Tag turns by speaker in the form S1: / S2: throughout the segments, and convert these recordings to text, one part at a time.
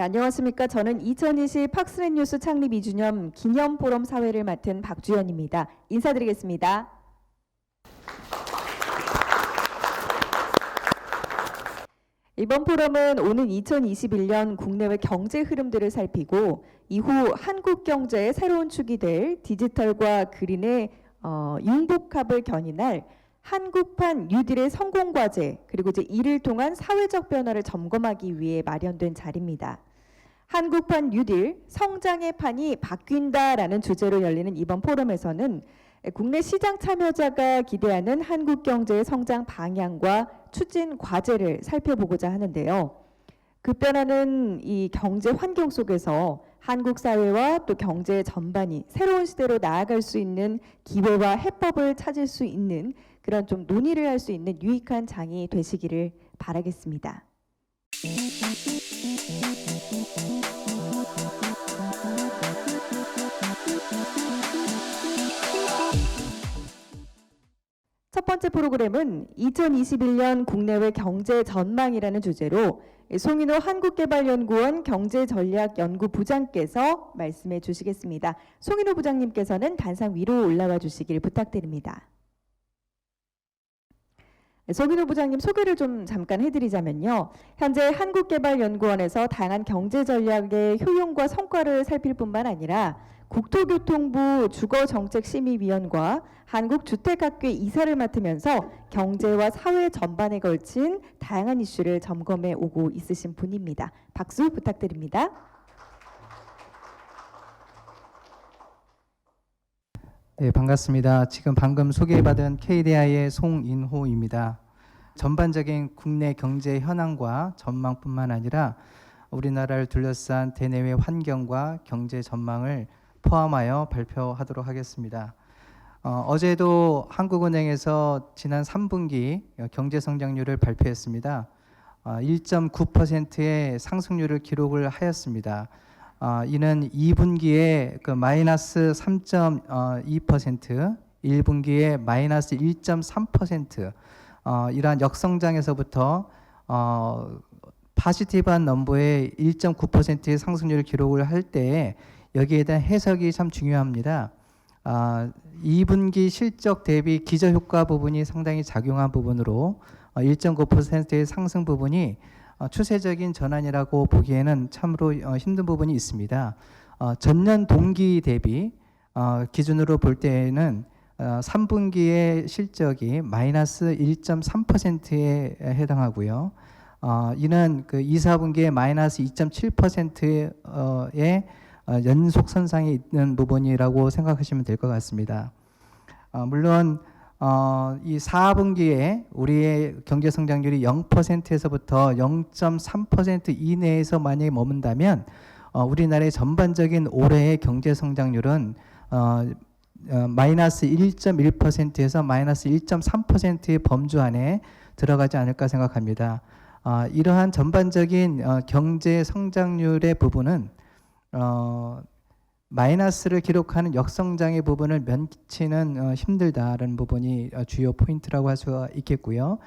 S1: 안녕하십니까. 저는 2020 팍스넷 뉴스 창립 2주년 기념포럼 사회를 맡은 박주연입니다. 인사드리겠습니다. 이번 포럼은 오는 2021년 국내외 경제 흐름들을 살피고 이후 한국 경제의 새로운 축이 될 디지털과 그린의 융복합을 견인할 한국판 뉴딜의 성공 과제 그리고 이제 이를 통한 사회적 변화를 점검하기 위해 마련된 자리입니다. 한국판 뉴딜 성장의 판이 바뀐다라는 주제로 열리는 이번 포럼에서는 국내 시장 참여자가 기대하는 한국 경제의 성장 방향과 추진 과제를 살펴보고자 하는데요. 급변하는 이 경제 환경 속에서 한국 사회와 또 경제 전반이 새로운 시대로 나아갈 수 있는 기회와 해법을 찾을 수 있는 그런 좀 논의를 할 수 있는 유익한 장이 되시기를 바라겠습니다. 첫 번째 프로그램은 2021년 국내외 경제 전망이라는 주제로 송인호 한국개발연구원 경제전략연구부장께서 말씀해 주시겠습니다. 송인호 부장님께서는 단상 위로 올라와 주시길 부탁드립니다. 송인호 부장님 소개를 좀 잠깐 해드리자면요. 현재 한국개발연구원에서 다양한 경제전략의 효용과 성과를 살필 뿐만 아니라 국토교통부 주거정책심의위원과 한국주택학회 이사를 맡으면서 경제와 사회 전반에 걸친 다양한 이슈를 점검해 오고 있으신 분입니다. 박수 부탁드립니다.
S2: 네, 반갑습니다. 지금 방금 소개받은 KDI의 송인호입니다. 전반적인 국내 경제 현황과 전망뿐만 아니라 우리나라를 둘러싼 대내외 환경과 경제 전망을 포함하여 발표하도록 하겠습니다. 어제도 한국은행에서 지난 3분기 경제 성장률을 발표했습니다. 1.9%의 상승률을 기록을 하였습니다. 이는 2분기에 마이너스 3.2%, 1분기에 마이너스 1.3%, 이러한 역성장에서부터 파지티브한 넘버의 1.9%의 상승률을 기록을 할 때에 여기에 대한 해석이 참 중요합니다. 2분기 실적 대비 기저효과 부분이 상당히 작용한 부분으로 1.9%의 상승 부분이 추세적인 전환이라고 보기에는 참으로 힘든 부분이 있습니다. 전년 동기 대비 기준으로 볼 때에는 3분기의 실적이 마이너스 1.3%에 해당하고요. 이는 2, 4분기에 마이너스 2.7%의 연속 선상에 있는 부분이라고 생각하시면 될 것 같습니다. 물론 이 4분기에 우리의 경제 성장률이 0%에서부터 0.3% 이내에서 만약에 머문다면 우리나라의 전반적인 올해의 경제 성장률은 마이너스 1.1%에서 마이너스 1.3%의 범주 안에 들어가지 않을까 생각합니다. 이러한 전반적인 경제 성장률의 부분은 마이너스를 기록하는 역성장의 부분을 면치는 힘들다라는 부분이 주요 포인트라고 할 수가 있겠고요.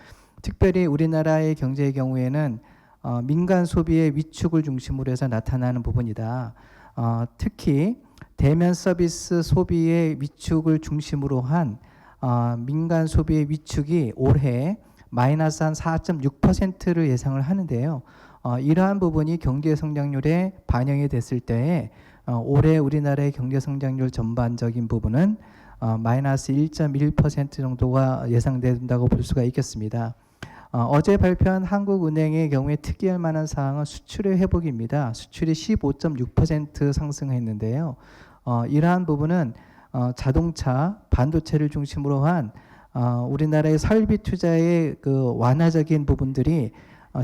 S2: 특별히 우리나라의 경제의 경우에는 민간 소비의 위축을 중심으로 해서 나타나는 부분이다. 특히 대면 서비스 소비의 위축을 중심으로 한 민간 소비의 위축이 올해 마이너스 한 4.6%를 예상을 하는데요. 이러한 부분이 경제 성장률에 반영이 됐을 때에 올해 우리나라의 경제 성장률 전반적인 부분은 마이너스 1.1% 정도가 예상된다고 볼 수가 있겠습니다. 어제 발표한 한국은행의 경우에 특이할 만한 사항은 수출의 회복입니다. 수출이 15.6% 상승했는데요. 이러한 부분은 자동차, 반도체를 중심으로 한 우리나라의 설비 투자의 완화적인 부분들이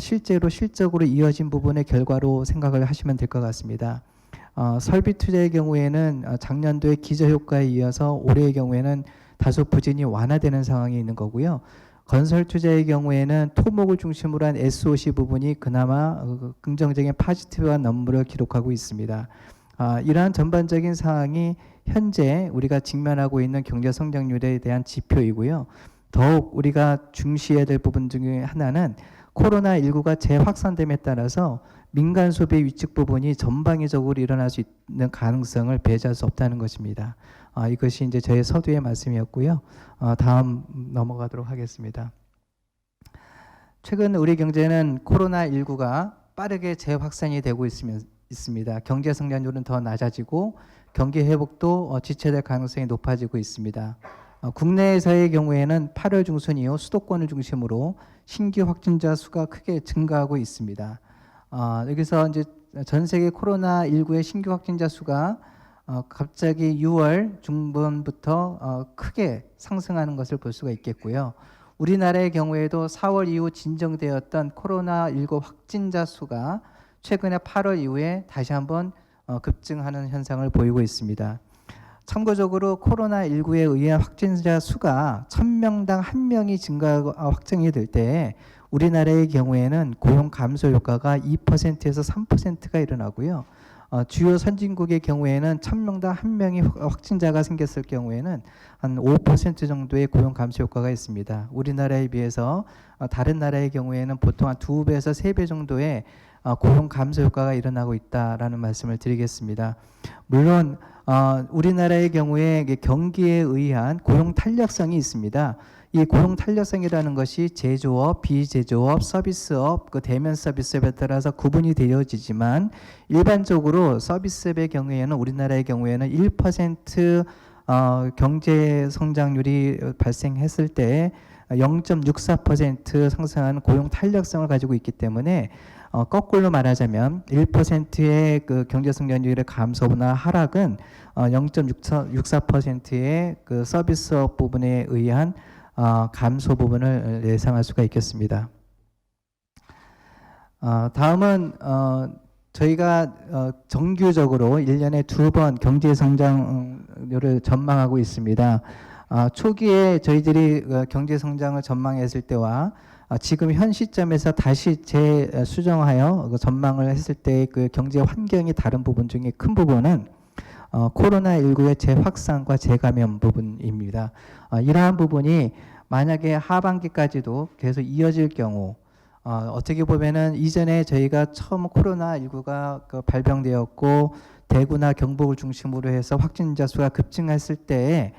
S2: 실제로 실적으로 이어진 부분의 결과로 생각을 하시면 될 것 같습니다. 설비 투자의 경우에는 작년도의 기저효과에 이어서 올해의 경우에는 다소 부진이 완화되는 상황이 있는 거고요. 건설 투자의 경우에는 토목을 중심으로 한 SOC 부분이 그나마 긍정적인 파지티브한 넘버를 기록하고 있습니다. 이러한 전반적인 사항이 현재 우리가 직면하고 있는 경제 성장률에 대한 지표이고요. 더욱 우리가 중시해야 될 부분 중에 하나는 코로나19가 재확산됨에 따라서 민간 소비 위축 부분이 전방위적으로 일어날 수 있는 가능성을 배제할 수 없다는 것입니다. 이것이 이제 저의 서두의 말씀이었고요. 다음 넘어가도록 하겠습니다. 최근 우리 경제는 코로나19가 빠르게 재확산이 되고 있습니다. 경제 성장률은 더 낮아지고 경기 회복도 지체될 가능성이 높아지고 있습니다. 국내에서의 경우에는 8월 중순 이후 수도권을 중심으로 신규 확진자 수가 크게 증가하고 있습니다. 여기서 이제 전 세계 코로나19의 신규 확진자 수가 갑자기 6월 중반부터 크게 상승하는 것을 볼 수가 있겠고요. 우리나라의 경우에도 4월 이후 진정되었던 코로나19 확진자 수가 최근에 8월 이후에 다시 한번 급증하는 현상을 보이고 있습니다. 참고적으로 코로나19에 의한 확진자 수가 1000명당 1명이 확정이 될 때 우리나라의 경우에는 고용 감소 효과가 2%에서 3%가 일어나고요. 주요 선진국의 경우에는 1000명당 1명이 확진자가 생겼을 경우에는 한 5% 정도의 고용 감소 효과가 있습니다. 우리나라에 비해서 다른 나라의 경우에는 보통 한 2배에서 3배 정도의 고용 감소 효과가 일어나고 있다라는 말씀을 드리겠습니다. 물론 우리나라의 경우에 경기에 의한 고용 탄력성이 있습니다. 이 고용 탄력성이라는 것이 제조업, 비제조업, 서비스업, 대면 서비스업에 따라서 구분이 되어지지만 일반적으로 서비스업의 경우에는 우리나라의 경우에는 1% 경제 성장률이 발생했을 때 0.64% 상승하는 고용 탄력성을 가지고 있기 때문에 거꾸로 말하자면 1%의 그 경제 성장률의 감소나 하락은 0.64%의 그 서비스업 부분에 의한 감소 부분을 예상할 수가 있겠습니다. 다음은 저희가 정규적으로 1년에 2번 경제 성장률을 전망하고 있습니다. 초기에 저희들이 경제 성장을 전망했을 때와 지금 현 시점에서 다시 재수정하여 전망을 했을 때 그 경제 환경이 다른 부분 중에 큰 부분은 코로나19의 재확산과 재감염 부분입니다. 이러한 부분이 만약에 하반기까지도 계속 이어질 경우 어떻게 보면은 이전에 저희가 처음 코로나19가 발병되었고 대구나 경북을 중심으로 해서 확진자 수가 급증했을 때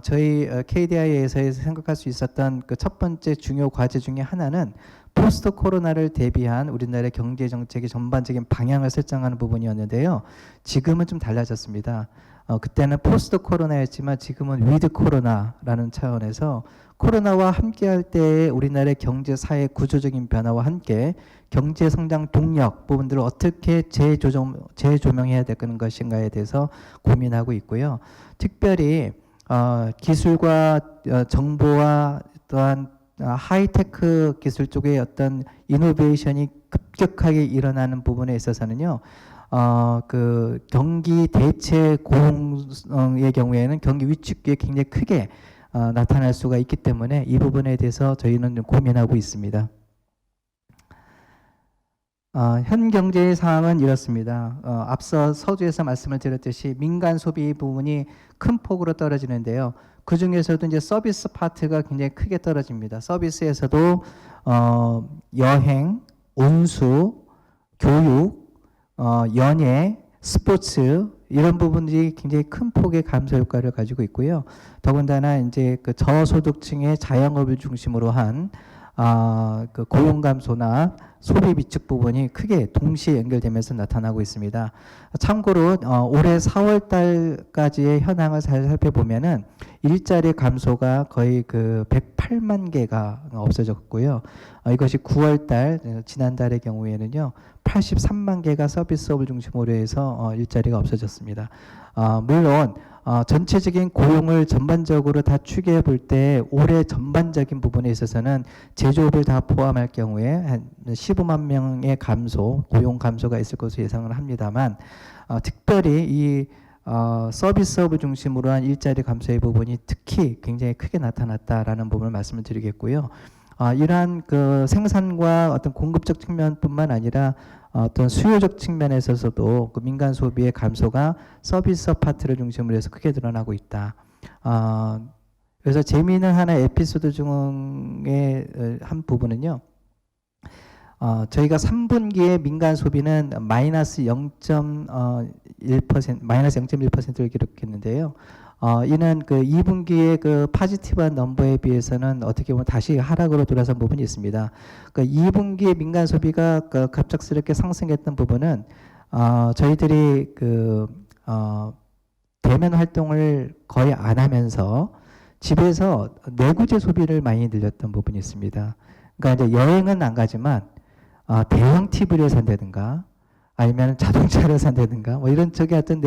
S2: 저희 KDI에서 생각할 수 있었던 그 첫 번째 중요 과제 중에 하나는 포스트 코로나를 대비한 우리나라의 경제 정책의 전반적인 방향을 설정하는 부분이었는데요. 지금은 좀 달라졌습니다. 그때는 포스트 코로나였지만 지금은 위드 코로나라는 차원에서 코로나와 함께할 때의 우리나라의 경제 사회 구조적인 변화와 함께 경제 성장 동력 부분들을 어떻게 재조명해야 되는 것인가에 대해서 고민하고 있고요. 특별히 기술과 정보와 또한 하이테크 기술 쪽의 어떤 이노베이션이 급격하게 일어나는 부분에 있어서는요. 그 경기 대체 고용의 경우에는 경기 위축이 굉장히 크게 나타날 수가 있기 때문에 이 부분에 대해서 저희는 고민하고 있습니다. 현 경제의 상황은 이렇습니다. 앞서 서두에서 말씀을 드렸듯이 민간 소비 부분이 큰 폭으로 떨어지는데요. 그 중에서도 이제 서비스 파트가 굉장히 크게 떨어집니다. 서비스에서도 여행, 운수, 교육, 연예, 스포츠 이런 부분들이 굉장히 큰 폭의 감소 효과를 가지고 있고요. 더군다나 이제 그 저소득층의 자영업을 중심으로 한 그 고용 감소나 소비 비축 부분이 크게 동시에 연결되면서 나타나고 있습니다. 참고로 올해 4월 달까지의 현황을 잘 살펴보면은 일자리 감소가 거의 그 108만 개가 없어졌고요. 이것이 9월 달 지난달의 경우에는요. 83만 개가 서비스업을 중심으로 해서 일자리가 없어졌습니다. 물론 전체적인 고용을 전반적으로 다 추계해 볼 때 올해 전반적인 부분에 있어서는 제조업을 다 포함할 경우에 한 15만 명의 감소, 고용 감소가 있을 것으로 예상을 합니다만 특별히 이 서비스업을 중심으로 한 일자리 감소의 부분이 특히 굉장히 크게 나타났다라는 부분을 말씀을 드리겠고요. 이러한 그 생산과 어떤 공급적 측면뿐만 아니라 어떤 수요적 측면에 있어서도 그 민간 소비의 감소가 서비스업 파트를 중심으로 해서 크게 드러나고 있다. 그래서 재미있는 하나의 에피소드 중에 한 부분은요. 저희가 3분기에 민간 소비는 마이너스 0.1%를 기록했는데요. 이는 그 2분기의 그 파지티브한 넘버에 비해서는 어떻게 보면 다시 하락으로 돌아선 부분이 있습니다. 그 2분기 민간 소비가 그 갑작스럽게 상승했던 부분은 저희들이 대면 활동을 거의 안 하면서 집에서 내구재 소비를 많이 늘렸던 부분이 있습니다. 그러니까 이제 여행은 안 가지만 대형 TV를 산다든가 아니면 자동차를 산다든가 뭐 이런 쪽에 어떤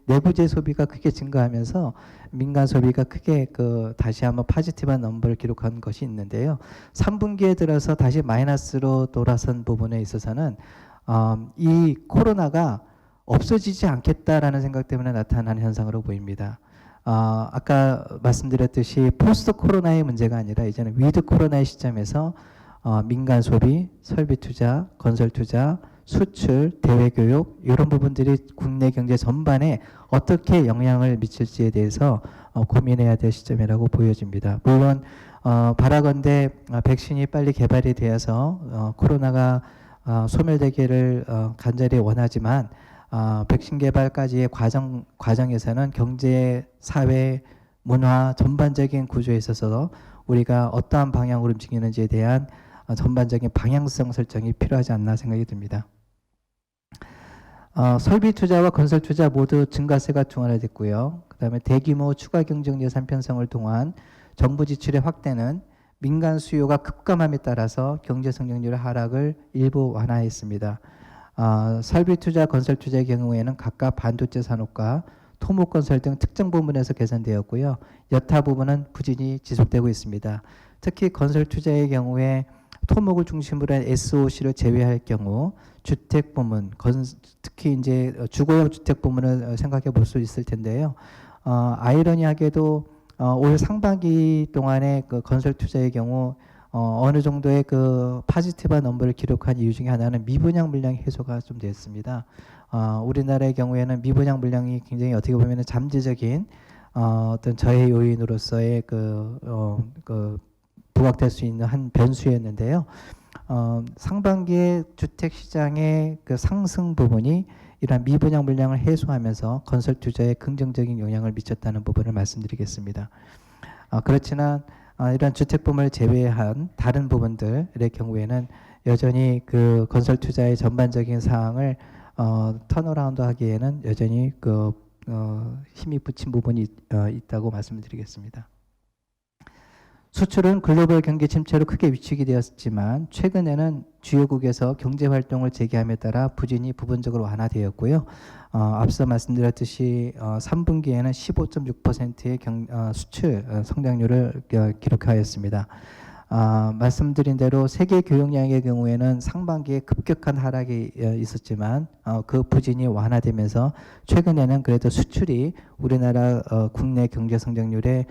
S2: 내구재 소비가 크게 증가하면서 민간 소비가 크게 다시 한번 파지티브한 넘버를 기록한 것이 있는데요. 3분기에 들어서 다시 마이너스로 돌아선 부분에 있어서는 이 코로나가 없어지지 않겠다라는 생각 때문에 나타난 현상으로 보입니다. 아까 말씀드렸듯이 포스트 코로나의 문제가 아니라 이제는 위드 코로나의 시점에서 민간 소비, 설비 투자, 건설 투자, 수출, 대외 교육 이런 부분들이 국내 경제 전반에 어떻게 영향을 미칠지에 대해서 고민해야 될 시점이라고 보여집니다. 물론 바라건대 백신이 빨리 개발이 되어서 코로나가 소멸되기를 간절히 원하지만 백신 개발까지의 과정에서는 경제, 사회, 문화 전반적인 구조에 있어서 우리가 어떠한 방향으로 움직이는지에 대한 전반적인 방향성 설정이 필요하지 않나 생각이 듭니다. 설비 투자와 건설 투자 모두 증가세가 둔화됐고요. 그 다음에 대규모 추가 경정 예산 편성을 통한 정부 지출의 확대는 민간 수요가 급감함에 따라서 경제 성장률의 하락을 일부 완화했습니다. 설비 투자, 건설 투자의 경우에는 각각 반도체 산업과 토목 건설 등 특정 부분에서 개선되었고요. 여타 부분은 부진이 지속되고 있습니다. 특히 건설 투자의 경우에 토목을 중심으로 한 SOC를 제외할 경우 주택 부문, 특히 이제 주거용 주택 부문을 생각해 볼 수 있을 텐데요. 아이러니하게도 올 상반기 동안에 그 건설 투자의 경우 어느 정도의 그 파지티브한 넘버를 기록한 이유 중에 하나는 미분양 물량 해소가 좀 됐습니다. 우리나라의 경우에는 미분양 물량이 굉장히 어떻게 보면 잠재적인 어떤 저해 요인으로서의 부각될 수 있는 한 변수였는데요. 상반기에 주택 시장의 그 상승 부분이 이러한 미분양 물량을 해소하면서 건설 투자에 긍정적인 영향을 미쳤다는 부분을 말씀드리겠습니다. 그렇지만 이런 주택 부문을 제외한 다른 부분들의 경우에는 여전히 그 건설 투자의 전반적인 사항을 턴어라운드 하기에는 여전히 힘이 붙인 부분이 있다고 말씀드리겠습니다. 수출은 글로벌 경기 침체로 크게 위축이 되었지만 최근에는 주요국에서 경제 활동을 재개함에 따라 부진이 부분적으로 완화되었고요. 앞서 말씀드렸듯이 3분기에는 15.6%의 수출 성장률을 기록하였습니다. 말씀드린 대로 세계 교역량의 경우에는 상반기에 급격한 하락이 있었지만 그 부진이 완화되면서 최근에는 그래도 수출이 우리나라 국내 경제 성장률에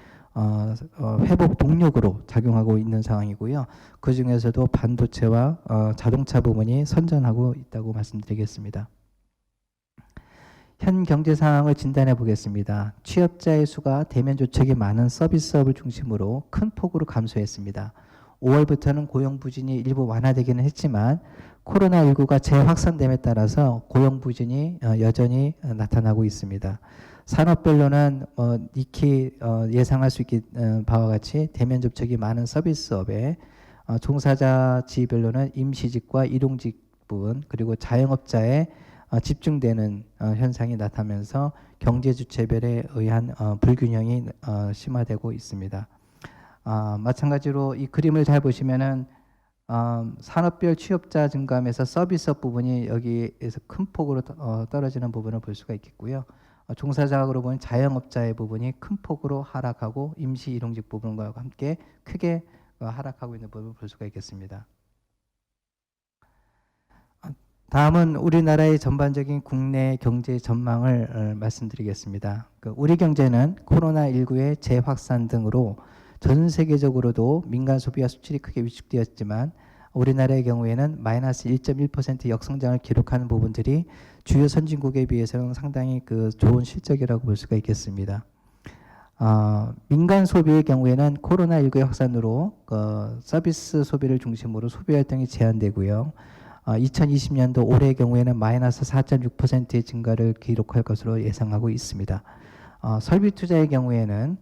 S2: 회복 동력으로 작용하고 있는 상황이고요. 그 중에서도 반도체와 자동차 부분이 선전하고 있다고 말씀드리겠습니다. 현 경제 상황을 진단해 보겠습니다. 취업자의 수가 대면 조책이 많은 서비스업을 중심으로 큰 폭으로 감소했습니다. 5월부터는 고용 부진이 일부 완화되기는 했지만 코로나19가 재확산됨에 따라서 고용 부진이 여전히 나타나고 있습니다. 산업별로는 익히 예상할 수 있기 바와 같이 대면 접촉이 많은 서비스업에 종사자 지별로는 임시직과 일용직 부분 그리고 자영업자에 집중되는 현상이 나타나면서 경제 주체별에 의한 불균형이 심화되고 있습니다. 마찬가지로 이 그림을 잘 보시면은 산업별 취업자 증감에서 서비스업 부분이 여기에서 큰 폭으로 떨어지는 부분을 볼 수가 있겠고요. 종사자학으로 보면 자영업자의 부분이 큰 폭으로 하락하고 임시 일용직 부분과 함께 크게 하락하고 있는 부분을 볼 수가 있겠습니다. 다음은 우리나라의 전반적인 국내 경제 전망을 말씀드리겠습니다. 우리 경제는 코로나19의 재확산 등으로 전 세계적으로도 민간 소비와 수출이 크게 위축되었지만 우리나라의 경우에는 마이너스 1.1% 역성장을 기록하는 부분들이 주요 선진국에 비해서는 상당히 좋은 실적이라고 볼 수가 있겠습니다. 민간 소비의 경우에는 코로나19의 확산으로 서비스 소비를 중심으로 소비 활동이 제한되고요. 2020년도 올해의 경우에는 마이너스 4.6%의 증가를 기록할 것으로 예상하고 있습니다. 설비 투자의 경우에는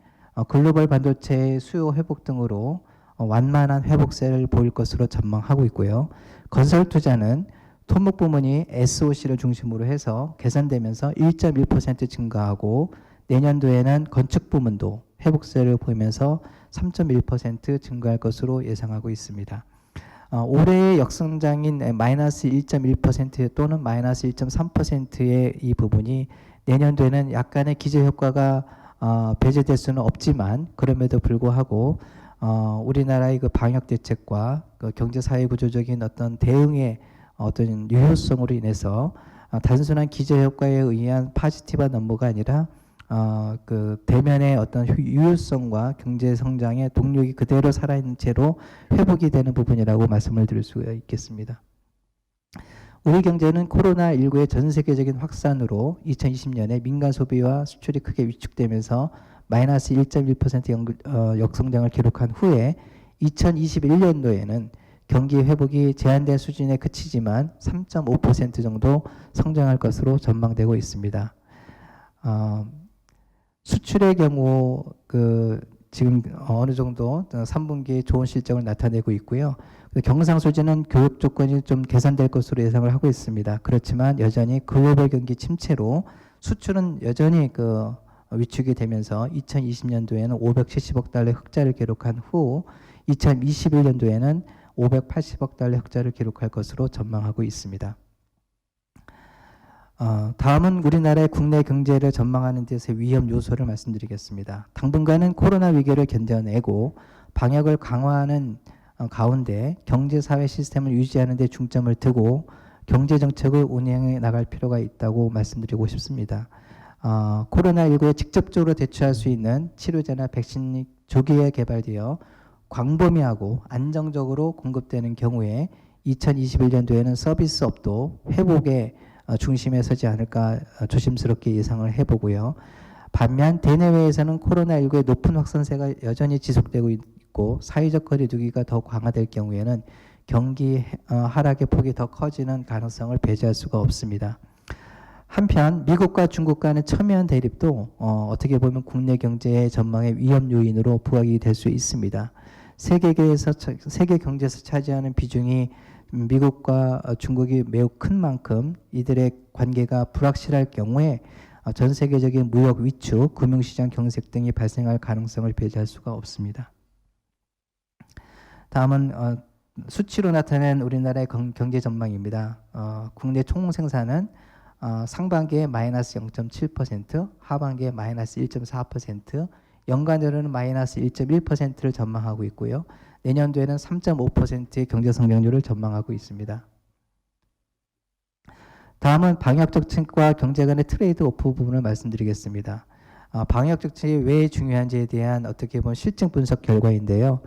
S2: 글로벌 반도체 수요 회복 등으로 완만한 회복세를 보일 것으로 전망하고 있고요. 건설 투자는 토목 부문이 SOC를 중심으로 해서 개선되면서 1.1% 증가하고 내년도에는 건축 부문도 회복세를 보이면서 3.1% 증가할 것으로 예상하고 있습니다. 올해의 역성장인 마이너스 1.1% 또는 마이너스 1.3%의 이 부분이 내년도에는 약간의 기저효과가 배제될 수는 없지만 그럼에도 불구하고 우리나라의 그 방역 대책과 그 경제 사회 구조적인 어떤 대응의 어떤 유효성으로 인해서 단순한 기저효과에 의한 파지티브 넘버가 아니라 그 대면의 어떤 유효성과 경제 성장의 동력이 그대로 살아있는 채로 회복이 되는 부분이라고 말씀을 드릴 수가 있겠습니다. 우리 경제는 코로나19의 전 세계적인 확산으로 2020년에 민간 소비와 수출이 크게 위축되면서 마이너스 1.1% 역성장을 기록한 후에 2021년도에는 경기 회복이 제한된 수준에 그치지만 3.5% 정도 성장할 것으로 전망되고 있습니다. 수출의 경우 지금 어느 정도 3분기에 좋은 실적을 나타내고 있고요. 경상수지는 교육 조건이 좀 개선될 것으로 예상을 하고 있습니다. 그렇지만 여전히 글로벌 경기 침체로 수출은 여전히 위축이 되면서 2020년도에는 570억 달러의 흑자를 기록한 후 2021년도에는 580억 달러의 흑자를 기록할 것으로 전망하고 있습니다. 다음은 우리나라의 국내 경제를 전망하는 데서 위험 요소를 말씀드리겠습니다. 당분간은 코로나 위기를 견뎌내고 방역을 강화하는 가운데 경제사회 시스템을 유지하는 데 중점을 두고 경제정책을 운영해 나갈 필요가 있다고 말씀드리고 싶습니다. 코로나19에 직접적으로 대처할 수 있는 치료제나 백신이 조기에 개발되어 광범위하고 안정적으로 공급되는 경우에 2021년도에는 서비스업도 회복에 중심에 서지 않을까 조심스럽게 예상을 해보고요. 반면 대내외에서는 코로나19의 높은 확산세가 여전히 지속되고 있고 사회적 거리두기가 더 강화될 경우에는 경기 하락의 폭이 더 커지는 가능성을 배제할 수가 없습니다. 한편 미국과 중국 간의 첨예한 대립도 어떻게 보면 국내 경제의 전망의 위험 요인으로 부각이 될 수 있습니다. 세계 경제에서 차지하는 비중이 미국과 중국이 매우 큰 만큼 이들의 관계가 불확실할 경우에 전 세계적인 무역 위축, 금융시장 경색 등이 발생할 가능성을 배제할 수가 없습니다. 다음은 수치로 나타낸 우리나라의 경제 전망입니다. 국내 총생산은 상반기에 마이너스 0.7%, 하반기에 마이너스 1.4%, 연간으로는 마이너스 1.1%를 전망하고 있고요. 내년도에는 3.5%의 경제 성장률을 전망하고 있습니다. 다음은 방역 정책과 경제 간의 트레이드 오프 부분을 말씀드리겠습니다. 방역 정책이 왜 중요한지에 대한 어떻게 보면 실증 분석 결과인데요.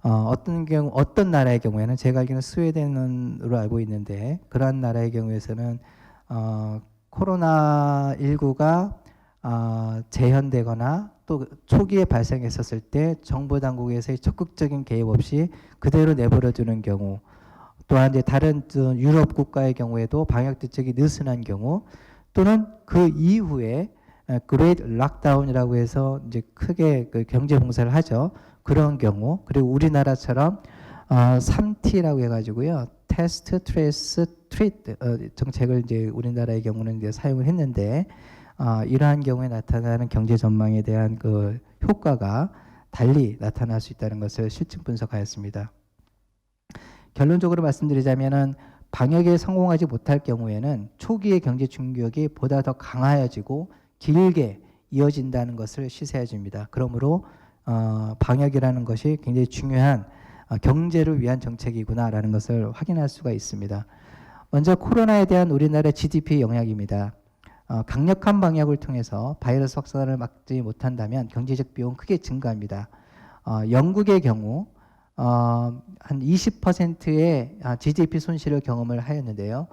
S2: 어떤 나라의 경우에는 제가 알기로는 스웨덴으로 알고 있는데 그러한 나라의 경우에서는 코로나19가 재현되거나 또 초기에 발생했었을 때 정부 당국에서의 적극적인 개입 없이 그대로 내버려 두는 경우, 또한 이제 다른 유럽 국가의 경우에도 방역 대책이 느슨한 경우, 또는 그 이후에 그레이트 락다운이라고 해서 이제 크게 경제 봉쇄를 하죠. 그런 경우, 그리고 우리나라처럼 3T라고 해가지고요, 테스트, 트레이스, 트리트 정책을 이제 우리나라의 경우는 이제 사용을 했는데. 이러한 경우에 나타나는 경제 전망에 대한 그 효과가 달리 나타날 수 있다는 것을 실증 분석하였습니다. 결론적으로 말씀드리자면은 방역에 성공하지 못할 경우에는 초기의 경제 충격이 보다 더 강화해지고 길게 이어진다는 것을 시사해 줍니다. 그러므로 방역이라는 것이 굉장히 중요한 경제를 위한 정책이구나라는 것을 확인할 수가 있습니다. 먼저 코로나에 대한 우리나라의 GDP 영향입니다. 강력한 방역을 통해서 바이러스 확산을 막지 못한다면 경제적 비용은 크게 증가합니다. 영국의 경우 한 20%의 GDP 손실을 경험을 하였는데요.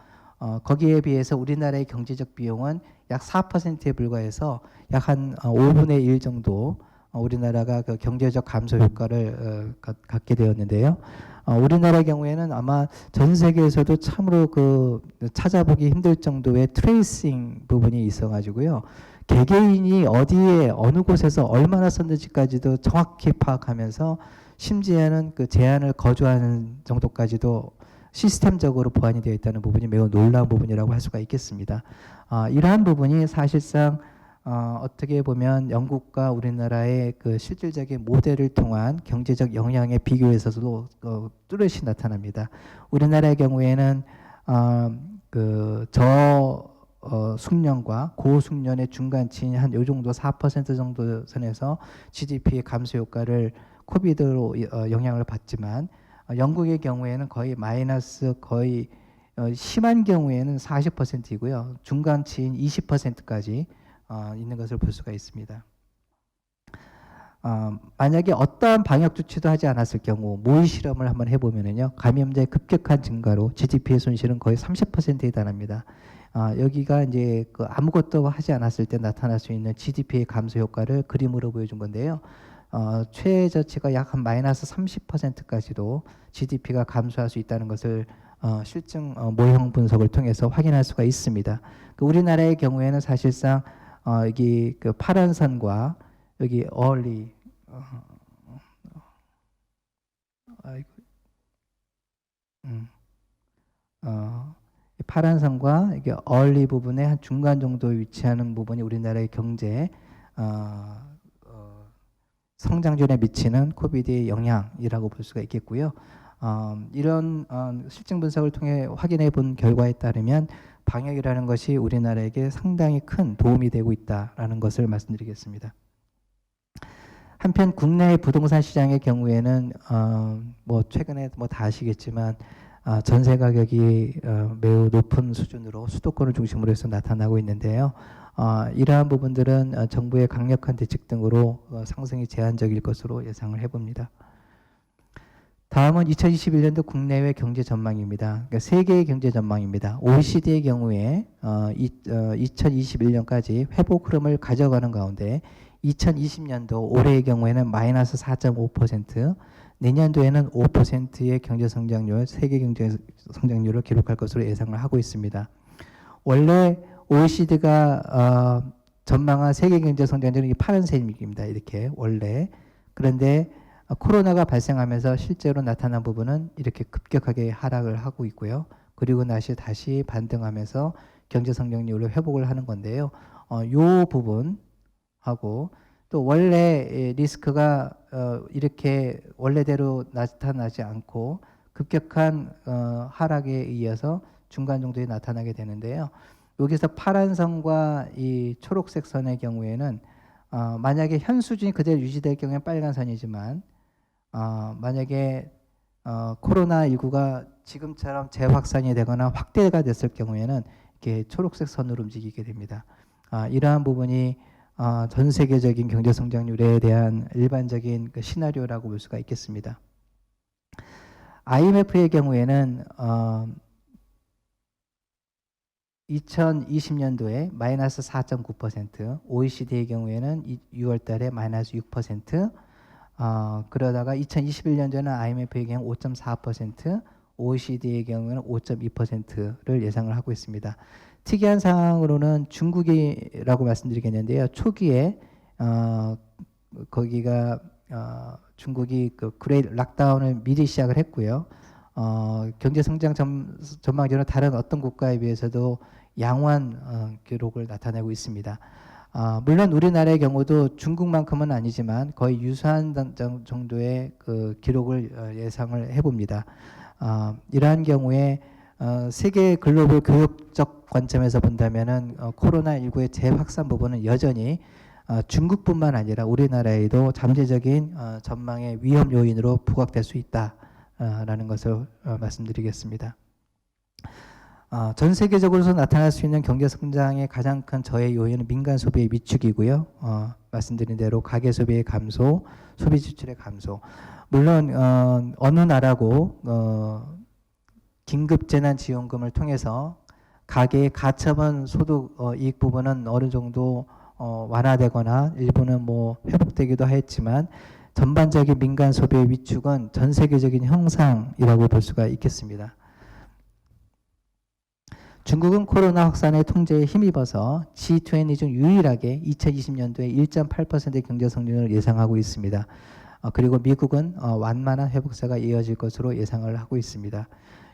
S2: 거기에 비해서 우리나라의 경제적 비용은 약 4%에 불과해서 약 한 5분의 1 정도 우리나라가 그 경제적 감소 효과를 갖게 되었는데요. 우리나라의 경우에는 아마 전 세계에서도 참으로 그 찾아보기 힘들 정도의 트레이싱 부분이 있어가지고요. 개개인이 어디에 어느 곳에서 얼마나 썼는지까지도 정확히 파악하면서 심지어는 그 제한을 거주하는 정도까지도 시스템적으로 보완이 되어 있다는 부분이 매우 놀라운 부분이라고 할 수가 있겠습니다. 이러한 부분이 사실상 어떻게 보면 영국과 우리나라의 그 실질적인 모델을 통한 경제적 영향의 비교에서도 뚜렷이 나타납니다. 우리나라의 경우에는 숙련과 고숙련의 중간치인 한 요 정도 4% 정도 선에서 GDP 감소 효과를 코비드로 영향을 받지만 영국의 경우에는 거의 마이너스 거의 심한 경우에는 40%이고요. 중간치인 20%까지 있는 것을 볼 수가 있습니다. 만약에 어떠한 방역 조치도 하지 않았을 경우 모의 실험을 한번 해보면요, 감염자의 급격한 증가로 GDP의 손실은 거의 30%에 달합니다. 여기가 이제 그 아무것도 하지 않았을 때 나타날 수 있는 GDP의 감소 효과를 그림으로 보여준 건데요. 최저치가 약 한 마이너스 30%까지도 GDP가 감소할 수 있다는 것을 실증 모형 분석을 통해서 확인할 수가 있습니다. 우리나라의 경우에는 사실상 여기 그 파란 선과 여기 early 파란 선과 이게 early 부분의 한 중간 정도에 위치하는 부분이 우리나라의 경제 성장률에 미치는 코비드의 영향이라고 볼 수가 있겠고요. 이런 실증 분석을 통해 확인해 본 결과에 따르면 방역이라는 것이 우리나라에게 상당히 큰 도움이 되고 있다라는 것을 말씀드리겠습니다. 한편 국내 부동산 시장의 경우에는 뭐 최근에 뭐 다 아시겠지만 전세 가격이 매우 높은 수준으로 수도권을 중심으로 해서 나타나고 있는데요. 이러한 부분들은 정부의 강력한 대책 등으로 상승이 제한적일 것으로 예상을 해봅니다. 다음은 2021년도 국내외 경제 전망입니다. 그러니까 세계의 경제 전망입니다. OECD의 경우에 2021년까지 회복 흐름을 가져가는 가운데 2020년도 올해의 경우에는 마이너스 4.5%, 내년도에는 5%의 경제 성장률, 세계 경제 성장률을 기록할 것으로 예상을 하고 있습니다. 원래 OECD가 전망한 세계 경제 성장률은 파란색입니다. 이렇게 원래. 그런데 코로나가 발생하면서 실제로 나타난 부분은 이렇게 급격하게 하락을 하고 있고요. 그리고 다시 반등하면서 경제 성장률을 회복을 하는 건데요. 요 부분하고 또 원래 리스크가 이렇게 원래대로 나타나지 않고 급격한 하락에 이어서 중간 정도에 나타나게 되는데요. 여기서 파란 선과 이 초록색 선의 경우에는 만약에 현 수준이 그대로 유지될 경우에 빨간 선이지만 만약에 코로나19가 지금처럼 재확산이 되거나 확대가 됐을 경우에는 이렇게 초록색 선으로 움직이게 됩니다. 이러한 부분이 전 세계적인 경제 성장률에 대한 일반적인 그 시나리오라고 볼 수가 있겠습니다. IMF의 경우에는 2020년도에 마이너스 4.9%, OECD의 경우에는 6월 달에 마이너스 6%, 그러다가 2021년도에는 IMF의 경우 5.4%, OECD의 경우에는 5.2%를 예상을 하고 있습니다. 특이한 상황으로는 중국이라고 말씀드리겠는데요. 초기에 거기가 중국이 그 그레이트 락다운을 미리 시작을 했고요. 경제 성장 전망적으로 다른 어떤 국가에 비해서도 양호한 기록을 나타내고 있습니다. 물론 우리나라의 경우도 중국만큼은 아니지만 거의 유사한 정도의 그 기록을 예상을 해봅니다. 이러한 경우에 세계 글로벌 교육적 관점에서 본다면은 코로나19의 재확산 부분은 여전히 중국뿐만 아니라 우리나라에도 잠재적인 전망의 위험 요인으로 부각될 수 있다라는 것을 말씀드리겠습니다. 전 세계적으로서 나타날 수 있는 경제 성장의 가장 큰 저해 요인은 민간 소비의 위축이고요. 말씀드린 대로 가계 소비의 감소, 소비 지출의 감소. 물론 어느 나라고 긴급재난지원금을 통해서 가계의 가처분 소득 이익 부분은 어느 정도 완화되거나 일부는 뭐 회복되기도 했지만 전반적인 민간 소비의 위축은 전 세계적인 형상이라고 볼 수가 있겠습니다. 중국은 코로나 확산의 통제에 힘입어서 G20 중 유일하게 2020년도에 1.8%의 경제 성장을 예상하고 있습니다. 그리고 미국은 완만한 회복세가 이어질 것으로 예상을 하고 있습니다.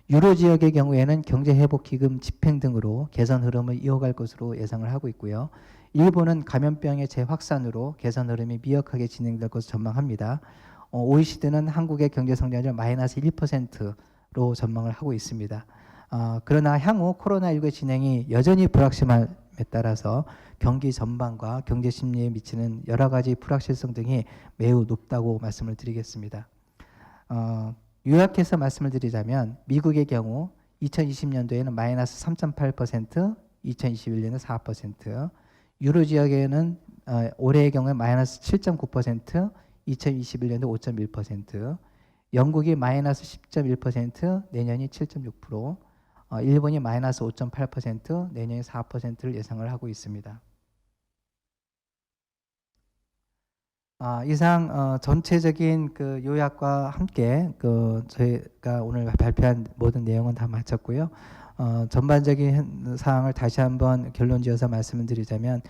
S2: 유로 지역의 경우에는 경제회복기금 집행 등으로 개선 흐름을 이어갈 것으로 예상을 하고 있고요. 일본은 감염병의 재확산으로 개선 흐름이 미약하게 진행될 것으로 전망합니다. OECD는 한국의 경제 성장률 마이너스 1%로 전망을 하고 있습니다. 그러나 향후 코로나19의 진행이 여전히 불확실함에 따라서 경기 전반과 경제 심리에 미치는 여러 가지 불확실성 등이 매우 높다고 말씀을 드리겠습니다. 요약해서 말씀을 드리자면 미국의 경우 2020년도에는 마이너스 3.8%, 2021년에 4%, 유로 지역에는 올해의 경우에 마이너스 7.9%, 2021년도 5.1%, 영국이 마이너스 10.1%, 내년이 7.6%, 일본이 마이너스 5.8%, 내년에 4%를 예상을 하고 있습니다. 이상 전체적인 그 요약과 함께 저희가 오늘 발표한 모든 내용은 다 마쳤고요. 전반적인 사항을 다시 한번 결론지어서 말씀을 드리자면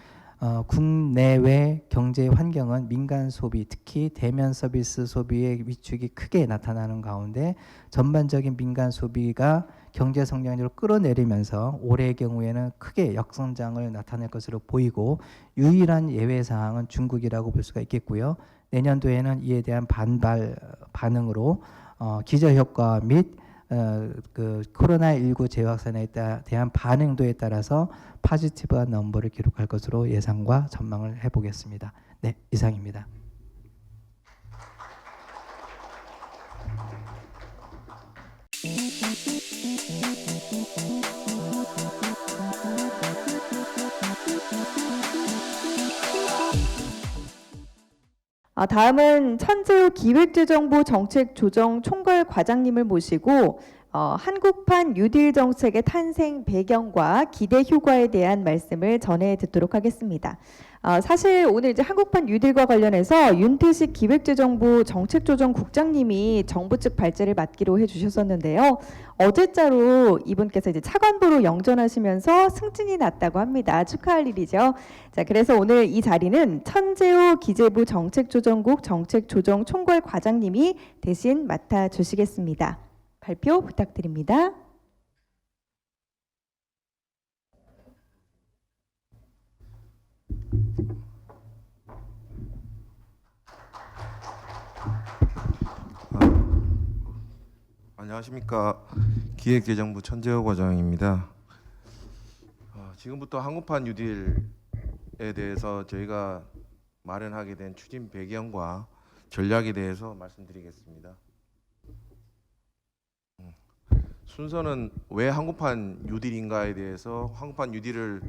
S2: 국내외 경제 환경은 민간 소비, 특히 대면 서비스 소비의 위축이 크게 나타나는 가운데 전반적인 민간 소비가 경제 성장률을 끌어내리면서 올해의 경우에는 크게 역성장을 나타낼 것으로 보이고 유일한 예외 사항은 중국이라고 볼 수가 있겠고요. 내년도에는 이에 대한 반응으로 기저효과 및 그 코로나19 재확산에 대한 반응도에 따라서 포지티브한 넘버를 기록할 것으로 예상과 전망을 해보겠습니다. 네, 이상입니다.
S1: 다음은 천재호 기획재정부 정책조정총괄 과장님을 모시고 한국판 뉴딜 정책의 탄생 배경과 기대 효과에 대한 말씀을 전해 듣도록 하겠습니다. 사실 오늘 이제 한국판 뉴딜과 관련해서 윤태식 기획재정부 정책조정국장님이 정부 측 발제를 맡기로 해주셨었는데요. 어제자로 이분께서 이제 차관보로 영전하시면서 승진이 났다고 합니다. 축하할 일이죠. 자, 그래서 오늘 이 자리는 천재호 기재부 정책조정국 정책조정총괄 과장님이 대신 맡아주시겠습니다. 발표 부탁드립니다.
S3: 안녕하십니까. 기획재정부 천재호 과장입니다. 지금부터 한국판 뉴딜에 대해서 저희가 마련하게 된 추진 배경과 전략에 대해서 말씀드리겠습니다. 순서는 왜 한국판 뉴딜인가에 대해서 한국판 뉴딜을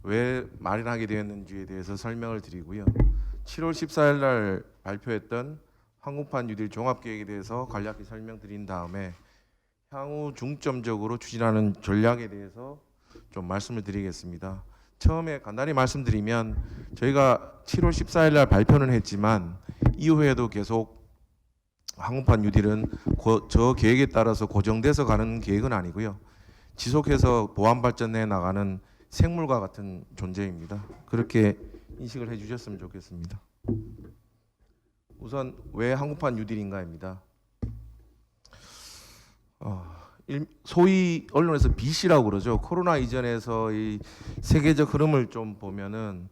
S3: 왜 마련하게 되었는지에 대해서 설명을 드리고요. 7월 14일 날 발표했던 한국판 뉴딜 종합계획에 대해서 간략히 설명드린 다음에 향후 중점적으로 추진하는 전략에 대해서 좀 말씀을 드리겠습니다. 처음에 간단히 말씀드리면 저희가 7월 14일 날 발표는 했지만 이후에도 계속 한국판 뉴딜은 저 계획에 따라서 고정돼서 가는 계획은 아니고요. 지속해서 보완 발전해 나가는 생물과 같은 존재입니다. 그렇게 인식을 해주셨으면 좋겠습니다. 우선 왜 한국판 뉴딜인가입니다. 소위 언론에서 BC라고 그러죠. 코로나 이전에서 이 세계적 흐름을 좀 보면은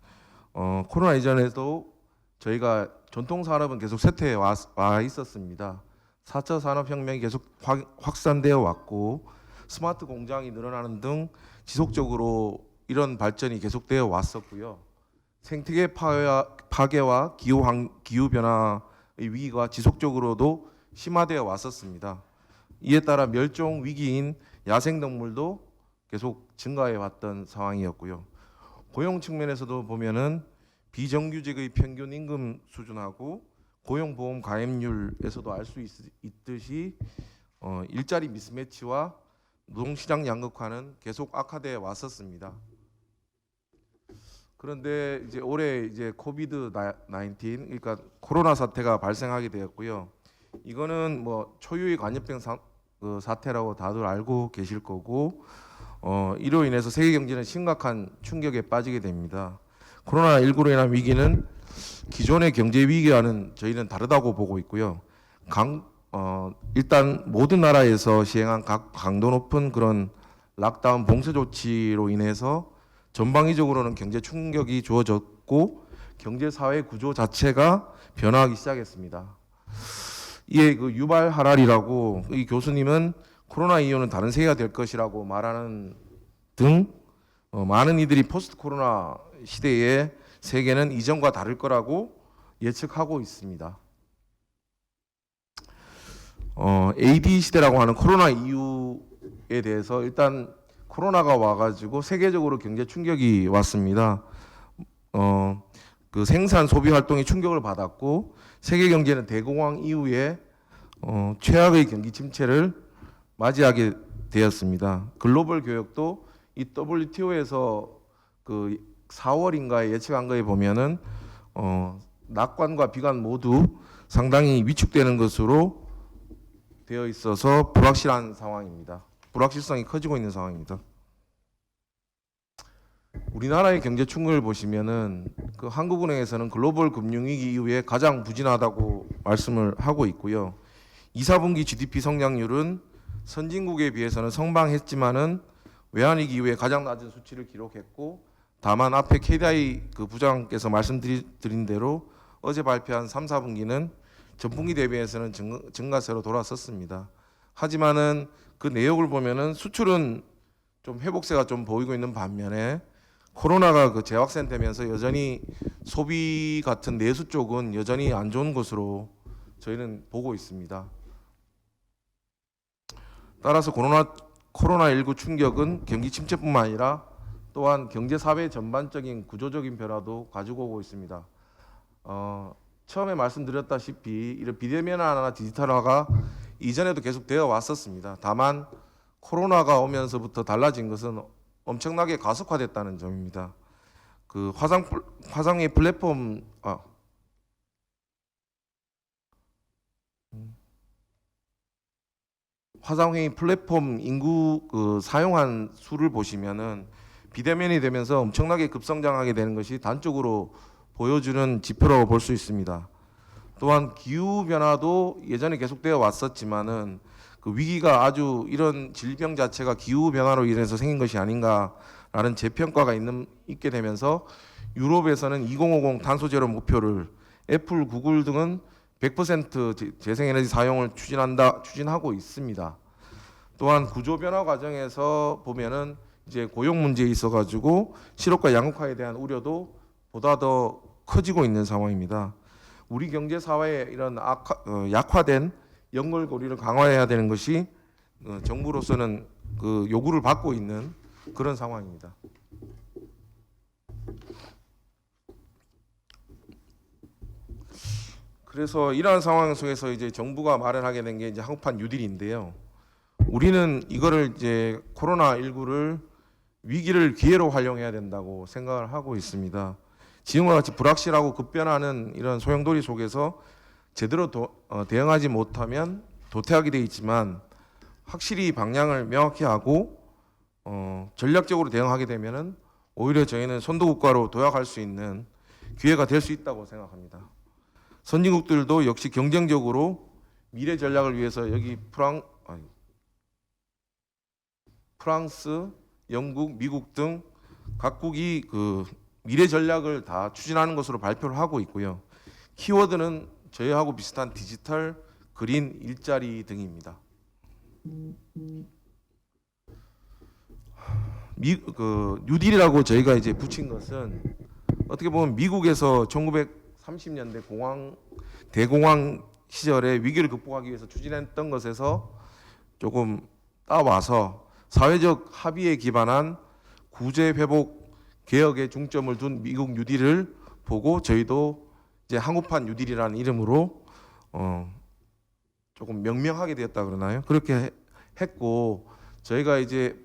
S3: 코로나 이전에도 저희가 전통 산업은 계속 쇠퇴해 와 있었습니다. 4차 산업혁명이 계속 확산되어 왔고 스마트 공장이 늘어나는 등 지속적으로 이런 발전이 계속되어 왔었고요. 생태계 파괴와 기후 변화의 위기가 지속적으로도 심화되어 왔었습니다. 이에 따라 멸종 위기인 야생동물도 계속 증가해 왔던 상황이었고요. 고용 측면에서도 보면은 비정규직의 평균 임금 수준하고 고용보험 가입률에서도 알 수 있듯이 일자리 미스매치와 노동시장 양극화는 계속 악화되어 왔었습니다. 그런데 이제 올해 이제 코비드 19 그러니까 코로나 사태가 발생하게 되었고요. 이거는 뭐 초유의 관염병 사태라고 다들 알고 계실 거고 이로 인해서 세계 경제는 심각한 충격에 빠지게 됩니다. 코로나19로 인한 위기는 기존의 경제 위기와는 저희는 다르다고 보고 있고요. 일단 모든 나라에서 시행한 각 강도 높은 그런 락다운 봉쇄 조치로 인해서 전방위적으로는 경제 충격이 주어졌고 경제 사회 구조 자체가 변화하기 시작했습니다. 이에 그 유발 하랄이라고 이 교수님은 코로나 이후는 다른 세계가 될 것이라고 말하는 등 많은 이들이 포스트 코로나 시대의 세계는 이전과 다를 거라고 예측하고 있습니다. AD 시대라고 하는 코로나 이후에 대해서 일단 코로나가 와가지고 세계적으로 경제 충격이 왔습니다. 그 생산 소비 활동이 충격을 받았고 세계 경제는 대공황 이후에 최악의 경기 침체를 맞이하게 되었습니다. 글로벌 교역도 이 WTO에서 그 4월인가에 예측한 거에 보면은 낙관과 비관 모두 상당히 위축되는 것으로 되어 있어서 불확실한 상황입니다. 불확실성이 커지고 있는 상황입니다. 우리나라의 경제 충격을 보시면은 그 한국은행에서는 글로벌 금융위기 이후에 가장 부진하다고 말씀을 하고 있고요. 2, 4분기 GDP 성장률은 선진국에 비해서는 성장했지만은 외환위기 이후에 가장 낮은 수치를 기록했고 다만 앞에 KDI 그 부장께서 말씀드린 대로 어제 발표한 3, 4분기는 전분기 대비해서는 증가세로 돌아섰습니다. 하지만은 그 내역을 보면은 수출은 좀 회복세가 좀 보이고 있는 반면에 코로나가 그 재확산되면서 여전히 소비 같은 내수 쪽은 여전히 안 좋은 것으로 저희는 보고 있습니다. 따라서 코로나19 충격은 경기 침체뿐만 아니라 또한 경제 사회 전반적인 구조적인 변화도 가지고 오고 있습니다. 처음에 말씀드렸다시피 이런 비대면화나 디지털화가 이전에도 계속 되어 왔었습니다. 다만 코로나가 오면서부터 달라진 것은 엄청나게 가속화됐다는 점입니다. 그 화상의 플랫폼 화상회의 플랫폼 인구 그 사용한 수를 보시면은 비대면이 되면서 엄청나게 급성장하게 되는 것이 단적으로 보여주는 지표라고 볼 수 있습니다. 또한 기후 변화도 예전에 계속되어 왔었지만은 그 위기가 아주 이런 질병 자체가 기후 변화로 인해서 생긴 것이 아닌가라는 재평가가 있게 되면서 유럽에서는 2050 탄소 제로 목표를 애플, 구글 등은 100% 재생에너지 사용을 추진하고 있습니다. 또한 구조 변화 과정에서 보면은 이제 고용 문제에 있어 가지고 실업과 양극화에 대한 우려도 보다 더 커지고 있는 상황입니다. 우리 경제 사회의 이런 약화된 연결고리를 강화해야 되는 것이 정부로서는 그 요구를 받고 있는 그런 상황입니다. 그래서 이러한 상황 속에서 이제 정부가 마련하게 된 게 이제 한국판 뉴딜인데요. 우리는 이거를 이제 코로나19를 위기를 기회로 활용해야 된다고 생각을 하고 있습니다. 지금과 같이 불확실하고 급변하는 이런 소용돌이 속에서 제대로 대응하지 못하면 도태하게 돼 있지만 확실히 방향을 명확히 하고 전략적으로 대응하게 되면은 오히려 저희는 선도국가로 도약할 수 있는 기회가 될 수 있다고 생각합니다. 선진국들도 역시 경쟁적으로 미래 전략을 위해서 여기 프랑스, 영국, 미국 등 각국이 그 미래 전략을 다 추진하는 것으로 발표를 하고 있고요. 키워드는 저희하고 비슷한 디지털, 그린, 일자리 등입니다. 뉴딜이라고 저희가 이제 붙인 것은 어떻게 보면 미국에서 1930년대 대공황 시절에 위기를 극복하기 위해서 추진했던 것에서 조금 따와서 사회적 합의에 기반한 구제 회복 개혁에 중점을 둔 미국 뉴딜을 보고 저희도 이제 한국판 뉴딜이라는 이름으로 조금 명명하게 되었다 그러나요? 그렇게 했고 저희가 이제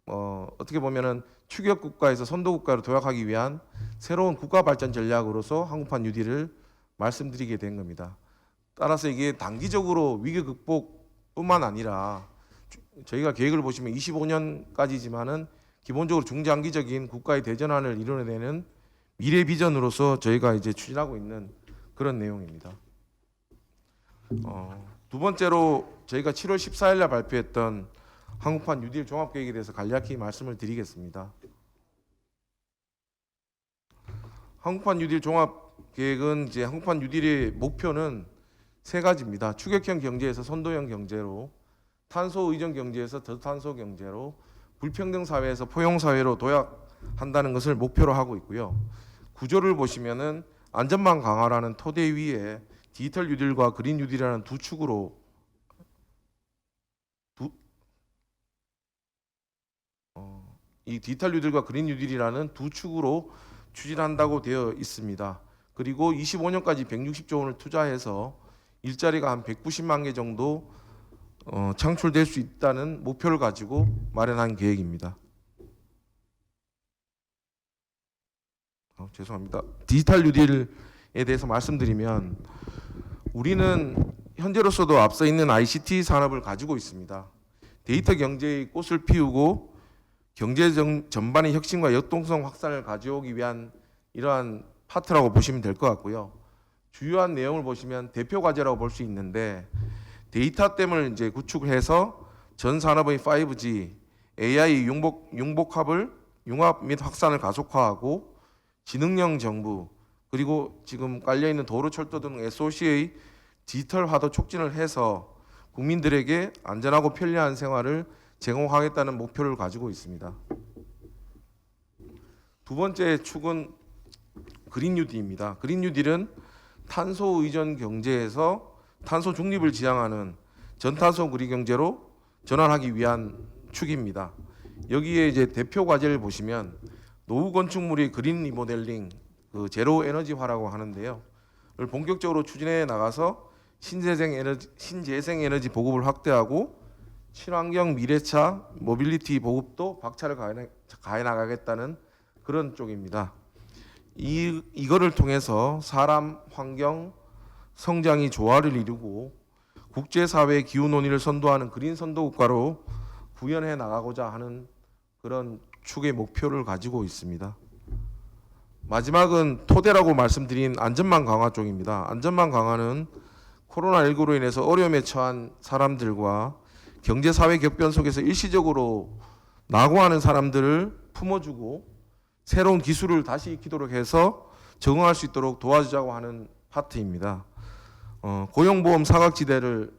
S3: 어떻게 보면은 추격 국가에서 선도 국가로 도약하기 위한 새로운 국가 발전 전략으로서 한국판 뉴딜을 말씀드리게 된 겁니다. 따라서 이게 단기적으로 위기 극복뿐만 아니라 저희가 계획을 보시면 25년까지지만은 기본적으로 중장기적인 국가의 대전환을 이뤄내는 미래 비전으로서 저희가 이제 추진하고 있는 그런 내용입니다. 두 번째로 저희가 7월 14일 날 발표했던 한국판 뉴딜 종합계획에 대해서 간략히 말씀을 드리겠습니다. 한국판 뉴딜 종합계획은 이제 한국판 뉴딜의 목표는 세 가지입니다. 추격형 경제에서 선도형 경제로, 탄소 의존 경제에서 저탄소 경제로, 불평등 사회에서 포용 사회로 도약한다는 것을 목표로 하고 있고요. 구조를 보시면은 안전망 강화라는 토대 위에 디지털 뉴딜과 그린 뉴딜이라는 두 축으로 이 디지털 뉴딜과 그린 뉴딜이라는 두 축으로 추진한다고 되어 있습니다. 그리고 25년까지 160조 원을 투자해서 일자리가 한 190만 개 정도 창출될 수 있다는 목표를 가지고 마련한 계획입니다. 죄송합니다. 디지털 뉴딜에 대해서 말씀드리면 우리는 현재로서도 앞서 있는 ICT 산업을 가지고 있습니다. 데이터 경제의 꽃을 피우고 경제 전반의 혁신과 역동성 확산을 가져오기 위한 이러한 파트라고 보시면 될 것 같고요. 주요한 내용을 보시면 대표 과제라고 볼 수 있는데 데이터댐을 이제 구축해서 전 산업의 5G, AI 융합 및 확산을 가속화하고 지능형 정부 그리고 지금 깔려 있는 도로, 철도 등 SOC의 디지털화도 촉진을 해서 국민들에게 안전하고 편리한 생활을 제공하겠다는 목표를 가지고 있습니다. 두 번째 축은 그린 뉴딜입니다. 그린 뉴딜은 탄소 의존 경제에서 탄소 중립을 지향하는 전탄소 그린 경제로 전환하기 위한 축입니다. 여기에 이제 대표 과제를 보시면 노후 건축물의 그린 리모델링, 제로 에너지화라고 하는데요. 를 본격적으로 추진해 나가서 신재생 에너지 보급을 확대하고 친환경 미래차 모빌리티 보급도 박차를 가해 나가겠다는 그런 쪽입니다. 이거를 통해서 사람, 환경, 성장이 조화를 이루고 국제사회의 기후 논의를 선도하는 그린 선도 국가로 구현해 나가고자 하는 그런 축의 목표를 가지고 있습니다. 마지막은 토대라고 말씀드린 안전망 강화 쪽입니다. 안전망 강화는 코로나19로 인해서 어려움에 처한 사람들과 경제사회 격변 속에서 일시적으로 낙오하는 사람들을 품어주고 새로운 기술을 다시 익히도록 해서 적응할 수 있도록 도와주자고 하는 파트입니다. 고용보험 사각지대를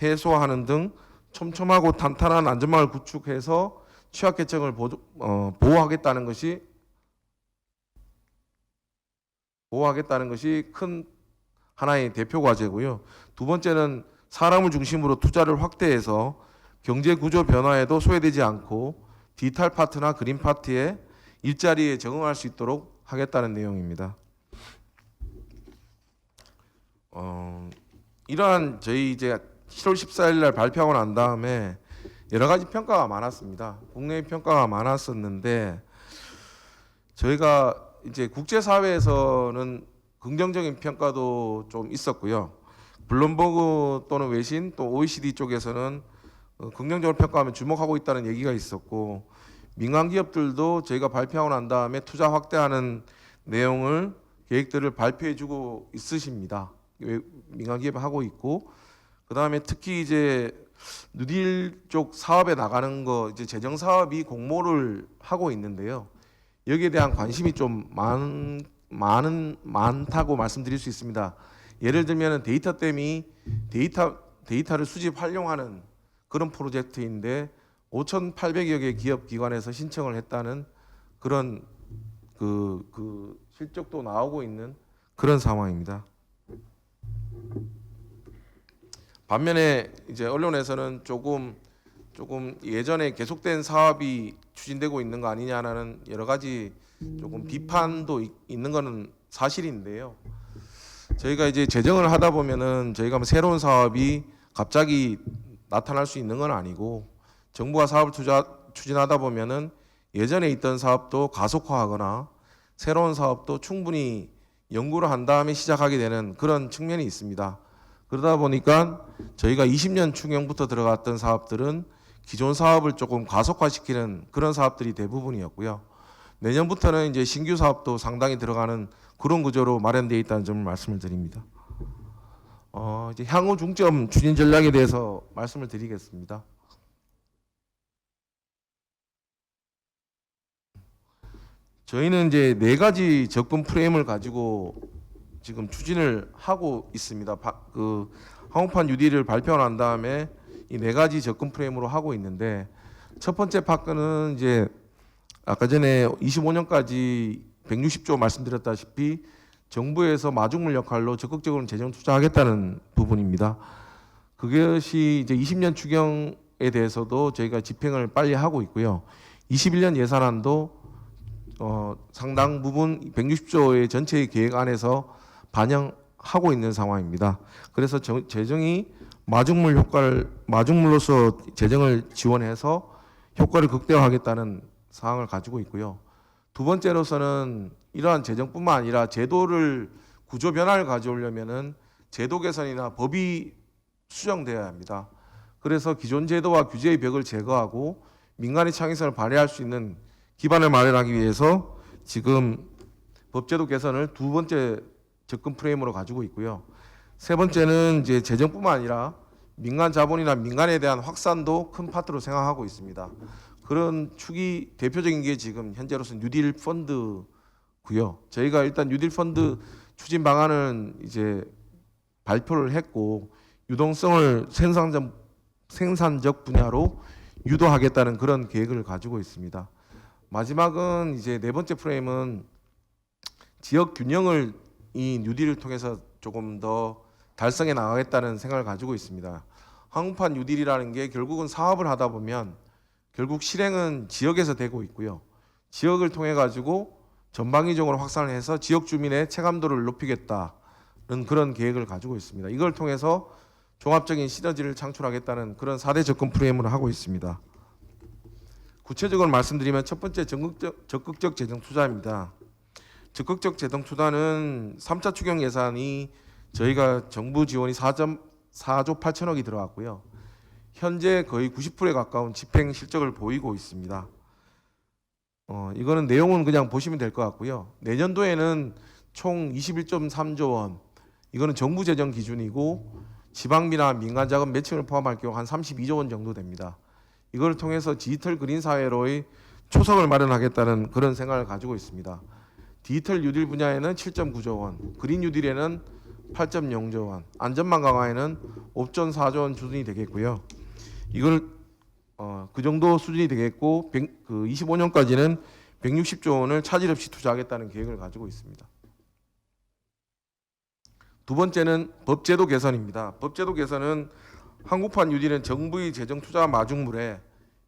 S3: 해소하는 등 촘촘하고 탄탄한 안전망을 구축해서 취약계층을 보호하겠다는 것이 큰 하나의 대표 과제고요. 두 번째는 사람을 중심으로 투자를 확대해서 경제 구조 변화에도 소외되지 않고 디지털 파트나 그린 파트에 일자리에 적응할 수 있도록 하겠다는 내용입니다. 이러한 저희 이제 7월 14일 날 발표하고 난 다음에 여러 가지 평가가 많았습니다. 국내 평가가 많았었는데 저희가 이제 국제사회에서는 긍정적인 평가도 좀 있었고요. 블룸버그 또는 외신 또 OECD 쪽에서는 긍정적으로 평가하면 주목하고 있다는 얘기가 있었고 민간 기업들도 저희가 발표하고 난 다음에 투자 확대하는 내용을 계획들을 발표해주고 있으십니다. 민간 기업이 하고 있고 그 다음에 특히 이제 뉴딜 쪽 사업에 나가는 거 이제 재정 사업이 공모를 하고 있는데요. 여기에 대한 관심이 좀 많다고 말씀드릴 수 있습니다. 예를 들면 데이터댐이 데이터를 수집 활용하는 그런 프로젝트인데 5,800여 개 기업 기관에서 신청을 했다는 그런 그 실적도 나오고 있는 그런 상황입니다. 반면에 이제 언론에서는 조금 예전에 계속된 사업이 추진되고 있는 거 아니냐는 여러 가지 조금 비판도 있는 거는 사실인데요. 저희가 이제 재정을 하다 보면은 저희가 새로운 사업이 갑자기 나타날 수 있는 건 아니고 정부가 사업을 추진하다 보면은 예전에 있던 사업도 가속화하거나 새로운 사업도 충분히 연구를 한 다음에 시작하게 되는 그런 측면이 있습니다. 그러다 보니까 저희가 20년 추경부터 들어갔던 사업들은 기존 사업을 조금 가속화시키는 그런 사업들이 대부분이었고요. 내년부터는 이제 신규 사업도 상당히 들어가는 그런 구조로 마련되어 있다는 점을 말씀을 드립니다. 이제 향후 중점 추진 전략에 대해서 말씀을 드리겠습니다. 저희는 이제 4가지 접근 프레임을 가지고 지금 추진을 하고 있습니다. 그 항공판 UD를 발표를 한 다음에 이 4가지 접근 프레임으로 하고 있는데, 첫 번째 파트는 이제 아까 전에 25년까지 160조 말씀드렸다시피 정부에서 마중물 역할로 적극적으로 재정 투자하겠다는 부분입니다. 그것이 이제 20년 추경에 대해서도 저희가 집행을 빨리 하고 있고요. 21년 예산안도 상당 부분 160조의 전체의 계획 안에서 반영하고 있는 상황입니다. 그래서 재정이 마중물로서 재정을 지원해서 효과를 극대화하겠다는 사항을 가지고 있고요. 두 번째로서는 이러한 재정뿐만 아니라 제도를 구조 변화를 가져오려면은 제도 개선이나 법이 수정되어야 합니다. 그래서 기존 제도와 규제의 벽을 제거하고 민간의 창의성을 발휘할 수 있는 기반을 마련하기 위해서 지금 법제도 개선을 두 번째 접근 프레임으로 가지고 있고요. 세 번째는 이제 재정뿐만 아니라 민간 자본이나 민간에 대한 확산도 큰 파트로 생각하고 있습니다. 그런 축이 대표적인 게 지금 현재로서는 뉴딜 펀드고요. 저희가 일단 뉴딜 펀드 추진 방안은 이제 발표를 했고, 유동성을 생산적 분야로 유도하겠다는 그런 계획을 가지고 있습니다. 마지막은 이제 네 번째 프레임은 지역 균형을 이 뉴딜을 통해서 조금 더 달성해 나가겠다는 생각을 가지고 있습니다. 항공판 뉴딜이라는 게 결국은 사업을 하다 보면 결국 실행은 지역에서 되고 있고요. 지역을 통해 가지고 전방위적으로 확산을 해서 지역 주민의 체감도를 높이겠다는 그런 계획을 가지고 있습니다. 이걸 통해서 종합적인 시너지를 창출하겠다는 그런 4대 접근 프레임을 하고 있습니다. 구체적으로 말씀드리면 첫 번째 적극적 재정 투자입니다. 적극적 재정 투자는 3차 추경 예산이 저희가 정부 지원이 4조 8천억이 들어갔고요. 현재 거의 90%에 가까운 집행 실적을 보이고 있습니다. 이거는 내용은 그냥 보시면 될 것 같고요. 내년도에는 총 21.3조 원, 이거는 정부 재정 기준이고 지방비나 민간 자금 매칭을 포함할 경우 한 32조 원 정도 됩니다. 이걸 통해서 디지털 그린 사회로의 초석을 마련하겠다는 그런 생각을 가지고 있습니다. 디지털 뉴딜 분야에는 7.9조 원, 그린 뉴딜에는 8.0조 원, 안전망 강화에는 5.4조 원 수준이 되겠고요. 이걸 그 정도 수준이 되겠고, 25년까지는 160조 원을 차질 없이 투자하겠다는 계획을 가지고 있습니다. 두 번째는 법제도 개선입니다. 법제도 개선은 항공판 뉴딜은 정부의 재정 투자 마중물에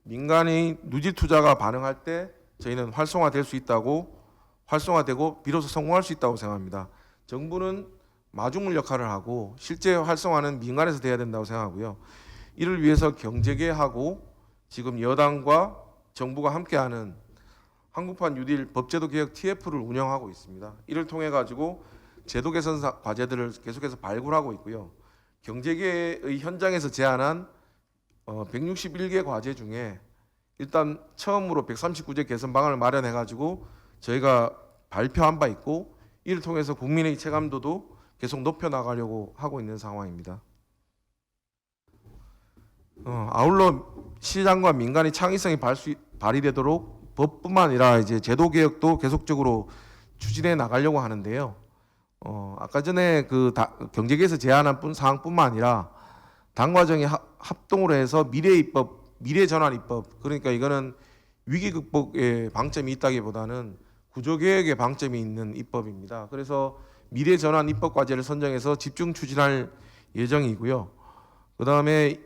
S3: 민간의 누지 투자가 반응할 때 저희는 활성화되고 비로소 성공할 수 있다고 생각합니다. 정부는 마중물 역할을 하고 실제 활성화는 민간에서 돼야 된다고 생각하고요. 이를 위해서 경제계하고 지금 여당과 정부가 함께하는 항공판 뉴딜 법제도 개혁 TF를 운영하고 있습니다. 이를 통해 가지고 제도 개선 과제들을 계속해서 발굴하고 있고요. 경제계의 현장에서 제안한 161개 과제 중에 일단 처음으로 139제 개선 방안을 마련해 가지고 저희가 발표한 바 있고, 이를 통해서 국민의 체감도도 계속 높여 나가려고 하고 있는 상황입니다. 아울러 시장과 민간의 창의성이 발휘되도록 법뿐만 아니라 이제 제도 개혁도 계속적으로 추진해 나가려고 하는데요. 아까 전에 경제계에서 제안한 사항뿐만 아니라 당 과정이 합동으로 해서 미래전환 입법, 그러니까 이거는 위기 극복의 방점이 있다기보다는 구조개혁의 방점이 있는 입법입니다. 그래서 미래전환 입법 과제를 선정해서 집중 추진할 예정이고요. 그다음에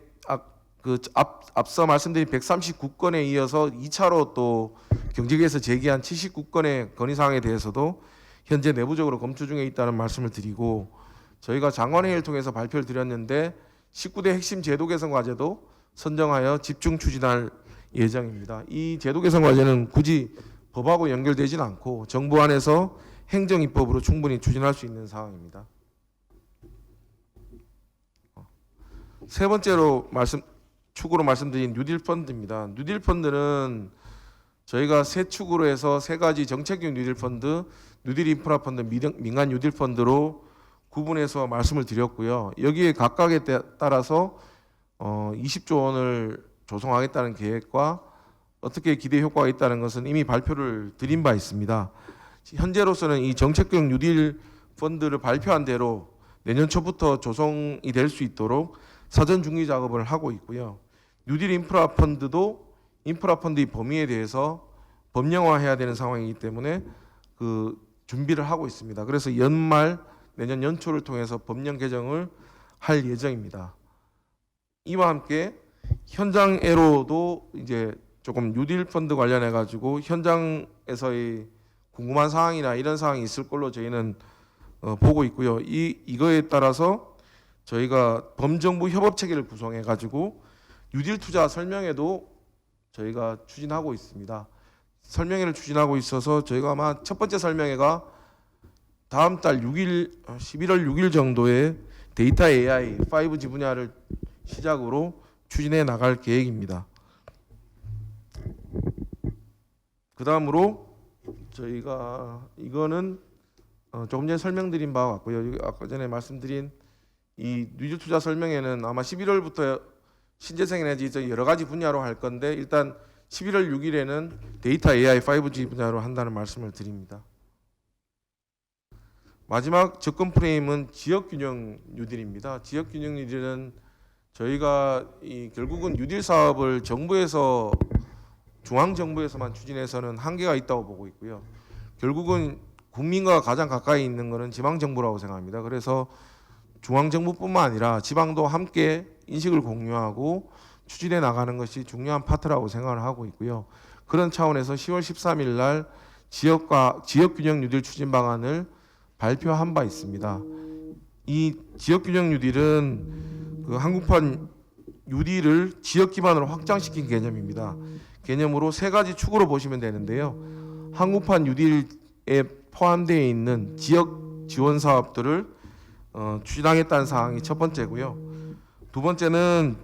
S3: 앞서 말씀드린 139건에 이어서 2차로 또 경제계에서 제기한 79건의 건의사항에 대해서도 현재 내부적으로 검토 중에 있다는 말씀을 드리고, 저희가 장관회의를 통해서 발표를 드렸는데 19대 핵심 제도 개선 과제도 선정하여 집중 추진할 예정입니다. 이 제도 개선 과제는 굳이 법하고 연결되지는 않고 정부 안에서 행정입법으로 충분히 추진할 수 있는 사항입니다. 세 번째로 축으로 말씀드린 뉴딜 펀드입니다. 뉴딜 펀드는 저희가 세 축으로 해서 세 가지 정책용 뉴딜 펀드, 뉴딜 인프라 펀드, 민간 뉴딜 펀드로 구분해서 말씀을 드렸고요. 여기에 각각에 따라서 20조 원을 조성하겠다는 계획과 어떻게 기대 효과가 있다는 것은 이미 발표를 드린 바 있습니다. 현재로서는 이 정책용 뉴딜 펀드를 발표한 대로 내년 초부터 조성이 될 수 있도록 사전 준비 작업을 하고 있고요. 뉴딜 인프라 펀드도 인프라 펀드의 범위에 대해서 법령화해야 되는 상황이기 때문에 그 준비를 하고 있습니다. 그래서 연말 내년 연초를 통해서 법령 개정을 할 예정입니다. 이와 함께 현장애로도 이제 조금 뉴딜 펀드 관련해 가지고 현장에서의 궁금한 사항이나 이런 사항이 있을 걸로 저희는 보고 있고요. 이거에 따라서 저희가 범정부 협업 체계를 구성해 가지고 뉴딜 투자 설명회도 저희가 추진하고 있습니다. 설명회를 추진하고 있어서 저희가 아마 첫 번째 설명회가 다음 달 11월 6일 정도에 데이터 AI, 5G 분야를 시작으로 추진해 나갈 계획입니다. 그 다음으로 저희가 이거는 조금 전에 설명드린 바와 같고요. 아까 전에 말씀드린 이 뉴딜 투자 설명회는 아마 11월부터 신재생 에너지 여러 가지 분야로 할 건데 일단 11월 6일에는 데이터 AI, 5G 분야로 한다는 말씀을 드립니다. 마지막 접근 프레임은 지역균형 뉴딜입니다. 지역균형 뉴딜은 저희가 결국은 뉴딜 사업을 정부에서 중앙정부에서만 추진해서는 한계가 있다고 보고 있고요. 결국은 국민과 가장 가까이 있는 것은 지방정부라고 생각합니다. 그래서 중앙정부뿐만 아니라 지방도 함께 인식을 공유하고 추진해 나가는 것이 중요한 파트라고 생각을 하고 있고요. 그런 차원에서 10월 13일 날 지역균형 뉴딜 추진 방안을 발표한 바 있습니다. 이 지역균형 뉴딜은 그 한국판 뉴딜을 지역 기반으로 확장시킨 개념입니다. 개념으로 세 가지 축으로 보시면 되는데요. 한국판 뉴딜에 포함되어 있는 지역 지원 사업들을 추진하겠다는 사항이 첫 번째고요. 두 번째는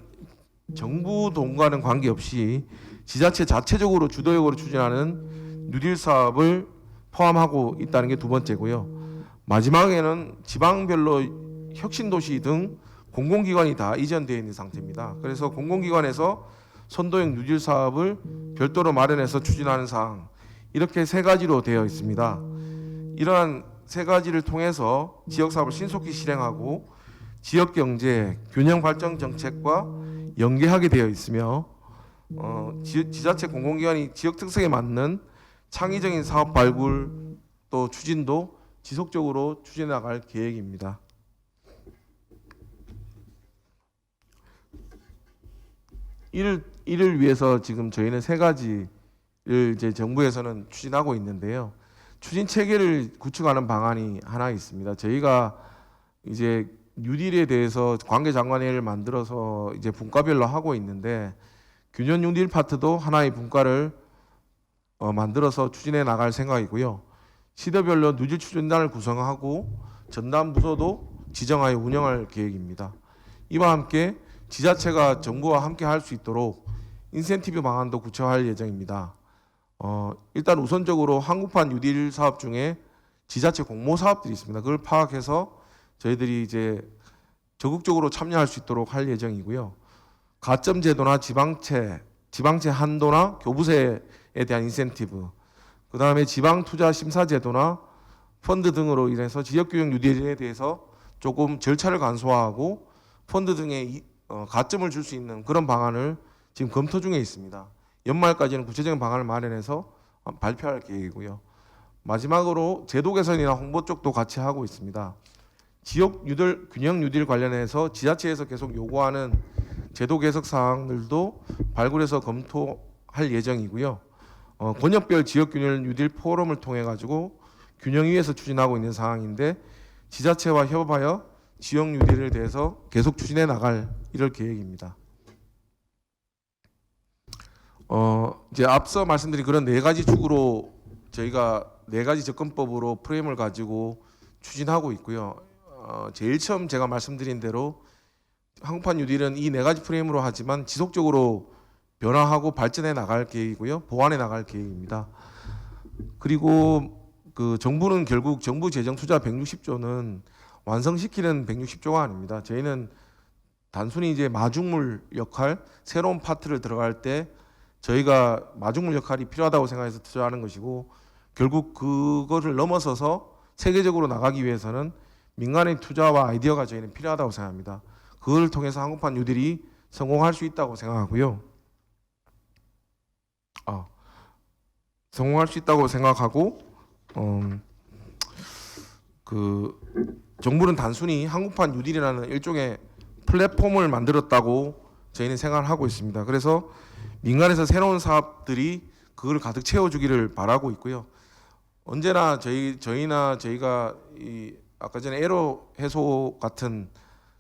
S3: 정부 돈과는 관계없이 지자체 자체적으로 주도적으로 추진하는 뉴딜 사업을 포함하고 있다는 게 두 번째고요. 마지막에는 지방별로 혁신도시 등 공공기관이 다 이전되어 있는 상태입니다. 그래서 공공기관에서 선도형 뉴딜 사업을 별도로 마련해서 추진하는 사항, 이렇게 세 가지로 되어 있습니다. 이러한 세 가지를 통해서 지역 사업을 신속히 실행하고 지역 경제 균형 발전 정책과 연계하게 되어 있으며 지자체 공공기관이 지역 특성에 맞는 창의적인 사업 발굴 또 추진도 지속적으로 추진해 나갈 계획입니다. 이를 위해서 지금 저희는 세 가지를 이제 정부에서는 추진하고 있는데요. 추진 체계를 구축하는 방안이 하나 있습니다. 저희가 이제 뉴딜에 대해서 관계장관회의를 만들어서 이제 분과별로 하고 있는데 균형 뉴딜 파트도 하나의 분과를 만들어서 추진해 나갈 생각이고요. 시도별로 뉴딜 추진단을 구성하고 전담 부서도 지정하여 운영할 계획입니다. 이와 함께 지자체가 정부와 함께 할 수 있도록 인센티브 방안도 구체화할 예정입니다. 일단 우선적으로 한국판 뉴딜 사업 중에 지자체 공모 사업들이 있습니다. 그걸 파악해서 저희들이 이제 적극적으로 참여할 수 있도록 할 예정이고요. 가점 제도나 지방채 한도나 교부세에 대한 인센티브, 그 다음에 지방 투자 심사 제도나 펀드 등으로 인해서 지역균형 뉴딜에 대해서 조금 절차를 간소화하고 펀드 등의 가점을 줄 수 있는 그런 방안을 지금 검토 중에 있습니다. 연말까지는 구체적인 방안을 마련해서 발표할 계획이고요. 마지막으로 제도 개선이나 홍보 쪽도 같이 하고 있습니다. 지역 뉴딜, 균형 뉴딜 관련해서 지자체에서 계속 요구하는 제도 개선 사항들도 발굴해서 검토할 예정이고요. 권역별 지역 균형 뉴딜 포럼을 통해 가지고 균형위에서 추진하고 있는 사항인데 지자체와 협업하여 지역 뉴딜에 대해서 계속 추진해 나갈 이럴 계획입니다. 이제 앞서 말씀드린 그런 네 가지 축으로 저희가 네 가지 접근법으로 프레임을 가지고 추진하고 있고요. 제일 처음 제가 말씀드린 대로 한국판 뉴딜은 이 네 가지 프레임으로 하지만 지속적으로 변화하고 발전해 나갈 계획이고요. 보완해 나갈 계획입니다. 그리고 그 정부는 결국 정부 재정 투자 160조는 완성시키는 160조가 아닙니다. 저희는 단순히 이제 마중물 역할, 새로운 파트를 들어갈 때 저희가 마중물 역할이 필요하다고 생각해서 투자하는 것이고, 결국 그거를 넘어서서 세계적으로 나가기 위해서는 민간의 투자와 아이디어가 저희는 필요하다고 생각합니다. 그걸 통해서 한국판 뉴딜이 성공할 수 있다고 생각하고요. 성공할 수 있다고 생각하고, 그 정부는 단순히 한국판 뉴딜이라는 일종의 플랫폼을 만들었다고 저희는 생각을 하고 있습니다. 그래서 민간에서 새로운 사업들이 그걸 가득 채워주기를 바라고 있고요. 언제나 저희가 이 아까 전에 애로 해소 같은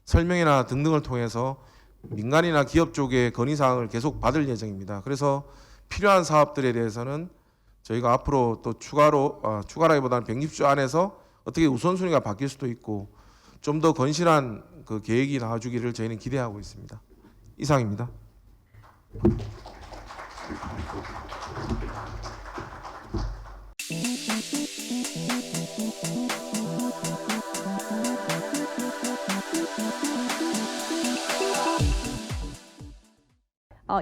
S3: 설명이나 등등을 통해서 민간이나 기업 쪽의 건의 사항을 계속 받을 예정입니다. 그래서 필요한 사업들에 대해서는 저희가 앞으로 또 추가라기보다는 160조 안에서 어떻게 우선순위가 바뀔 수도 있고 좀 더 건실한 그 계획이 나와주기를 저희는 기대하고 있습니다. 이상입니다.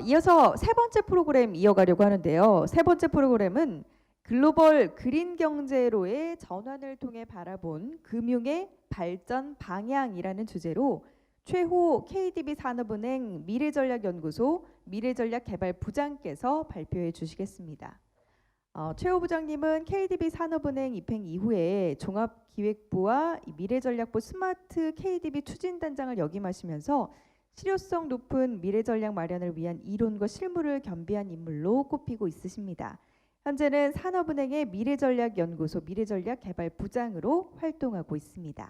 S1: 이어서 세 번째 프로그램 이어가려고 하는데요. 세 번째 프로그램은 글로벌 그린 경제로의 전환을 통해 바라본 금융의 발전 방향이라는 주제로 최호 KDB 산업은행 미래전략연구소 미래전략개발부장께서 발표해 주시겠습니다. 최호 부장님은 KDB 산업은행 입행 이후에 종합기획부와 미래전략부 스마트 KDB 추진단장을 역임하시면서 실효성 높은 미래전략 마련을 위한 이론과 실무를 겸비한 인물로 꼽히고 있으십니다. 현재는 산업은행의 미래전략연구소 미래전략개발부장으로 활동하고 있습니다.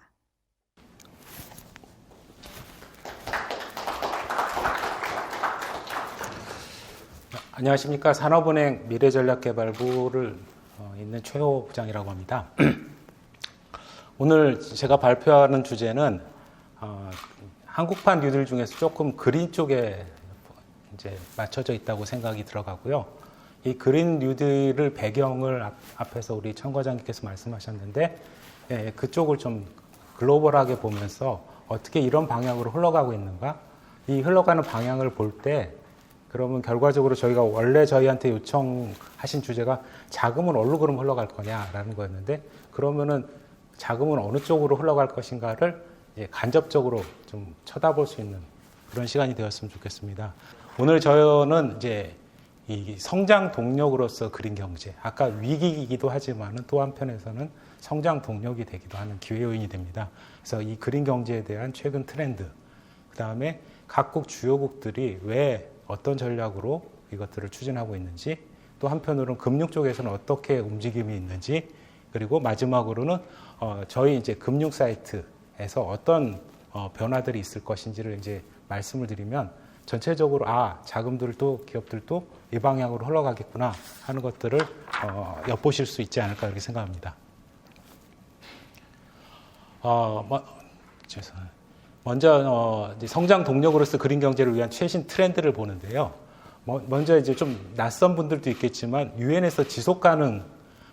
S4: 안녕하십니까. 산업은행 미래전략개발부를 있는 최호 부장이라고 합니다. 오늘 제가 발표하는 주제는 한국판 뉴딜 중에서 조금 그린 쪽에 이제 맞춰져 있다고 생각이 들어가고요. 이 그린 뉴딜을 배경을 앞에서 우리 천 과장님께서 말씀하셨는데, 그쪽을 좀 글로벌하게 보면서 어떻게 이런 방향으로 흘러가고 있는가, 이 흘러가는 방향을 볼 때 그러면 결과적으로 저희가 원래 저희한테 요청하신 주제가 자금은 어디로 그럼 흘러갈 거냐라는 거였는데, 그러면은 자금은 어느 쪽으로 흘러갈 것인가를 간접적으로 좀 쳐다볼 수 있는 그런 시간이 되었으면 좋겠습니다. 오늘 저는 이제 이 성장 동력으로서 그린 경제, 아까 위기이기도 하지만은 또 한편에서는 성장 동력이 되기도 하는 기회 요인이 됩니다. 그래서 이 그린 경제에 대한 최근 트렌드, 그 다음에 각국 주요국들이 왜 어떤 전략으로 이것들을 추진하고 있는지, 또 한편으로는 금융 쪽에서는 어떻게 움직임이 있는지, 그리고 마지막으로는 저희 이제 금융 사이트에서 어떤 변화들이 있을 것인지를 이제 말씀을 드리면 전체적으로 자금들도 기업들도 이 방향으로 흘러가겠구나 하는 것들을 엿보실 수 있지 않을까 이렇게 생각합니다. 먼저 이제 성장 동력으로서 그린 경제를 위한 최신 트렌드를 보는데요. 먼저 이제 좀 낯선 분들도 있겠지만 유엔에서 지속 가능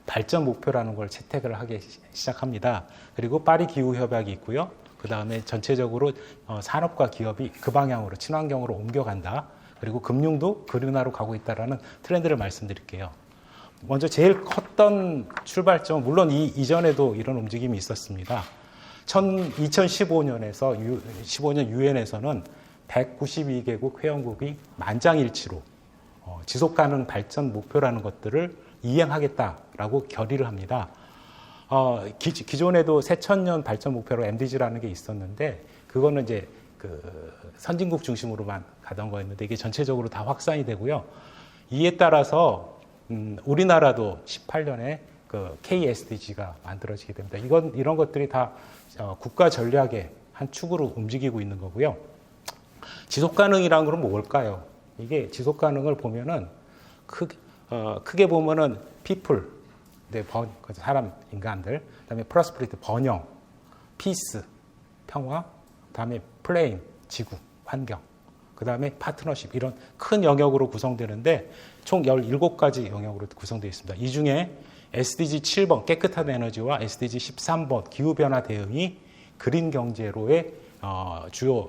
S4: 발전 목표라는 걸 채택을 하기 시작합니다. 그리고 파리 기후 협약이 있고요. 그 다음에 전체적으로 산업과 기업이 그 방향으로 친환경으로 옮겨간다. 그리고 금융도 그린화로 가고 있다라는 트렌드를 말씀드릴게요. 먼저 제일 컸던 출발점은 물론 이전에도 이런 움직임이 있었습니다. 2015년에서 15년 유엔에서는 192개국 회원국이 만장일치로 지속가능 발전 목표라는 것들을 이행하겠다라고 결의를 합니다. 기존에도 새천년 발전 목표로 MDG라는 게 있었는데 그거는 이제 그 선진국 중심으로만 가던 거였는데 이게 전체적으로 다 확산이 되고요. 이에 따라서 우리나라도 18년에 그 KSDG가 만들어지게 됩니다. 이런 것들이 다 국가 전략의 한 축으로 움직이고 있는 거고요. 지속 가능이라는 건 뭘까요? 이게 지속 가능을 보면은 크게 보면은 people, 사람, 인간들, 그다음에 prosperity, 번영, peace, 평화, 그다음에 plane, 지구, 환경, 그다음에 파트너십 이런 큰 영역으로 구성되는데 총 17가지 영역으로 구성되어 있습니다. 이 중에 SDG 7번 깨끗한 에너지와 SDG 13번 기후변화 대응이 그린 경제로의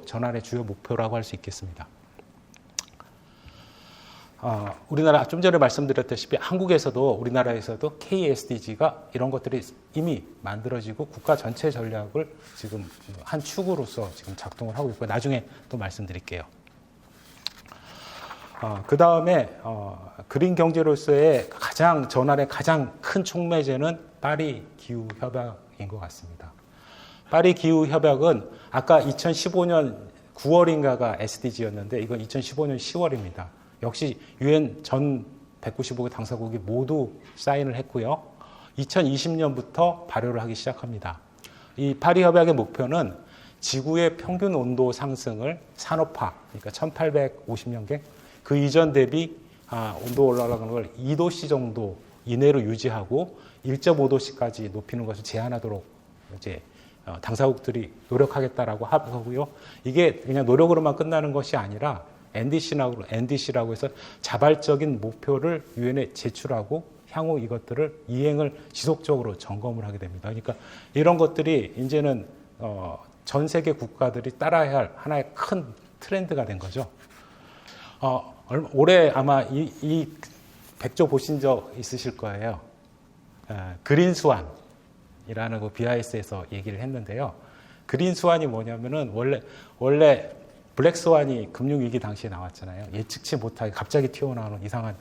S4: 전환의 주요 목표라고 할 수 있겠습니다. 우리나라 좀 전에 말씀드렸다시피 한국에서도 우리나라에서도 KSDG가 이런 것들이 이미 만들어지고 국가 전체 전략을 지금 한 축으로서 지금 작동을 하고 있고 나중에 또 말씀드릴게요. 그 다음에 그린 경제로서의 전환의 가장 큰 촉매제는 파리 기후 협약인 것 같습니다. 파리 기후 협약은 아까 2015년 9월인가가 SDG였는데 이건 2015년 10월입니다. 역시 유엔 전 195개 당사국이 모두 사인을 했고요. 2020년부터 발효를 하기 시작합니다. 이 파리 협약의 목표는 지구의 평균 온도 상승을 산업화, 그러니까 1850년경 그 이전 대비 온도 올라가는 걸 2도씨 정도 이내로 유지하고 1.5도씨까지 높이는 것을 제한하도록 이제 당사국들이 노력하겠다라고 하고요. 이게 그냥 노력으로만 끝나는 것이 아니라 NDC라고 해서 자발적인 목표를 유엔에 제출하고 향후 이것들을 이행을 지속적으로 점검을 하게 됩니다. 그러니까 이런 것들이 이제는 전 세계 국가들이 따라야 할 하나의 큰 트렌드가 된 거죠. 올해 아마 이 백조 보신 적 있으실 거예요. 그린스완이라는 그 BIS에서 얘기를 했는데요. 그린스완이 뭐냐면은 원래 블랙스완이 금융위기 당시에 나왔잖아요. 예측치 못하게 갑자기 튀어나오는 이상한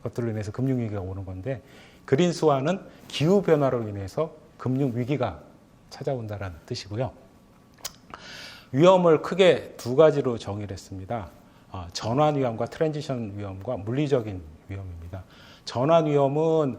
S4: 것들로 인해서 금융위기가 오는 건데 그린스완은 기후변화로 인해서 금융위기가 찾아온다는 뜻이고요. 위험을 크게 두 가지로 정의를 했습니다. 전환 위험과 트랜지션 위험과 물리적인 위험입니다. 전환 위험은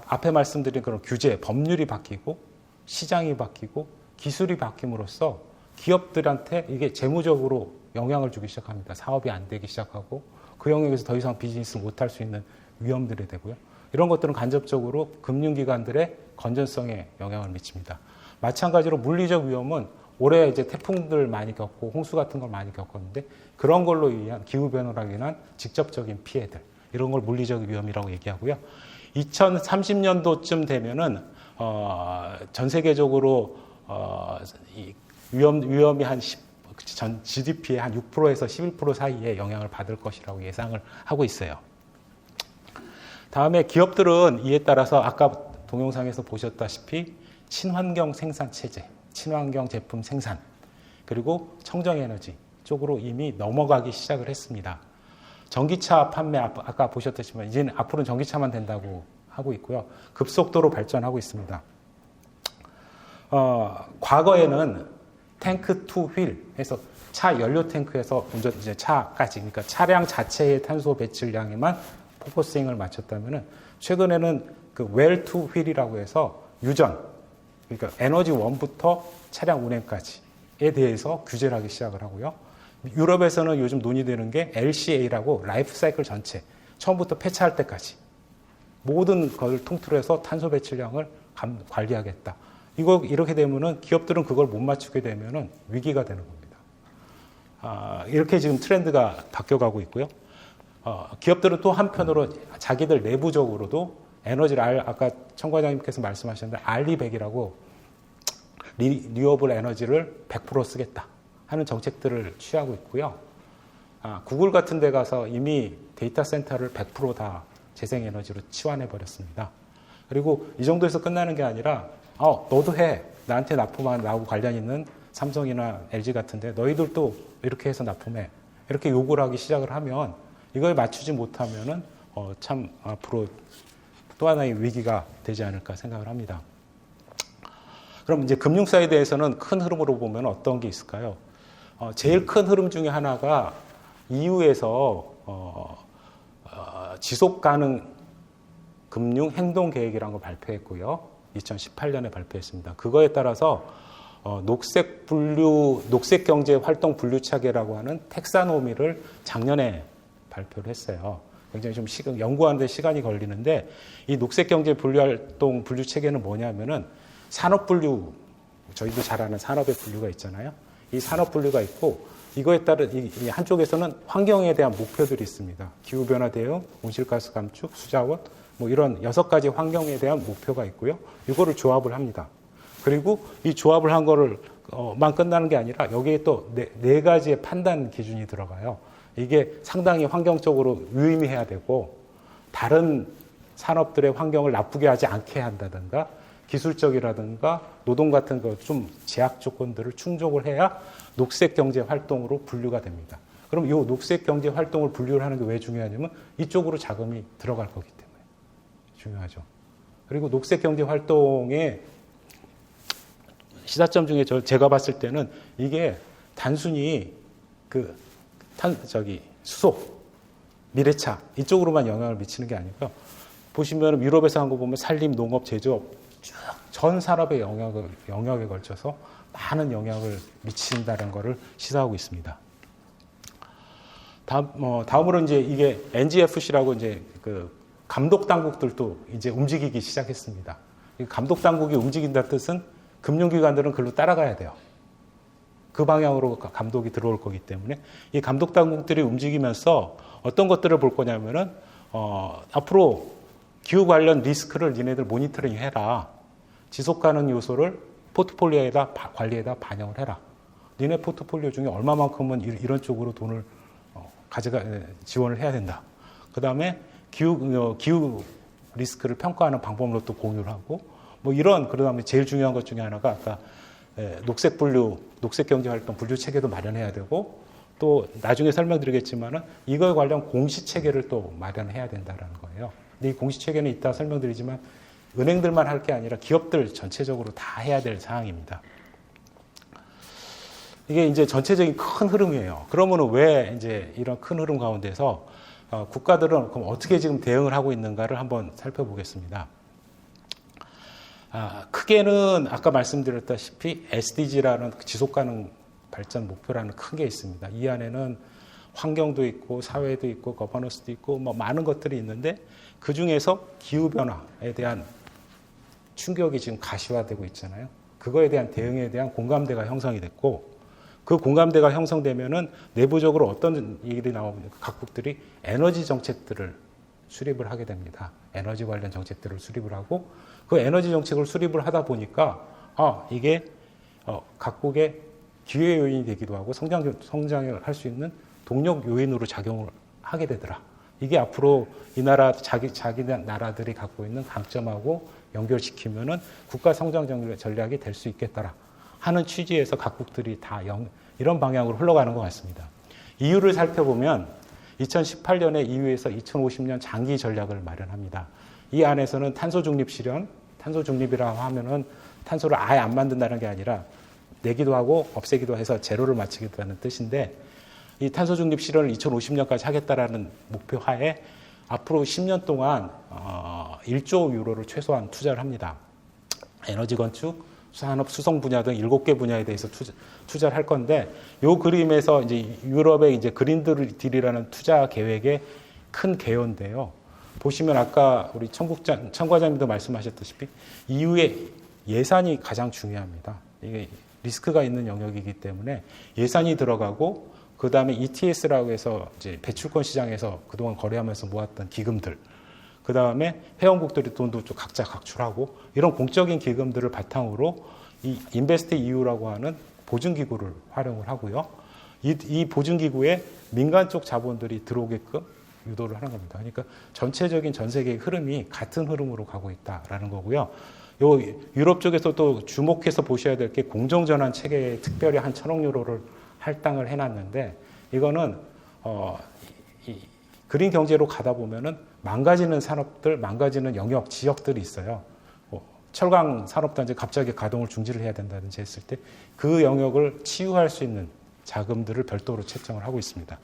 S4: 앞에 말씀드린 그런 규제, 법률이 바뀌고 시장이 바뀌고 기술이 바뀜으로써 기업들한테 이게 재무적으로 영향을 주기 시작합니다. 사업이 안 되기 시작하고 그 영역에서 더 이상 비즈니스를 못할 수 있는 위험들이 되고요. 이런 것들은 간접적으로 금융기관들의 건전성에 영향을 미칩니다. 마찬가지로 물리적 위험은 올해 이제 태풍들 많이 겪고 홍수 같은 걸 많이 겪었는데 그런 걸로 인한 기후변화로 인한 직접적인 피해들 이런 걸 물리적 위험이라고 얘기하고요. 2030년도쯤 되면은 전 세계적으로 위험이 전 GDP의 한 6%에서 11% 사이에 영향을 받을 것이라고 예상을 하고 있어요. 다음에 기업들은 이에 따라서 아까 동영상에서 보셨다시피 친환경 생산 체제, 친환경 제품 생산, 그리고 청정에너지 쪽으로 이미 넘어가기 시작을 했습니다. 전기차 판매 아까 보셨다시피 이제는 앞으로는 전기차만 된다고 하고 있고요. 급속도로 발전하고 있습니다. 과거에는 탱크 투 휠 해서 차 연료 탱크에서 운전 이제 차까지 그러니까 차량 자체의 탄소 배출량에만 포커싱을 맞췄다면은 최근에는 그 웰 투 휠이라고 해서 유전 그러니까 에너지 원부터 차량 운행까지에 대해서 규제를 하기 시작을 하고요. 유럽에서는 요즘 논의되는 게 LCA라고 라이프 사이클 전체 처음부터 폐차할 때까지 모든 것을 통틀어서 탄소 배출량을 관리하겠다. 이렇게 되면은 기업들은 그걸 못 맞추게 되면은 위기가 되는 겁니다. 이렇게 지금 트렌드가 바뀌어가고 있고요. 기업들은 또 한편으로 자기들 내부적으로도 에너지를 아까 청 과장님께서 말씀하셨는데 RE100이라고 리뉴어블 에너지를 100% 쓰겠다 하는 정책들을 취하고 있고요. 구글 같은 데 가서 이미 데이터 센터를 100% 다 재생에너지로 치환해 버렸습니다. 그리고 이 정도에서 끝나는 게 아니라 너도 해. 나한테 납품한 나하고 관련 있는 삼성이나 LG 같은데 너희들도 이렇게 해서 납품해. 이렇게 요구를 하기 시작을 하면 이걸 맞추지 못하면은 참 앞으로 또 하나의 위기가 되지 않을까 생각을 합니다. 그럼 이제 금융 사이드에서는 큰 흐름으로 보면 어떤 게 있을까요? 제일 큰 흐름 중에 하나가 EU에서 지속 가능 금융 행동 계획이라는 걸 발표했고요. 2018년에 발표했습니다. 그거에 따라서 녹색 경제 활동 분류 체계라고 하는 텍사노미를 작년에 발표를 했어요. 굉장히 좀 연구하는데 시간이 걸리는데 이 녹색경제 분류활동 분류 체계는 뭐냐면은 산업 분류, 저희도 잘 아는 산업의 분류가 있잖아요. 이 산업 분류가 있고 이거에 따른 이 한쪽에서는 환경에 대한 목표들이 있습니다. 기후변화 대응, 온실가스 감축, 수자원 뭐 이런 6가지 환경에 대한 목표가 있고요. 이거를 조합을 합니다. 그리고 이 조합을 한 거를 만 끝나는 게 아니라 여기에 또 네 가지의 판단 기준이 들어가요. 이게 상당히 환경적으로 유의미해야 되고 다른 산업들의 환경을 나쁘게 하지 않게 한다든가 기술적이라든가 노동 같은 거 좀 제약 조건들을 충족을 해야 녹색 경제 활동으로 분류가 됩니다. 그럼 이 녹색 경제 활동을 분류를 하는 게 왜 중요하냐면 이쪽으로 자금이 들어갈 거기 때문에 중요하죠. 그리고 녹색 경제 활동의 시사점 중에 제가 봤을 때는 이게 단순히 수소, 미래차 이쪽으로만 영향을 미치는 게 아니고요. 보시면 유럽에서 한 거 보면 산림, 농업, 제조업 쭉 전 산업의 영역에 걸쳐서 많은 영향을 미친다는 것을 시사하고 있습니다. 다음으로 이제 이게 NGFC라고 이제 그 감독 당국들도 이제 움직이기 시작했습니다. 감독 당국이 움직인다는 뜻은 금융기관들은 그걸로 따라가야 돼요. 그 방향으로 감독이 들어올 거기 때문에 이 감독 당국들이 움직이면서 어떤 것들을 볼 거냐면은 앞으로 기후 관련 리스크를 니네들 모니터링 해라. 지속 가능 요소를 포트폴리오에다 관리에다 반영을 해라. 니네 포트폴리오 중에 얼마만큼은 이런 쪽으로 돈을 지원을 해야 된다. 그 다음에 기후 리스크를 평가하는 방법으로 또 공유를 하고 뭐 그다음에 제일 중요한 것 중에 하나가 아까 녹색 경제 활동 분류 체계도 마련해야 되고 또 나중에 설명드리겠지만은 이거에 관련 공시 체계를 또 마련해야 된다라는 거예요. 근데 이 공시 체계는 이따 설명드리지만 은행들만 할 게 아니라 기업들 전체적으로 다 해야 될 사항입니다. 이게 이제 전체적인 큰 흐름이에요. 그러면은 왜 이제 이런 큰 흐름 가운데서 국가들은 그럼 어떻게 지금 대응을 하고 있는가를 한번 살펴보겠습니다. 크게는 아까 말씀드렸다시피 SDG라는 지속가능 발전 목표라는 큰 게 있습니다. 이 안에는 환경도 있고 사회도 있고 거버넌스도 있고 뭐 많은 것들이 있는데 그 중에서 기후변화에 대한 충격이 지금 가시화되고 있잖아요. 그거에 대한 대응에 대한 공감대가 형성이 됐고 그 공감대가 형성되면은 내부적으로 어떤 일이 나오면 각국들이 에너지 정책들을 수립을 하게 됩니다. 에너지 관련 정책들을 수립을 하고 그 에너지 정책을 수립을 하다 보니까 이게 각국의 기회 요인이 되기도 하고 성장을 할 수 있는 동력 요인으로 작용을 하게 되더라. 이게 앞으로 이 나라 자기 나라들이 갖고 있는 강점하고 연결시키면은 국가 성장 전략이 될 수 있겠더라 하는 취지에서 각국들이 다 이런 방향으로 흘러가는 것 같습니다. 이유를 살펴보면 2018년에 EU에서 2050년 장기 전략을 마련합니다. 이 안에서는 탄소 중립 실현, 탄소 중립이라고 하면은 탄소를 아예 안 만든다는 게 아니라 내기도 하고 없애기도 해서 제로를 맞추겠다는 뜻인데 이 탄소 중립 실현을 2050년까지 하겠다라는 목표 하에 앞으로 10년 동안 1조 유로를 최소한 투자를 합니다. 에너지 건축, 산업 수송 분야 등 7개 분야에 대해서 투자를 할 건데 이 그림에서 이제 유럽의 이제 그린딜이라는 투자 계획의 큰 개요인데요. 보시면 아까 우리 청과장님도 말씀하셨다시피 EU의 예산이 가장 중요합니다. 이게 리스크가 있는 영역이기 때문에 예산이 들어가고 그 다음에 ETS라고 해서 이제 배출권 시장에서 그동안 거래하면서 모았던 기금들, 그 다음에 회원국들이 돈도 좀 각자 각출하고 이런 공적인 기금들을 바탕으로 이 인베스트 EU라고 하는 보증기구를 활용을 하고요. 이 보증기구에 민간 쪽 자본들이 들어오게끔 유도를 하는 겁니다. 그러니까 전체적인 전 세계의 흐름이 같은 흐름으로 가고 있다라는 거고요. 요 유럽 쪽에서 또 주목해서 보셔야 될 게 공정전환 체계에 특별히 한 1,000억 유로를 할당을 해놨는데 이거는 이 그린 경제로 가다 보면은 망가지는 산업들, 망가지는 영역, 지역들이 있어요. 철강 산업단지 갑자기 가동을 중지를 해야 된다든지 했을 때 그 영역을 치유할 수 있는 자금들을 별도로 책정을 하고 있습니다.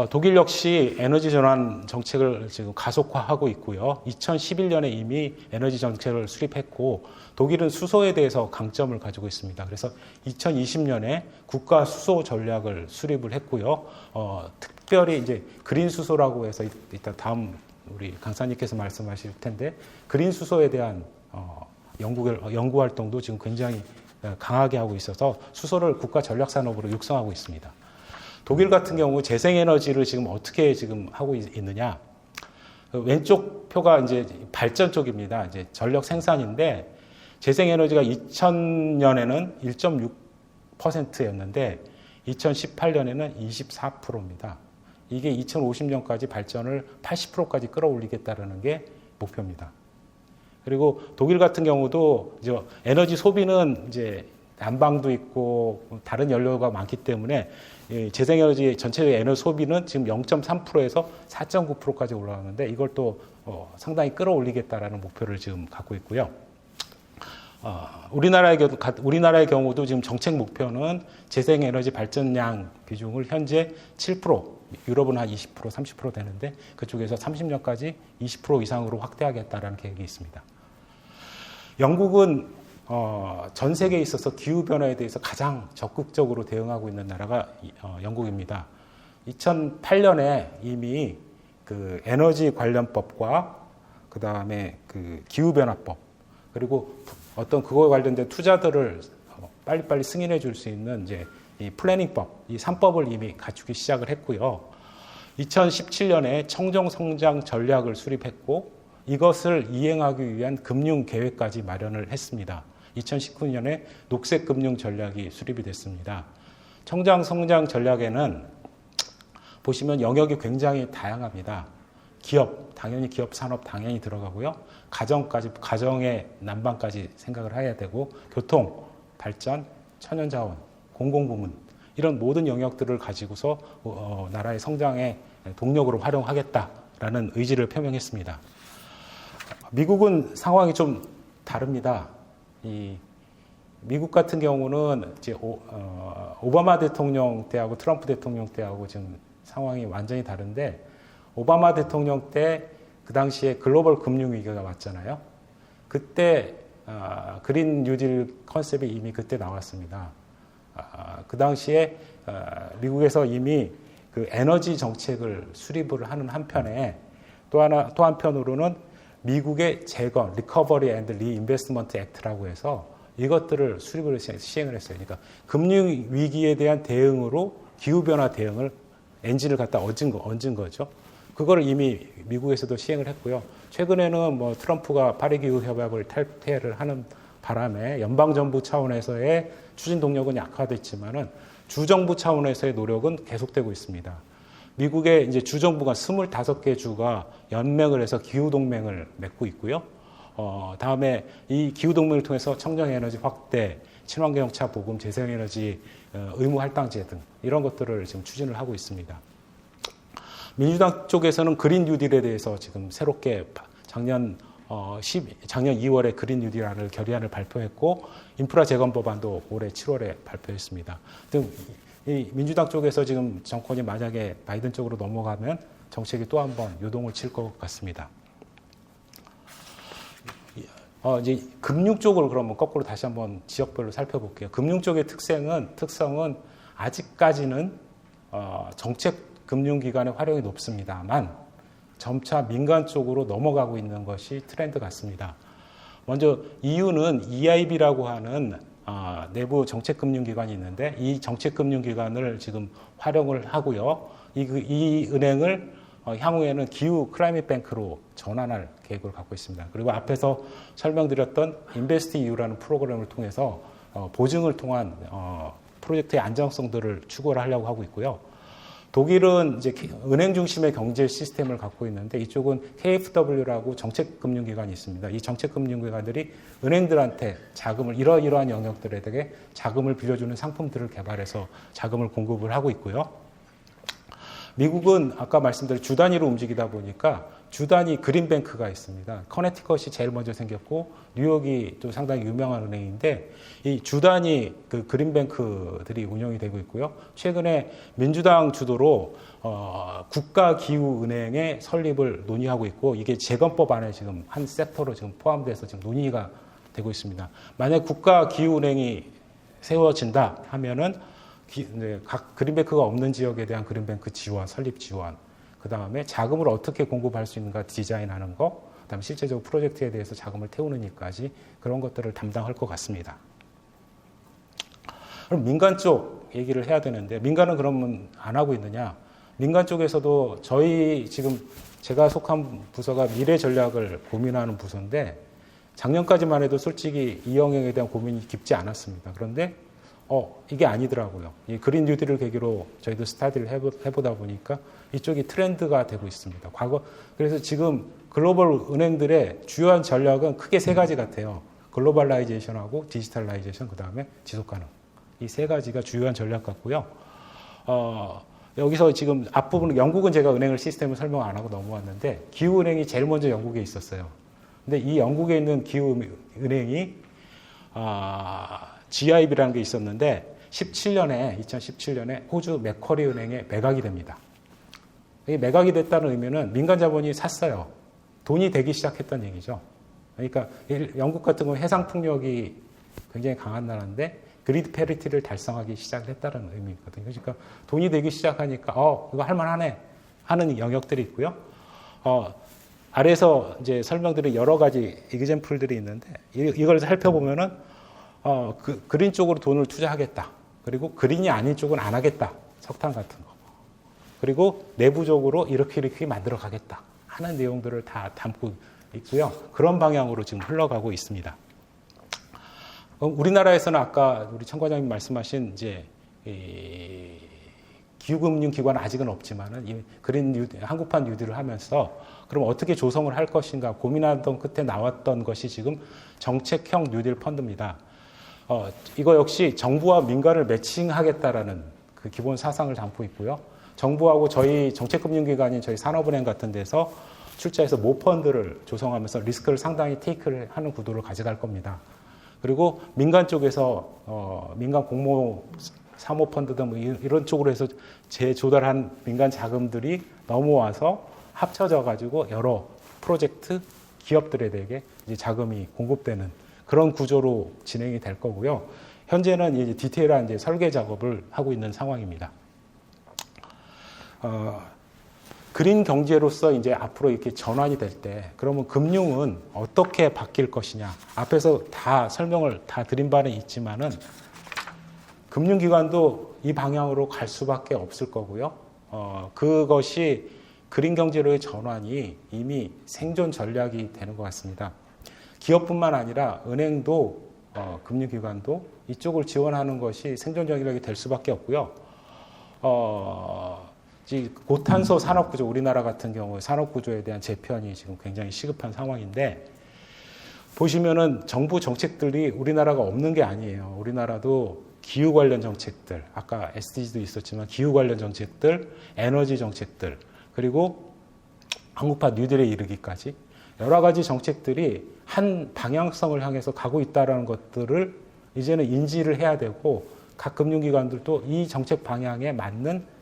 S4: 독일 역시 에너지 전환 정책을 지금 가속화하고 있고요. 2011년에 이미 에너지 정책을 수립했고 독일은 수소에 대해서 강점을 가지고 있습니다. 그래서 2020년에 국가 수소 전략을 수립을 했고요. 특별히 이제 그린 수소라고 해서 이따 다음 우리 강사님께서 말씀하실 텐데 그린 수소에 대한 연구 활동도 지금 굉장히 강하게 하고 있어서 수소를 국가 전략 산업으로 육성하고 있습니다. 독일 같은 경우 재생에너지를 지금 어떻게 지금 하고 있느냐? 왼쪽 표가 이제 발전 쪽입니다. 이제 전력 생산인데 재생에너지가 2000년에는 1.6%였는데 2018년에는 24%입니다. 이게 2050년까지 발전을 80%까지 끌어올리겠다라는 게 목표입니다. 그리고 독일 같은 경우도 이제 에너지 소비는 이제 난방도 있고 다른 연료가 많기 때문에 재생에너지 전체적인 에너지 소비는 지금 0.3%에서 4.9%까지 올라가는데 이걸 또 상당히 끌어올리겠다라는 목표를 지금 갖고 있고요. 우리나라의 경우도 지금 정책 목표는 재생에너지 발전량 비중을 현재 7%, 유럽은 한 20%, 30% 되는데 그쪽에서 30년까지 20% 이상으로 확대하겠다라는 계획이 있습니다. 영국은 전 세계에 있어서 기후변화에 대해서 가장 적극적으로 대응하고 있는 나라가 영국입니다. 2008년에 이미 그 에너지 관련법과 그 다음에 그 기후변화법 그리고 어떤 그거에 관련된 투자들을 빨리빨리 승인해 줄 수 있는 이제 이 플래닝법, 이 3법을 이미 갖추기 시작을 했고요. 2017년에 청정성장 전략을 수립했고 이것을 이행하기 위한 금융 계획까지 마련을 했습니다. 2019년에 녹색 금융 전략이 수립이 됐습니다. 청정성장 전략에는 보시면 영역이 굉장히 다양합니다. 기업, 당연히 기업 산업 당연히 들어가고요. 가정까지, 가정의 난방까지 생각을 해야 되고 교통, 발전, 천연자원, 공공부문 이런 모든 영역들을 가지고서 나라의 성장의 동력으로 활용하겠다라는 의지를 표명했습니다. 미국은 상황이 좀 다릅니다. 미국 같은 경우는 이제 오바마 대통령 때하고 트럼프 대통령 때하고 지금 상황이 완전히 다른데 오바마 대통령 때 그 당시에 글로벌 금융 위기가 왔잖아요. 그때 그린 뉴딜 컨셉이 이미 그때 나왔습니다. 그 당시에 미국에서 이미 그 에너지 정책을 수립을 하는 한편에 또 한편으로는 미국의 재건, 리커버리 앤드 리인베스트먼트 액트라고 해서 이것들을 수립을 시행을 했어요. 그러니까 금융 위기에 대한 대응으로 기후 변화 대응을 엔진을 갖다 얹은 거죠. 그걸 이미 미국에서도 시행을 했고요. 최근에는 뭐 트럼프가 파리 기후 협약을 탈퇴를 하는 바람에 연방 정부 차원에서의 추진 동력은 약화됐지만은 주정부 차원에서의 노력은 계속되고 있습니다. 미국의 이제 주정부가 25개 주가 연맹을 해서 기후동맹을 맺고 있고요. 다음에 이 기후동맹을 통해서 청정에너지 확대, 친환경차 보금, 재생에너지 의무 할당제 등 이런 것들을 지금 추진을 하고 있습니다. 민주당 쪽에서는 그린 뉴딜에 대해서 지금 새롭게 작년 2월에 그린 뉴딜안을 결의안을 발표했고 인프라 재건 법안도 올해 7월에 발표했습니다. 이 민주당 쪽에서 지금 정권이 만약에 바이든 쪽으로 넘어가면 정책이 또 한 번 요동을 칠 것 같습니다. 이제 금융 쪽을 그러면 거꾸로 다시 한번 지역별로 살펴볼게요. 금융 쪽의 특성은 아직까지는 정책 금융기관의 활용이 높습니다만 점차 민간 쪽으로 넘어가고 있는 것이 트렌드 같습니다. 먼저 이유는 EIB라고 하는 내부 정책금융기관이 있는데 이 정책금융기관을 지금 활용을 하고요. 이 은행을 향후에는 기후 클라이밋 뱅크로 전환할 계획을 갖고 있습니다. 그리고 앞에서 설명드렸던 인베스트 EU라는 프로그램을 통해서 보증을 통한 프로젝트의 안정성들을 추구를 하려고 하고 있고요. 독일은 이제 은행 중심의 경제 시스템을 갖고 있는데 이쪽은 KfW라고 정책금융기관이 있습니다. 이 정책금융기관들이 은행들한테 자금을 이러이러한 영역들에 대해 자금을 빌려주는 상품들을 개발해서 자금을 공급을 하고 있고요. 미국은 아까 말씀드린 주 단위로 움직이다 보니까 주 단위 그린뱅크가 있습니다. 커네티컷이 제일 먼저 생겼고 뉴욕이 또 상당히 유명한 은행인데 이 주 단위 그 그린뱅크들이 운영이 되고 있고요. 최근에 민주당 주도로 국가기후은행의 설립을 논의하고 있고 이게 재건법 안에 지금 한 섹터로 지금 포함돼서 지금 논의가 되고 있습니다. 만약 국가기후은행이 세워진다 하면은 각 그린뱅크가 없는 지역에 대한 그린뱅크 지원, 설립 지원, 그 다음에 자금을 어떻게 공급할 수 있는가 디자인하는 거, 그 다음에 실제적으로 프로젝트에 대해서 자금을 태우는 일까지 그런 것들을 담당할 것 같습니다. 그럼 민간 쪽 얘기를 해야 되는데 민간은 그러면 안 하고 있느냐? 민간 쪽에서도 저희 지금 제가 속한 부서가 미래 전략을 고민하는 부서인데 작년까지만 해도 솔직히 이 영역에 대한 고민이 깊지 않았습니다. 그런데 이게 아니더라고요. 이 그린 뉴딜을 계기로 저희도 스타디를 해보다 보니까 이쪽이 트렌드가 되고 있습니다. 그래서 지금 글로벌 은행들의 주요한 전략은 크게 세 가지 같아요. 글로벌라이제이션하고 디지털라이제이션, 그 다음에 지속가능. 이 세 가지가 주요한 전략 같고요. 여기서 지금 앞부분 영국은 제가 은행을 시스템을 설명 안 하고 넘어왔는데 기후은행이 제일 먼저 영국에 있었어요. 근데 이 영국에 있는 기후은행이 GIB라는 게 있었는데 2017년에 호주 맥쿼리 은행에 매각이 됩니다. 이 매각이 됐다는 의미는 민간 자본이 샀어요. 돈이 되기 시작했다는 얘기죠. 그러니까 영국 같은 경우는 해상 풍력이 굉장히 강한 나라인데 그리드 페리티를 달성하기 시작했다는 의미거든요. 그러니까 돈이 되기 시작하니까 이거 할만하네 하는 영역들이 있고요. 아래에서 이제 설명드린 여러 가지 이그젬플들이 있는데 이걸 살펴보면은 그린 쪽으로 돈을 투자하겠다. 그리고 그린이 아닌 쪽은 안 하겠다. 석탄 같은 거. 그리고 내부적으로 이렇게 만들어 가겠다 하는 내용들을 다 담고 있고요. 그런 방향으로 지금 흘러가고 있습니다. 우리나라에서는 아까 우리 청 과장님 말씀하신 이제 기후금융기관 아직은 없지만은 이 한국판 뉴딜을 하면서 그럼 어떻게 조성을 할 것인가 고민하던 끝에 나왔던 것이 지금 정책형 뉴딜 펀드입니다. 이거 역시 정부와 민간을 매칭하겠다라는 그 기본 사상을 담고 있고요. 정부하고 저희 정책금융기관인 저희 산업은행 같은 데서 출자해서 모펀드를 조성하면서 리스크를 상당히 테이크를 하는 구도를 가져갈 겁니다. 그리고 민간 쪽에서 민간 공모 사모펀드 등 이런 쪽으로 해서 재조달한 민간 자금들이 넘어와서 합쳐져 가지고 여러 프로젝트 기업들에게 이제 자금이 공급되는 그런 구조로 진행이 될 거고요. 현재는 이제 디테일한 이제 설계 작업을 하고 있는 상황입니다. 그린 경제로서 이제 앞으로 이렇게 전환이 될 때, 그러면 금융은 어떻게 바뀔 것이냐. 앞에서 다 설명을 다 드린 바는 있지만은, 금융기관도 이 방향으로 갈 수밖에 없을 거고요. 그것이 그린 경제로의 전환이 이미 생존 전략이 되는 것 같습니다. 기업뿐만 아니라 은행도, 금융기관도 이쪽을 지원하는 것이 생존 전략이 될 수밖에 없고요. 고탄소 산업구조, 우리나라 같은 경우에 산업구조에 대한 재편이 지금 굉장히 시급한 상황인데, 보시면은 정부 정책들이 우리나라가 없는 게 아니에요. 우리나라도 기후 관련 정책들, 아까 SDG도 있었지만 기후 관련 정책들, 에너지 정책들, 그리고 한국판 뉴딜에 이르기까지 여러 가지 정책들이 한 방향성을 향해서 가고 있다는 것들을 이제는 인지를 해야 되고, 각 금융기관들도 이 정책 방향에 맞는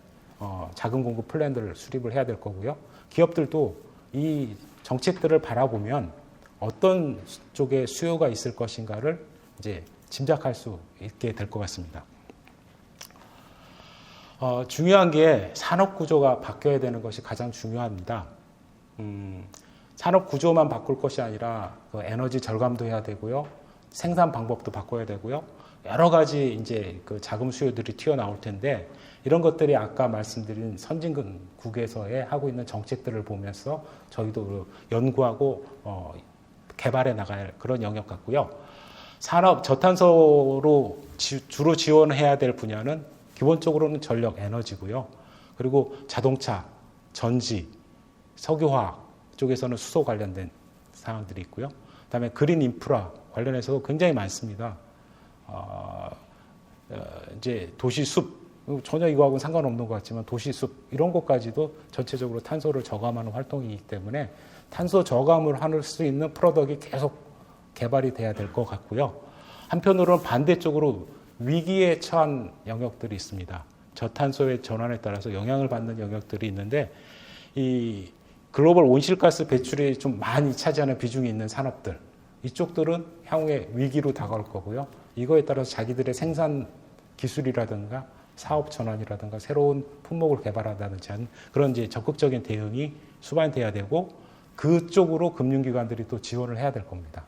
S4: 자금 공급 플랜들을 수립을 해야 될 거고요. 기업들도 이 정책들을 바라보면 어떤 쪽에 수요가 있을 것인가를 이제 짐작할 수 있게 될 것 같습니다. 중요한 게 산업 구조가 바뀌어야 되는 것이 가장 중요합니다. 산업 구조만 바꿀 것이 아니라 그 에너지 절감도 해야 되고요. 생산 방법도 바꿔야 되고요. 여러 가지 이제 그 자금 수요들이 튀어나올 텐데, 이런 것들이 아까 말씀드린 선진국에서의 하고 있는 정책들을 보면서 저희도 연구하고 개발해 나갈 그런 영역 같고요. 산업 저탄소로 주로 지원해야 될 분야는 기본적으로는 전력 에너지고요. 그리고 자동차, 전지, 석유화학 쪽에서는 수소 관련된 사항들이 있고요. 그다음에 그린 인프라 관련해서도 굉장히 많습니다. 이제 도시 숲, 전혀 이거하고는 상관없는 것 같지만 도시 숲 이런 것까지도 전체적으로 탄소를 저감하는 활동이기 때문에 탄소 저감을 할 수 있는 프로덕트가 계속 개발이 돼야 될 것 같고요. 한편으로는 반대쪽으로 위기에 처한 영역들이 있습니다. 저탄소의 전환에 따라서 영향을 받는 영역들이 있는데, 이 글로벌 온실가스 배출이 좀 많이 차지하는 비중이 있는 산업들, 이쪽들은 향후에 위기로 다가올 거고요. 이거에 따라서 자기들의 생산 기술이라든가 사업 전환이라든가 새로운 품목을 개발한다든지 하는 그런 이제 적극적인 대응이 수반돼야 되고 그쪽으로 금융기관들이 또 지원을 해야 될 겁니다.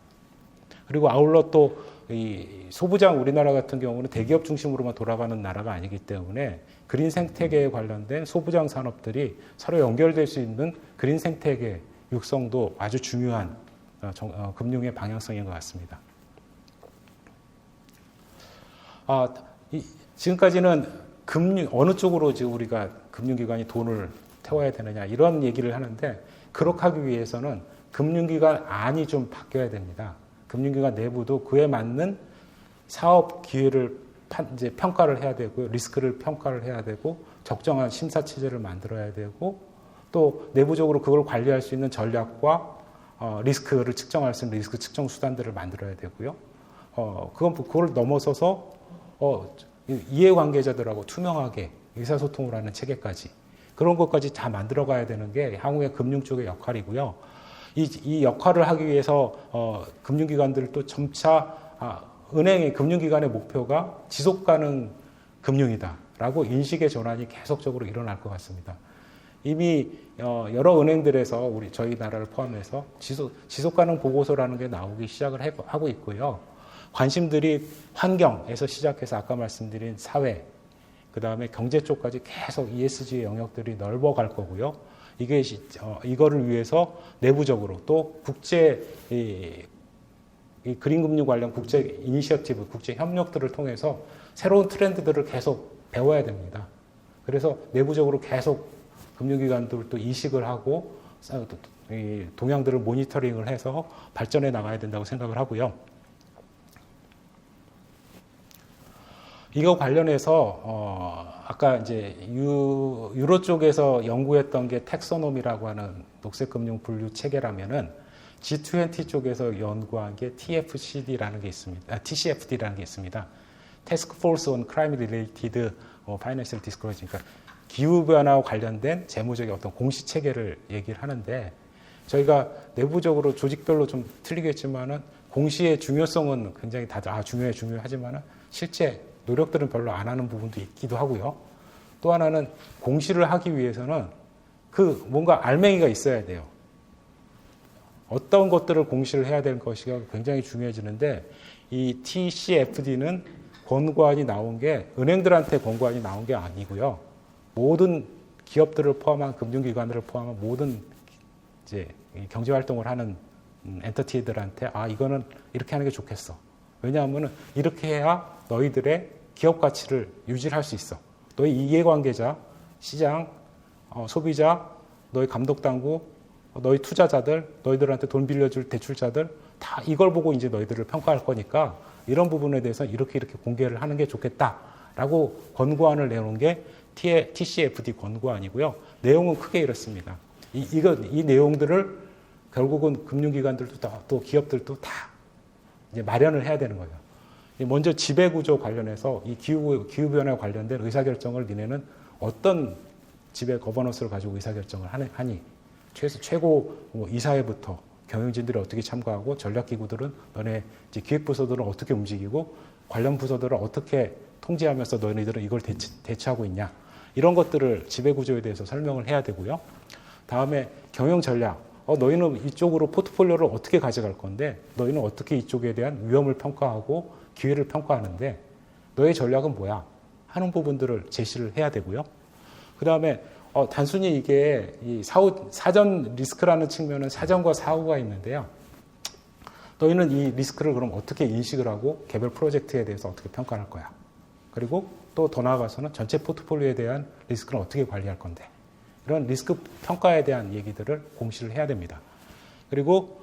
S4: 그리고 아울러 또 이 소부장 우리나라 같은 경우는 대기업 중심으로만 돌아가는 나라가 아니기 때문에 그린 생태계에 관련된 소부장 산업들이 서로 연결될 수 있는 그린 생태계 육성도 아주 중요한 금융의 방향성인 것 같습니다. 지금까지는 어느 쪽으로 지금 우리가 금융기관이 돈을 태워야 되느냐 이런 얘기를 하는데 그렇게 하기 위해서는 금융기관 안이 좀 바뀌어야 됩니다. 금융기관 내부도 그에 맞는 사업 기회를 이제 평가를 해야 되고 리스크를 평가를 해야 되고 적정한 심사 체제를 만들어야 되고 또 내부적으로 그걸 관리할 수 있는 전략과 리스크를 측정할 수 있는 리스크 측정 수단들을 만들어야 되고요. 그걸 넘어서서 이해관계자들하고 투명하게 의사소통을 하는 체계까지 그런 것까지 다 만들어가야 되는 게 향후의 금융 쪽의 역할이고요. 이 역할을 하기 위해서 금융기관들도 점차 금융기관의 목표가 지속가능 금융이다라고 인식의 전환이 계속적으로 일어날 것 같습니다. 이미 여러 은행들에서 저희 나라를 포함해서 지속가능 보고서라는 게 나오기 시작을 하고 있고요. 관심들이 환경에서 시작해서 아까 말씀드린 사회, 그 다음에 경제 쪽까지 계속 ESG의 영역들이 넓어갈 거고요. 이거를 위해서 내부적으로 또 국제 이 그린금융 관련 국제 이니셔티브, 국제 협력들을 통해서 새로운 트렌드들을 계속 배워야 됩니다. 그래서 내부적으로 계속 금융기관들도 이식을 하고 동향들을 모니터링을 해서 발전해 나가야 된다고 생각을 하고요. 이거 관련해서 아까 이제 유로 쪽에서 연구했던 게 텍소노미라고 하는 녹색금융 분류 체계라면은 G20 쪽에서 연구한 게 TCFD라는 게 있습니다. Task Force on Crime Related Financial Disclosure, 그러니까 기후 변화와 관련된 재무적인 어떤 공시 체계를 얘기를 하는데 저희가 내부적으로 조직별로 좀 틀리겠지만은 공시의 중요성은 굉장히 다들 중요하지만은 실제 노력들은 별로 안 하는 부분도 있기도 하고요. 또 하나는 공시를 하기 위해서는 뭔가 알맹이가 있어야 돼요. 어떤 것들을 공시를 해야 될 것이가 굉장히 중요해지는데 이 TCFD는 권고안이 나온 게 은행들한테 권고안이 나온 게 아니고요. 모든 기업들을 포함한 금융기관들을 포함한 모든 이제 경제활동을 하는 엔터티들한테 이거는 이렇게 하는 게 좋겠어. 왜냐하면 이렇게 해야 너희들의 기업 가치를 유지할 수 있어. 너희 이해관계자, 시장, 소비자, 너희 감독당국, 너희 투자자들, 너희들한테 돈 빌려줄 대출자들 다 이걸 보고 이제 너희들을 평가할 거니까 이런 부분에 대해서 이렇게 공개를 하는 게 좋겠다라고 권고안을 내놓은 게 TCFD 권고안이고요. 내용은 크게 이렇습니다. 이 내용들을 결국은 금융기관들도 또 기업들도 다 이제 마련을 해야 되는 거예요. 먼저 지배구조 관련해서 이 기후변화에 관련된 의사결정을 니네는 어떤 지배 거버넌스를 가지고 의사결정을 하니 최고 이사회부터 경영진들이 어떻게 참가하고 전략기구들은 너네 이제 기획부서들은 어떻게 움직이고 관련 부서들을 어떻게 통제하면서 너희들은 이걸 대처하고 있냐 이런 것들을 지배구조에 대해서 설명을 해야 되고요. 다음에 경영 전략 너희는 이쪽으로 포트폴리오를 어떻게 가져갈 건데 너희는 어떻게 이쪽에 대한 위험을 평가하고 기회를 평가하는데 너의 전략은 뭐야 하는 부분들을 제시를 해야 되고요. 그 다음에 단순히 이게 이 사전 리스크라는 측면은 사전과 사후가 있는데요. 너희는 이 리스크를 그럼 어떻게 인식을 하고 개별 프로젝트에 대해서 어떻게 평가할 거야. 그리고 또 더 나아가서는 전체 포트폴리오에 대한 리스크는 어떻게 관리할 건데 이런 리스크 평가에 대한 얘기들을 공시를 해야 됩니다. 그리고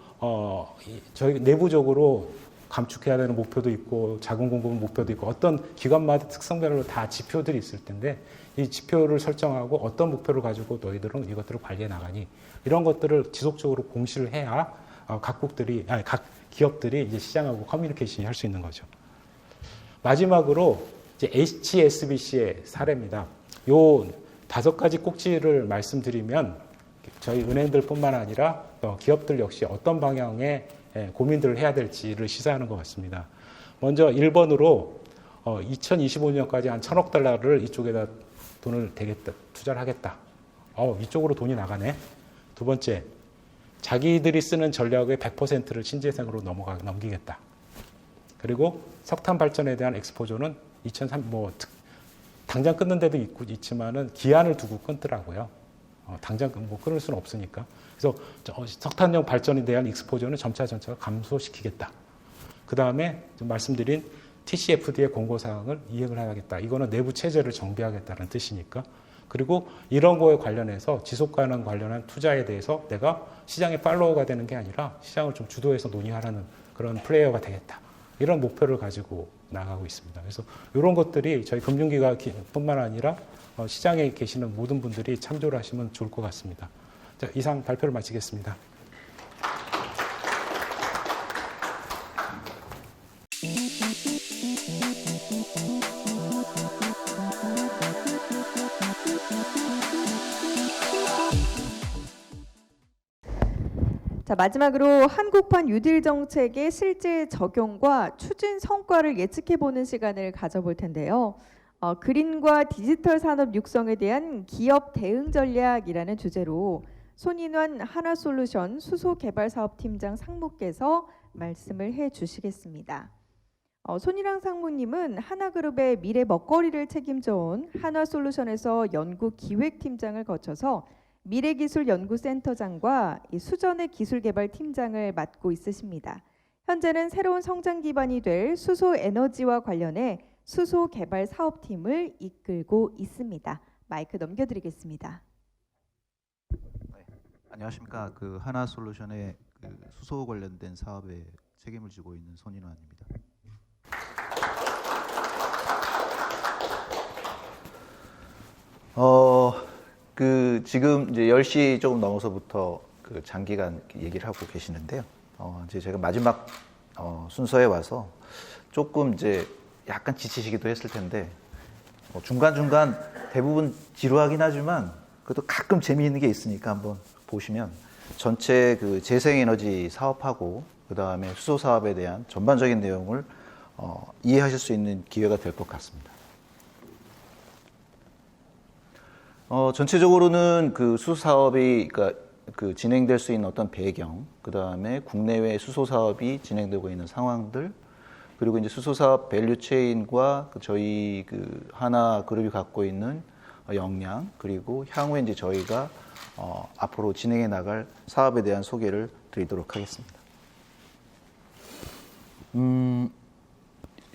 S4: 저희 내부적으로 감축해야 되는 목표도 있고 자금 공급 목표도 있고 어떤 기관마다 특성별로 다 지표들이 있을 텐데 이 지표를 설정하고 어떤 목표를 가지고 너희들은 이것들을 관리해 나가니 이런 것들을 지속적으로 공시를 해야 각 기업들이 이제 시장하고 커뮤니케이션이 할 수 있는 거죠. 마지막으로 이제 HSBC의 사례입니다. 요 5가지 꼭지를 말씀드리면 저희 은행들뿐만 아니라 기업들 역시 어떤 방향의 고민들을 해야 될지를 시사하는 것 같습니다. 먼저 1번으로 2025년까지 한 1,000억 달러를 이쪽에다 돈을 대겠다, 투자를 하겠다. 이쪽으로 돈이 나가네. 두 번째, 자기들이 쓰는 전략의 100%를 신재생으로 넘기겠다. 그리고 석탄 발전에 대한 엑스포저는 당장 끊는 데도 있지만은 기한을 두고 끊더라고요. 당장 끊을 수는 없으니까. 그래서 석탄용 발전에 대한 익스포저는 점차 감소시키겠다. 그 다음에 말씀드린 TCFD의 공고사항을 이행을 해야겠다. 이거는 내부 체제를 정비하겠다는 뜻이니까. 그리고 이런 거에 관련해서 지속가능 관련한 투자에 대해서 내가 시장의 팔로워가 되는 게 아니라 시장을 좀 주도해서 논의하라는 그런 플레이어가 되겠다. 이런 목표를 가지고 나가고 있습니다. 그래서 이런 것들이 저희 금융기관뿐만 아니라 시장에 계시는 모든 분들이 참조를 하시면 좋을 것 같습니다. 자, 이상 발표를 마치겠습니다.
S1: 자, 마지막으로 한국판 뉴딜 정책의 실제 적용과 추진 성과를 예측해보는 시간을 가져볼 텐데요. 그린과 디지털 산업 육성에 대한 기업 대응 전략이라는 주제로 손인환 하나솔루션 수소개발사업팀장 상무께서 말씀을 해주시겠습니다. 손인환 상무님은 하나그룹의 미래 먹거리를 책임져온 하나솔루션에서 연구기획팀장을 거쳐서 미래기술연구센터장과 수전의 기술개발팀장을 맡고 있으십니다. 현재는 새로운 성장 기반이 될 수소에너지와 관련해 수소개발사업팀을 이끌고 있습니다. 마이크 넘겨드리겠습니다.
S5: 네, 안녕하십니까. 하나솔루션의 수소 관련된 사업에 책임을 지고 있는 손인환입니다. 지금 이제 10시 조금 넘어서부터 장기간 얘기를 하고 계시는데요. 이제 제가 마지막 순서에 와서 조금 이제 약간 지치시기도 했을 텐데 중간중간 대부분 지루하긴 하지만 그래도 가끔 재미있는 게 있으니까 한번 보시면 전체 재생에너지 사업하고 그 다음에 수소 사업에 대한 전반적인 내용을 이해하실 수 있는 기회가 될 것 같습니다. 전체적으로는 수소 사업이 진행될 수 있는 어떤 배경, 그 다음에 국내외 수소 사업이 진행되고 있는 상황들, 그리고 이제 수소 사업 밸류 체인과 저희 하나 그룹이 갖고 있는 역량, 그리고 향후에 이제 저희가 앞으로 진행해 나갈 사업에 대한 소개를 드리도록 하겠습니다.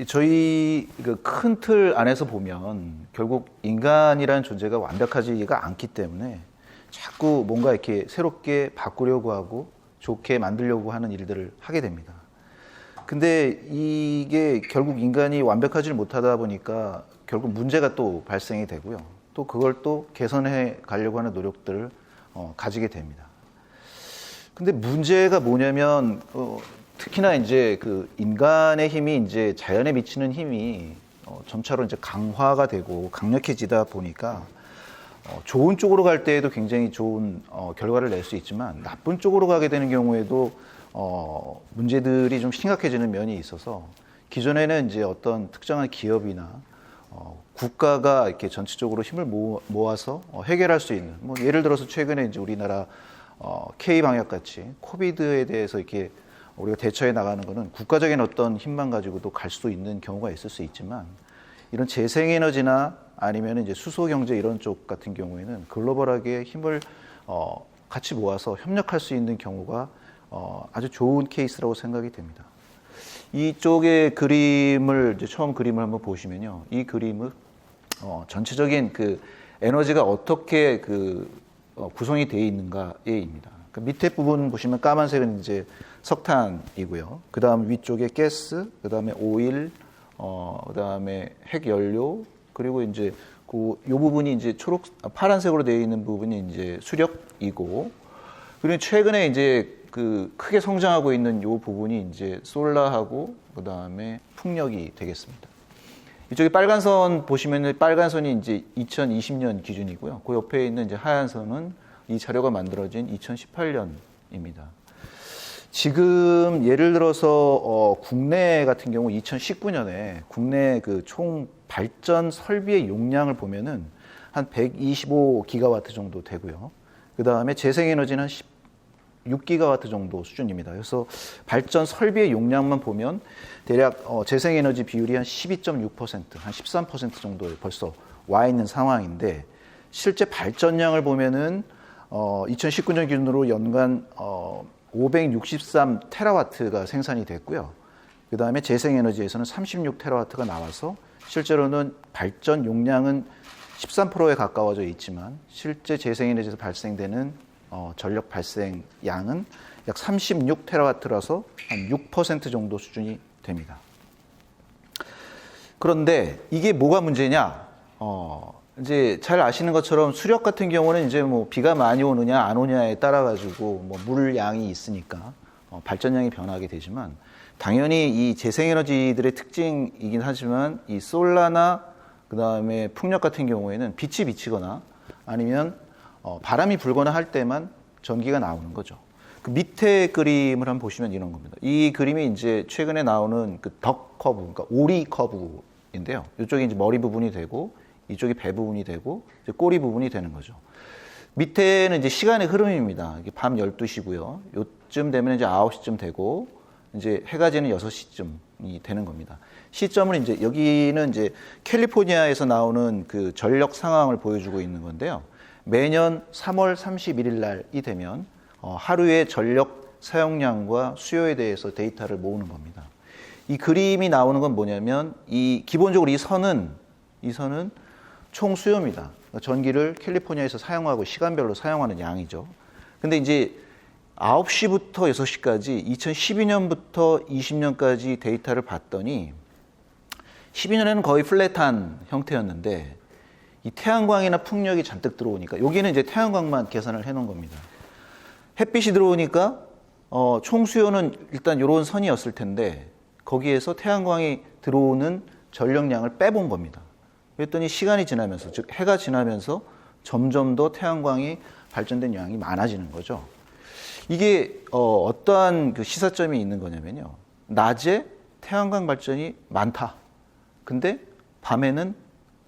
S5: 저희 큰 틀 안에서 보면 결국 인간이라는 존재가 완벽하지가 않기 때문에 자꾸 뭔가 이렇게 새롭게 바꾸려고 하고 좋게 만들려고 하는 일들을 하게 됩니다. 근데 이게 결국 인간이 완벽하지 못하다 보니까 결국 문제가 또 발생이 되고요. 또 그걸 또 개선해 가려고 하는 노력들을 가지게 됩니다. 근데 문제가 뭐냐면 특히나 이제 인간의 힘이 이제 자연에 미치는 힘이 점차로 이제 강화가 되고 강력해지다 보니까 좋은 쪽으로 갈 때에도 굉장히 좋은 결과를 낼 수 있지만 나쁜 쪽으로 가게 되는 경우에도 문제들이 좀 심각해지는 면이 있어서 기존에는 이제 어떤 특정한 기업이나 국가가 이렇게 전체적으로 힘을 모아서 해결할 수 있는 예를 들어서 최근에 이제 우리나라 K 방역 같이 코비드에 대해서 이렇게 우리가 대처해 나가는 것은 국가적인 어떤 힘만 가지고도 갈 수 있는 경우가 있을 수 있지만 이런 재생에너지나 아니면 이제 수소 경제 이런 쪽 같은 경우에는 글로벌하게 힘을 같이 모아서 협력할 수 있는 경우가 아주 좋은 케이스라고 생각이 됩니다. 이쪽의 그림을 이제 처음 그림을 한번 보시면요, 이 그림은 전체적인 에너지가 어떻게 구성이 되어 있는가에입니다. 밑에 부분 보시면 까만색은 이제 석탄이고요. 그 다음 위쪽에 가스, 그 다음에 오일, 그 다음에 핵연료, 그리고 이제 요 부분이 이제 파란색으로 되어 있는 부분이 이제 수력이고, 그리고 최근에 이제 크게 성장하고 있는 요 부분이 이제 솔라하고 그 다음에 풍력이 되겠습니다. 이쪽에 빨간 선 보시면 빨간 선이 이제 2020년 기준이고요. 그 옆에 있는 이제 하얀 선은 이 자료가 만들어진 2018년입니다. 지금 예를 들어서 국내 같은 경우 2019년에 국내 그 총 발전 설비의 용량을 보면은 한 125기가와트 정도 되고요. 그 다음에 재생에너지는 16기가와트 정도 수준입니다. 그래서 발전 설비의 용량만 보면 대략 재생에너지 비율이 한 12.6%, 한 13% 정도에 벌써 와 있는 상황인데 실제 발전량을 보면은 2019년 기준으로 연간 563테라와트가 생산이 됐고요. 그 다음에 재생에너지에서는 36테라와트가 나와서 실제로는 발전 용량은 13%에 가까워져 있지만 실제 재생에너지에서 발생되는 전력 발생 양은 약 36테라와트라서 한 6% 정도 수준이 됩니다. 그런데 이게 뭐가 문제냐? 이제 잘 아시는 것처럼 수력 같은 경우는 이제 뭐 비가 많이 오느냐 안 오느냐에 따라 가지고 뭐 물 양이 있으니까 발전량이 변하게 되지만 당연히 이 재생에너지들의 특징이긴 하지만 이 솔라나 그 다음에 풍력 같은 경우에는 빛이 비치거나 아니면 바람이 불거나 할 때만 전기가 나오는 거죠. 그 밑에 그림을 한번 보시면 이런 겁니다. 이 그림이 이제 최근에 나오는 그 덕 커브, 그러니까 오리 커브인데요. 이쪽이 이제 머리 부분이 되고 이쪽이 배 부분이 되고 이제 꼬리 부분이 되는 거죠. 밑에는 이제 시간의 흐름입니다. 이게 밤 12시고요. 요쯤 되면 이제 9시쯤 되고 이제 해가 지는 6시쯤이 되는 겁니다. 시점은 이제 여기는 이제 캘리포니아에서 나오는 그 전력 상황을 보여주고 있는 건데요. 매년 3월 31일 날이 되면 하루의 전력 사용량과 수요에 대해서 데이터를 모으는 겁니다. 이 그림이 나오는 건 뭐냐면 기본적으로 이 선은 총 수요입니다. 전기를 캘리포니아에서 사용하고 시간별로 사용하는 양이죠. 근데 이제 9시부터 6시까지 2012년부터 20년까지 데이터를 봤더니 12년에는 거의 플랫한 형태였는데 이 태양광이나 풍력이 잔뜩 들어오니까 여기는 이제 태양광만 계산을 해 놓은 겁니다. 햇빛이 들어오니까 총 수요는 일단 이런 선이었을 텐데 거기에서 태양광이 들어오는 전력량을 빼본 겁니다. 그랬더니 시간이 지나면서 즉 해가 지나면서 점점 더 태양광이 발전된 양이 많아지는 거죠. 이게 어떠한 그 시사점이 있는 거냐면요. 낮에 태양광 발전이 많다. 근데 밤에는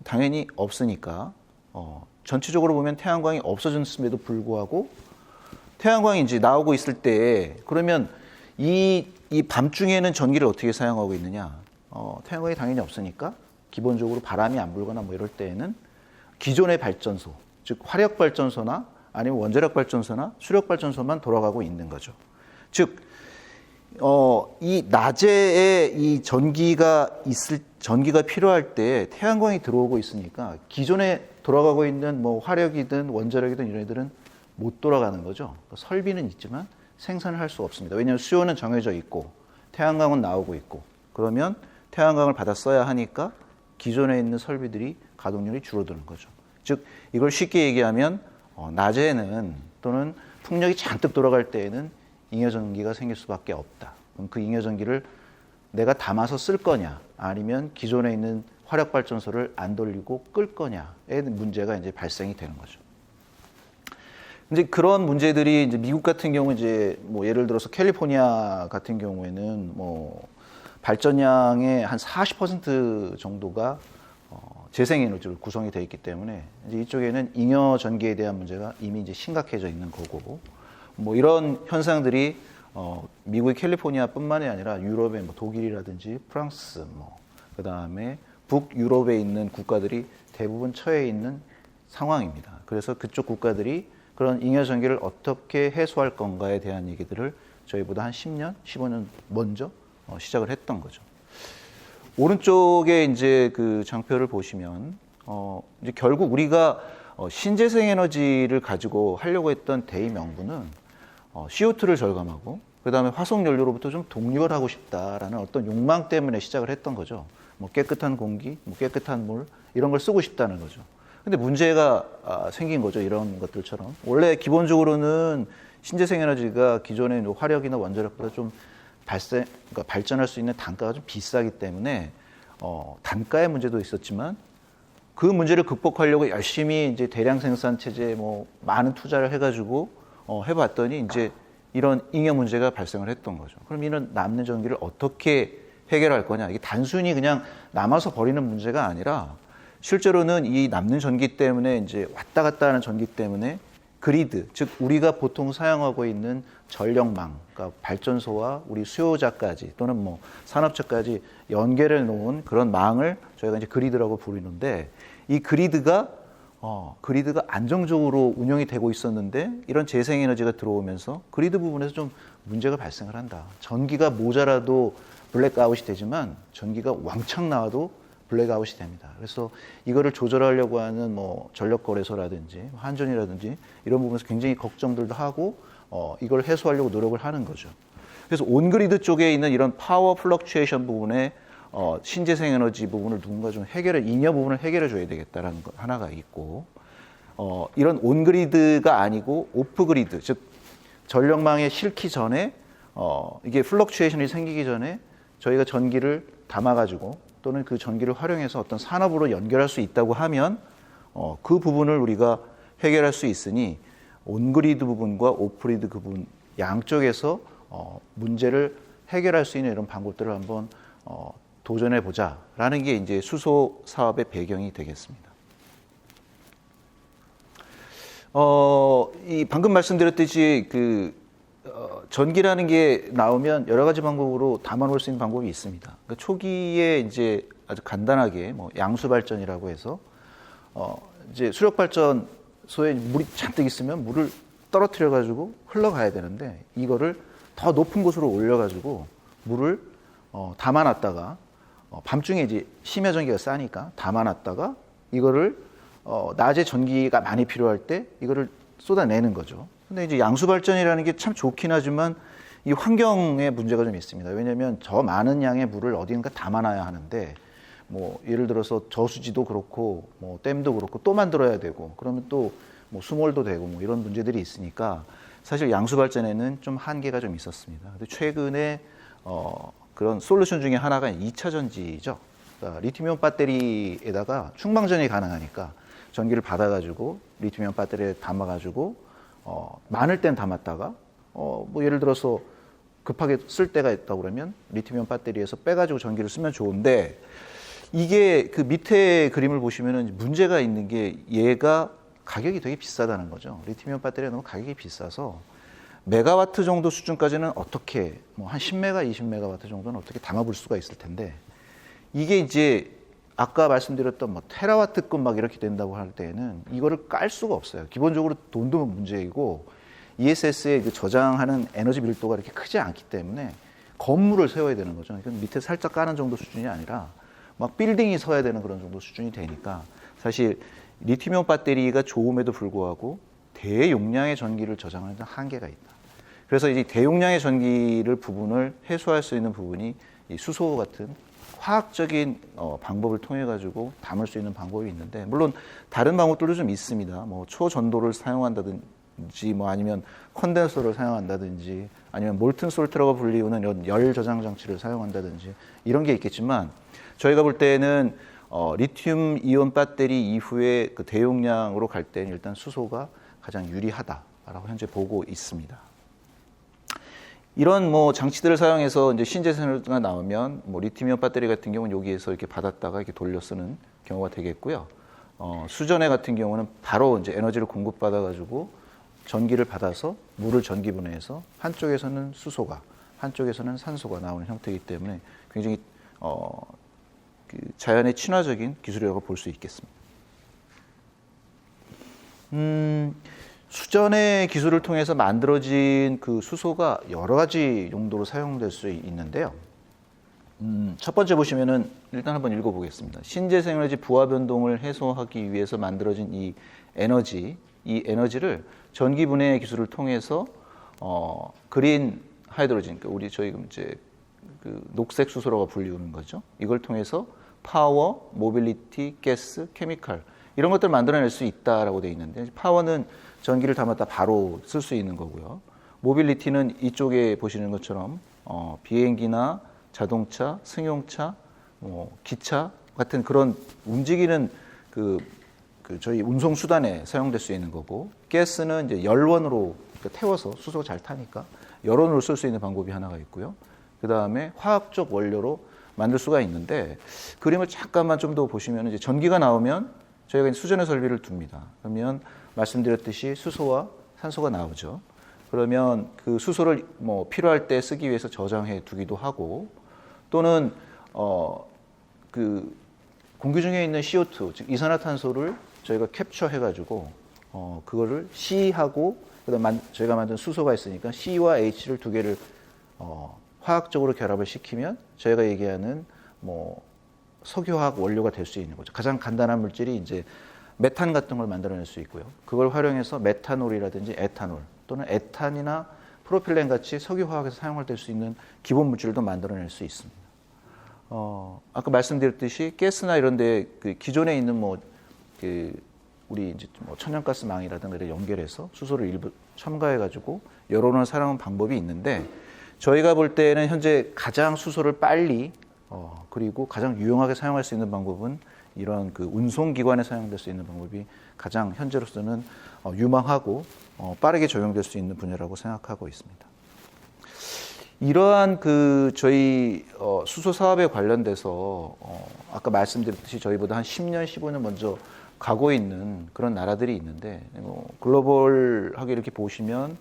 S5: 당연히 없으니까 전체적으로 보면 태양광이 없어졌음에도 불구하고 태양광이 이제 나오고 있을 때 그러면 이 밤중에는 전기를 어떻게 사용하고 있느냐? 태양광이 당연히 없으니까 기본적으로 바람이 안 불거나 뭐 이럴 때에는 기존의 발전소, 즉 화력 발전소나 아니면 원자력 발전소나 수력 발전소만 돌아가고 있는 거죠. 즉 이 낮에 이 전기가 필요할 때 태양광이 들어오고 있으니까 기존에 돌아가고 있는 뭐 화력이든 원자력이든 이런 애들은 못 돌아가는 거죠. 설비는 있지만 생산을 할 수 없습니다. 왜냐하면 수요는 정해져 있고 태양광은 나오고 있고 그러면 태양광을 받아 써야 하니까 기존에 있는 설비들이 가동률이 줄어드는 거죠. 즉 이걸 쉽게 얘기하면 낮에는 또는 풍력이 잔뜩 돌아갈 때에는 잉여전기가 생길 수밖에 없다. 그럼 그 잉여전기를 내가 담아서 쓸 거냐 아니면 기존에 있는 화력발전소를 안 돌리고 끌 거냐의 문제가 이제 발생이 되는 거죠. 이제 그런 문제들이 이제 미국 같은 경우 이제 뭐 예를 들어서 캘리포니아 같은 경우에는 뭐 발전량의 한 40% 정도가 재생에너지로 구성이 되어 있기 때문에 이제 이쪽에는 잉여 전기에 대한 문제가 이미 이제 심각해져 있는 거고 뭐 이런 현상들이 미국의 캘리포니아뿐만이 아니라 유럽의 뭐 독일이라든지 프랑스 뭐 그다음에 북유럽에 있는 국가들이 대부분 처해 있는 상황입니다. 그래서 그쪽 국가들이 그런 잉여 전기를 어떻게 해소할 건가에 대한 얘기들을 저희보다 한 10년, 15년 먼저 시작을 했던 거죠. 오른쪽에 이제 그 장표를 보시면 이제 결국 우리가 신재생 에너지를 가지고 하려고 했던 대의 명분은 CO2를 절감하고 그다음에 화석 연료로부터 좀 독립을 하고 싶다라는 어떤 욕망 때문에 시작을 했던 거죠. 뭐 깨끗한 공기, 뭐 깨끗한 물 이런 걸 쓰고 싶다는 거죠. 근데 문제가 생긴 거죠. 이런 것들처럼 원래 기본적으로는 신재생 에너지가 기존의 화력이나 원자력보다 좀 그러니까 발전할 수 있는 단가가 좀 비싸기 때문에 단가의 문제도 있었지만 그 문제를 극복하려고 열심히 이제 대량 생산 체제에 뭐 많은 투자를 해가지고 해봤더니 이제 이런 잉여 문제가 발생을 했던 거죠. 그럼 이런 남는 전기를 어떻게 해결할 거냐? 이게 단순히 그냥 남아서 버리는 문제가 아니라 실제로는 이 남는 전기 때문에 이제 왔다 갔다 하는 전기 때문에 그리드, 즉 우리가 보통 사용하고 있는 전력망, 그러니까 발전소와 우리 수요자까지 또는 뭐 산업체까지 연결해 놓은 그런 망을 저희가 이제 그리드라고 부르는데 이 그리드가 안정적으로 운영이 되고 있었는데 이런 재생에너지가 들어오면서 그리드 부분에서 좀 문제가 발생을 한다. 전기가 모자라도 블랙아웃이 되지만 전기가 왕창 나와도 블랙아웃이 됩니다. 그래서 이거를 조절하려고 하는 뭐 전력거래소라든지 한전이라든지 이런 부분에서 굉장히 걱정들도 하고 이걸 해소하려고 노력을 하는 거죠. 그래서 온그리드 쪽에 있는 이런 파워 플럭추에이션 부분에 신재생에너지 부분을 누군가 좀 잉여 부분을 해결해 줘야 되겠다라는 것 하나가 있고 이런 온그리드가 아니고 오프그리드, 즉 전력망에 실기 전에 이게 플럭추에이션이 생기기 전에 저희가 전기를 담아가지고 또는 그 전기를 활용해서 어떤 산업으로 연결할 수 있다고 하면 그 부분을 우리가 해결할 수 있으니 온그리드 부분과 오프그리드 그 부분 양쪽에서 문제를 해결할 수 있는 이런 방법들을 한번 도전해 보자라는 게 이제 수소 사업의 배경이 되겠습니다. 이 방금 말씀드렸듯이 전기라는 게 나오면 여러 가지 방법으로 담아놓을 수 있는 방법이 있습니다. 그러니까 초기에 이제 아주 간단하게 뭐 양수 발전이라고 해서 이제 수력 발전소에 물이 잔뜩 있으면 물을 떨어뜨려 가지고 흘러가야 되는데 이거를 더 높은 곳으로 올려 가지고 물을 담아놨다가 밤중에 이제 심야 전기가 싸니까 담아놨다가 이거를 낮에 전기가 많이 필요할 때 이거를 쏟아내는 거죠. 근데 이제 양수 발전이라는 게 참 좋긴 하지만 이 환경에 문제가 좀 있습니다. 왜냐하면 저 많은 양의 물을 어딘가 담아놔야 하는데 뭐 예를 들어서 저수지도 그렇고 뭐 댐도 그렇고 또 만들어야 되고 그러면 또 뭐 수몰도 되고 뭐 이런 문제들이 있으니까 사실 양수 발전에는 좀 한계가 좀 있었습니다. 근데 최근에 그런 솔루션 중에 하나가 2차 전지죠. 그러니까 리튬이온 배터리에다가 충방전이 가능하니까 전기를 받아가지고 리튬이온 배터리에 담아가지고 많을 땐 담았다가 뭐 예를 들어서 급하게 쓸 때가 있다고 그러면 리튬이온 배터리에서 빼가지고 전기를 쓰면 좋은데 이게 그 밑에 그림을 보시면은 문제가 있는 게 얘가 가격이 되게 비싸다는 거죠. 리튬이온 배터리가 너무 가격이 비싸서 메가와트 정도 수준까지는 어떻게 뭐 한 10메가, 20메가와트 정도는 어떻게 담아볼 수가 있을 텐데 이게 이제 아까 말씀드렸던 뭐 테라와트급 막 이렇게 된다고 할 때에는 이거를 깔 수가 없어요. 기본적으로 돈도 문제이고 ESS에 그 저장하는 에너지 밀도가 이렇게 크지 않기 때문에 건물을 세워야 되는 거죠. 그러니까 밑에 살짝 까는 정도 수준이 아니라 막 빌딩이 서야 되는 그런 정도 수준이 되니까 사실 리튬이온 배터리가 좋음에도 불구하고 대용량의 전기를 저장하는 한계가 있다. 그래서 이제 대용량의 전기를 부분을 해소할 수 있는 부분이 이 수소 같은 화학적인 방법을 통해 가지고 담을 수 있는 방법이 있는데 물론 다른 방법들도 좀 있습니다. 뭐 초전도를 사용한다든지 뭐 아니면 컨덴서를 사용한다든지 아니면 몰튼 솔트라고 불리우는 이런 열 저장 장치를 사용한다든지 이런 게 있겠지만 저희가 볼 때는 리튬 이온 배터리 이후에 그 대용량으로 갈 때는 일단 수소가 가장 유리하다라고 현재 보고 있습니다. 이런 뭐 장치들을 사용해서 이제 신재생에너지가 나오면 뭐 리튬이온 배터리 같은 경우는 여기에서 이렇게 받았다가 이렇게 돌려 쓰는 경우가 되겠고요. 수전해 같은 경우는 바로 이제 에너지를 공급받아 가지고 전기를 받아서 물을 전기 분해해서 한쪽에서는 수소가 한쪽에서는 산소가 나오는 형태이기 때문에 굉장히 그 자연의 친화적인 기술이라고 볼 수 있겠습니다. 수전의 기술을 통해서 만들어진 그 수소가 여러 가지 용도로 사용될 수 있는데요. 첫 번째 보시면은 일단 한번 읽어보겠습니다. 신재생에너지 부하 변동을 해소하기 위해서 만들어진 이 에너지를 전기 분해 기술을 통해서 그린 하이드로진, 그러니까 저희 이제 그 녹색 수소라고 불리우는 거죠. 이걸 통해서 파워, 모빌리티, 가스, 케미칼 이런 것들을 만들어낼 수 있다라고 되어 있는데 파워는 전기를 담았다 바로 쓸 수 있는 거고요. 모빌리티는 이쪽에 보시는 것처럼 비행기나 자동차, 승용차, 기차 같은 그런 움직이는 저희 운송 수단에 사용될 수 있는 거고, 가스는 이제 열원으로 그러니까 태워서 수소가 잘 타니까 열원으로 쓸 수 있는 방법이 하나가 있고요. 그 다음에 화학적 원료로 만들 수가 있는데 그림을 잠깐만 좀 더 보시면 이제 전기가 나오면 저희가 이제 수전의 설비를 둡니다. 그러면 말씀드렸듯이 수소와 산소가 나오죠. 그러면 그 수소를 뭐 필요할 때 쓰기 위해서 저장해 두기도 하고 또는 그 공기 중에 있는 CO2 즉 이산화탄소를 저희가 캡처해 가지고 그거를 C하고 그다음 저희가 만든 수소가 있으니까 C와 H를 두 개를 화학적으로 결합을 시키면 저희가 얘기하는 뭐 석유화학 원료가 될 수 있는 거죠. 가장 간단한 물질이 이제 메탄 같은 걸 만들어낼 수 있고요. 그걸 활용해서 메탄올이라든지 에탄올 또는 에탄이나 프로필렌 같이 석유화학에서 사용할 수 있는 기본 물질도 만들어낼 수 있습니다. 아까 말씀드렸듯이 가스나 이런데 그 기존에 있는 우리 이제 뭐 천연가스망이라든가 이런 연결해서 수소를 일부 첨가해가지고 열원을 사용하는 방법이 있는데 저희가 볼 때는 현재 가장 수소를 빨리 그리고 가장 유용하게 사용할 수 있는 방법은 이런 그 운송기관에 사용될 수 있는 방법이 가장 현재로서는 유망하고 빠르게 적용될 수 있는 분야라고 생각하고 있습니다. 이러한 그 저희 수소 사업에 관련돼서 아까 말씀드렸듯이 저희보다 한 10년, 15년 먼저 가고 있는 그런 나라들이 있는데 글로벌하게 이렇게 보시면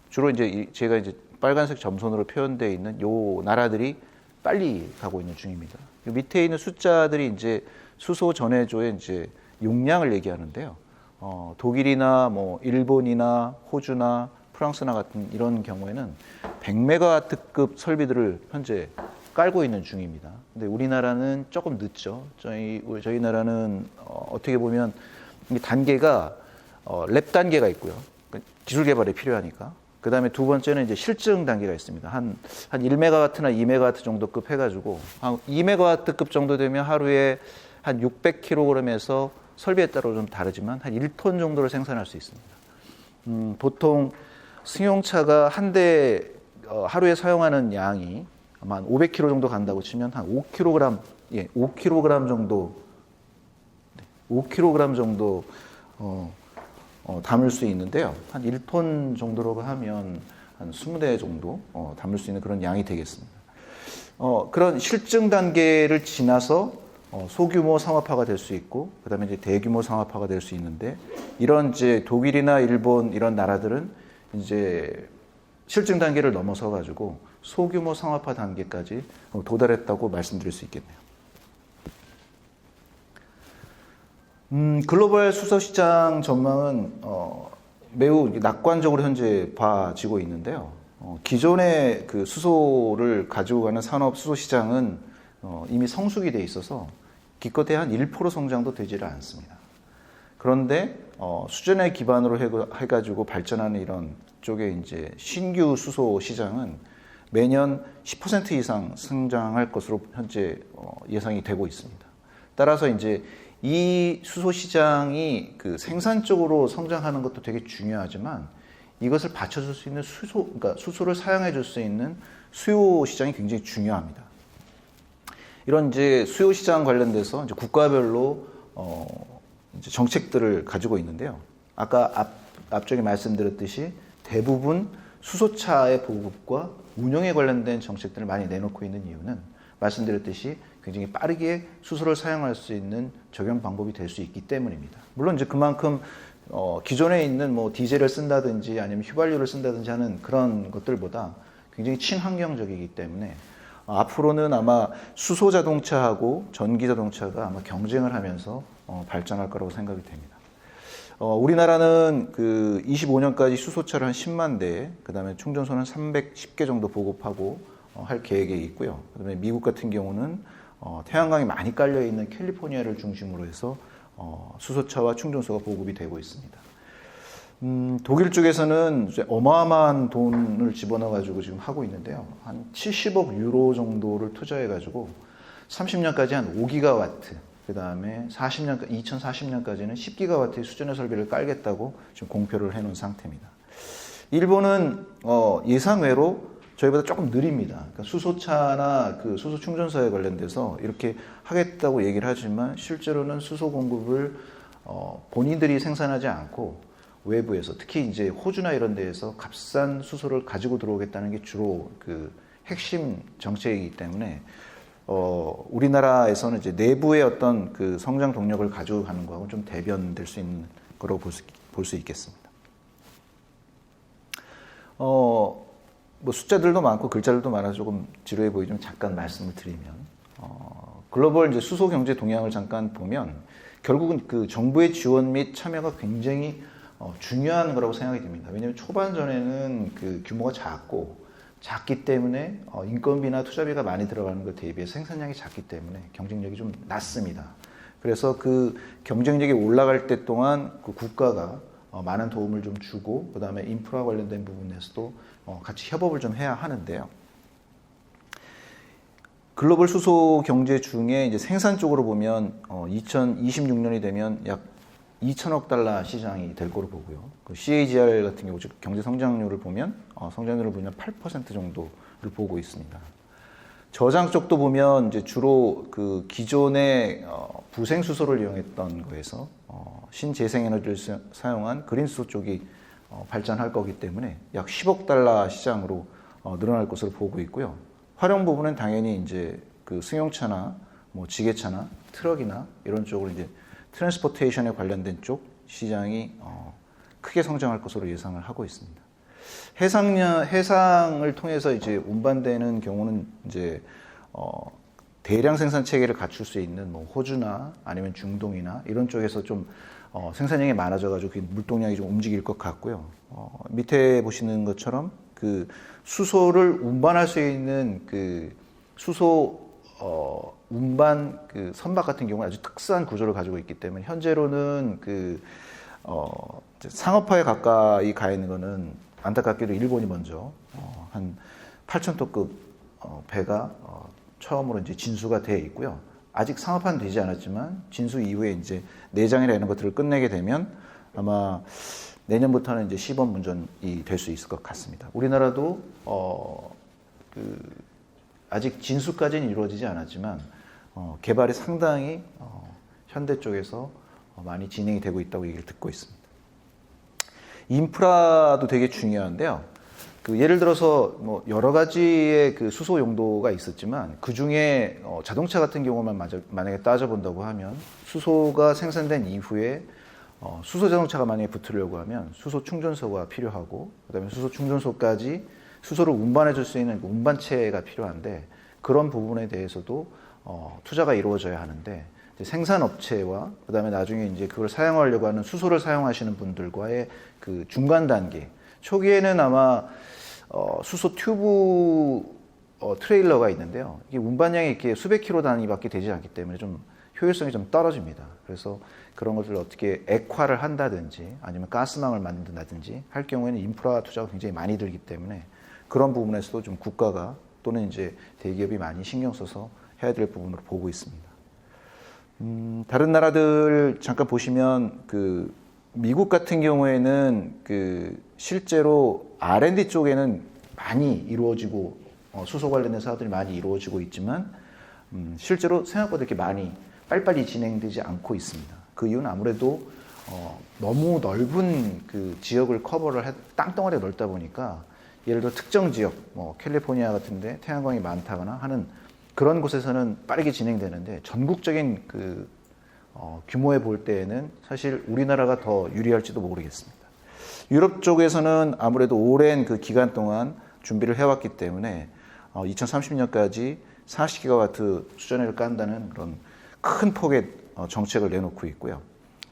S5: 주로 이제 제가 이제 빨간색 점선으로 표현되어 있는 요 나라들이 빨리 가고 있는 중입니다. 밑에 있는 숫자들이 이제 수소 전해조의 이제 용량을 얘기하는데요. 독일이나 뭐 일본이나 호주나 프랑스나 같은 이런 경우에는 100메가와트급 설비들을 현재 깔고 있는 중입니다. 근데 우리나라는 조금 늦죠. 저희 나라는 어떻게 보면 이 단계가 랩 단계가 있고요. 기술 개발이 필요하니까. 그 다음에 두 번째는 이제 실증 단계가 있습니다. 한 1메가와트나 2메가와트 정도급 해가지고 한 2메가와트급 정도 되면 하루에 한 600kg에서 설비에 따라 좀 다르지만 한 1톤 정도를 생산할 수 있습니다. 보통 승용차가 한 대 하루에 사용하는 양이 아마 한 500kg 정도 간다고 치면 한 5kg 정도 5kg 정도 담을 수 있는데요. 한 1톤 정도로 하면 한 20대 정도 담을 수 있는 그런 양이 되겠습니다. 그런 실증 단계를 지나서 소규모 상업화가 될 수 있고, 그 다음에 이제 대규모 상업화가 될 수 있는데, 이런 이제 독일이나 일본 이런 나라들은 이제 실증 단계를 넘어서 가지고 소규모 상업화 단계까지 도달했다고 말씀드릴 수 있겠네요. 글로벌 수소 시장 전망은 매우 낙관적으로 현재 봐지고 있는데요. 기존의 그 수소를 가지고 가는 산업 수소 시장은 이미 성숙이 돼 있어서 기껏해야 한 1% 성장도 되지를 않습니다. 그런데 수준에 기반으로 해가지고 발전하는 이런 쪽에 이제 신규 수소 시장은 매년 10% 이상 성장할 것으로 현재 예상이 되고 있습니다. 따라서 이제 이 수소 시장이 그 생산 쪽으로 성장하는 것도 되게 중요하지만 이것을 받쳐줄 수 있는 그러니까 수소를 사용해 줄 수 있는 수요 시장이 굉장히 중요합니다. 이런 이제 수요 시장 관련돼서 이제 국가별로 이제 정책들을 가지고 있는데요. 아까 앞쪽에 말씀드렸듯이 대부분 수소차의 보급과 운영에 관련된 정책들을 많이 내놓고 있는 이유는 말씀드렸듯이 굉장히 빠르게 수소를 사용할 수 있는 적용 방법이 될 수 있기 때문입니다. 물론 이제 그만큼 기존에 있는 뭐 디젤을 쓴다든지 아니면 휘발유를 쓴다든지 하는 그런 것들보다 굉장히 친환경적이기 때문에 앞으로는 아마 수소 자동차하고 전기 자동차가 아마 경쟁을 하면서 발전할 거라고 생각이 됩니다. 우리나라는 그 25년까지 수소차를 한 10만 대, 그 다음에 충전소는 310개 정도 보급하고 할 계획이 있고요. 그 다음에 미국 같은 경우는 태양광이 많이 깔려 있는 캘리포니아를 중심으로 해서 수소차와 충전소가 보급이 되고 있습니다. 독일 쪽에서는 이제 어마어마한 돈을 집어넣어가지고 지금 하고 있는데요. 한 70억 유로 정도를 투자해가지고 30년까지 한 5기가와트, 그 다음에 2040년까지는 10기가와트의 수준의 설비를 깔겠다고 지금 공표를 해놓은 상태입니다. 일본은 예상외로 저희보다 조금 느립니다. 그러니까 수소차나 그 수소 충전소에 관련돼서 이렇게 하겠다고 얘기를 하지만 실제로는 수소 공급을 본인들이 생산하지 않고 외부에서 특히 이제 호주나 이런 데에서 값싼 수소를 가지고 들어오겠다는 게 주로 그 핵심 정책이기 때문에 우리나라에서는 이제 내부의 어떤 그 성장 동력을 가지고 가는 거하고 좀 대변될 수 있는 거라고 볼 수 있겠습니다. 뭐 숫자들도 많고 글자들도 많아서 조금 지루해 보이지만 잠깐 말씀을 드리면 글로벌 이제 수소 경제 동향을 잠깐 보면 결국은 그 정부의 지원 및 참여가 굉장히 중요한 거라고 생각이 됩니다. 왜냐하면 초반전에는 그 규모가 작기 때문에 인건비나 투자비가 많이 들어가는 것 대비해서 생산량이 작기 때문에 경쟁력이 좀 낮습니다. 그래서 그 경쟁력이 올라갈 때 동안 그 국가가 많은 도움을 좀 주고 그다음에 인프라 관련된 부분에서도 같이 협업을 좀 해야 하는데요. 글로벌 수소 경제 중에 이제 생산 쪽으로 보면 2026년이 되면 약 2천억 달러 시장이 될 거로 보고요. 그 CAGR 같은 경우 즉 경제 성장률을 보면 8% 정도를 보고 있습니다. 저장 쪽도 보면 이제 주로 그 기존의 부생 수소를 이용했던 거에서 신재생 에너지를 사용한 그린 수소 쪽이 발전할 거기 때문에 약 10억 달러 시장으로 늘어날 것으로 보고 있고요. 활용 부분은 당연히 이제 그 승용차나 뭐 지게차나 트럭이나 이런 쪽으로 이제 트랜스포테이션에 관련된 쪽 시장이 크게 성장할 것으로 예상을 하고 있습니다. 해상을 통해서 이제 운반되는 경우는 이제 대량 생산 체계를 갖출 수 있는 뭐 호주나 아니면 중동이나 이런 쪽에서 좀 생산량이 많아져가지고 그 물동량이 좀 움직일 것 같고요. 밑에 보시는 것처럼 그 수소를 운반할 수 있는 그 수소 운반 그 선박 같은 경우는 아주 특수한 구조를 가지고 있기 때문에 현재로는 그 상업화에 가까이 가 있는 거는 안타깝게도 일본이 먼저 한 8,000톤급 배가 처음으로 이제 진수가 되어 있고요. 아직 상업화는 되지 않았지만 진수 이후에 이제 내장이나 이런 것들을 끝내게 되면 아마 내년부터는 이제 시범 운전이 될 수 있을 것 같습니다. 우리나라도 아직 진수까지는 이루어지지 않았지만 개발이 상당히 현대 쪽에서 많이 진행이 되고 있다고 얘기를 듣고 있습니다. 인프라도 되게 중요한데요. 그 예를 들어서 뭐 여러 가지의 그 수소 용도가 있었지만 그 중에 자동차 같은 경우만 만약에 따져본다고 하면 수소가 생산된 이후에 수소 자동차가 만약에 붙으려고 하면 수소 충전소가 필요하고 그다음에 수소 충전소까지 수소를 운반해 줄 수 있는 운반체가 필요한데 그런 부분에 대해서도 투자가 이루어져야 하는데 생산업체와 그다음에 나중에 이제 그걸 사용하려고 하는 수소를 사용하시는 분들과의 그 중간 단계 초기에는 아마 수소 튜브 트레일러가 있는데요. 이게 운반량이 이렇게 수백 킬로 단위밖에 되지 않기 때문에 좀 효율성이 좀 떨어집니다. 그래서 그런 것들을 어떻게 액화를 한다든지 아니면 가스망을 만든다든지 할 경우에는 인프라 투자가 굉장히 많이 들기 때문에 그런 부분에서도 좀 국가가 또는 이제 대기업이 많이 신경 써서 해야 될 부분으로 보고 있습니다. 다른 나라들 잠깐 보시면 그 미국 같은 경우에는 그 실제로 R&D 쪽에는 많이 이루어지고 수소 관련된 사업들이 많이 이루어지고 있지만 실제로 생각보다 이렇게 많이 빨리빨리 진행되지 않고 있습니다. 그 이유는 아무래도 너무 넓은 그 지역을 커버를 땅덩어리가 넓다 보니까 예를 들어 특정 지역, 뭐 캘리포니아 같은데 태양광이 많다거나 하는 그런 곳에서는 빠르게 진행되는데 전국적인 그 규모에 볼 때에는 사실 우리나라가 더 유리할지도 모르겠습니다. 유럽 쪽에서는 아무래도 오랜 그 기간 동안 준비를 해왔기 때문에 2030년까지 40기가와트 수전해를 깐다는 그런 큰 폭의 정책을 내놓고 있고요.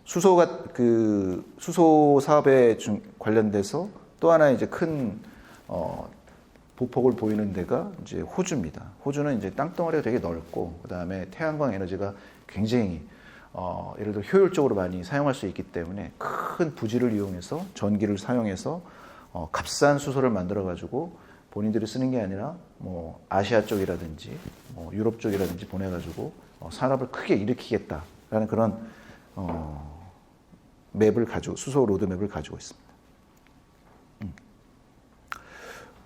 S5: 수소 사업에 관련돼서 또 하나 이제 큰 보폭을 보이는 데가 이제 호주입니다. 호주는 이제 땅덩어리가 되게 넓고 그다음에 태양광 에너지가 굉장히 예를 들어 효율적으로 많이 사용할 수 있기 때문에 큰 부지를 이용해서 전기를 사용해서 값싼 수소를 만들어 가지고 본인들이 쓰는 게 아니라 뭐 아시아 쪽이라든지 뭐 유럽 쪽이라든지 보내 가지고 산업을 크게 일으키겠다라는 그런 수소 로드맵을 가지고 있습니다.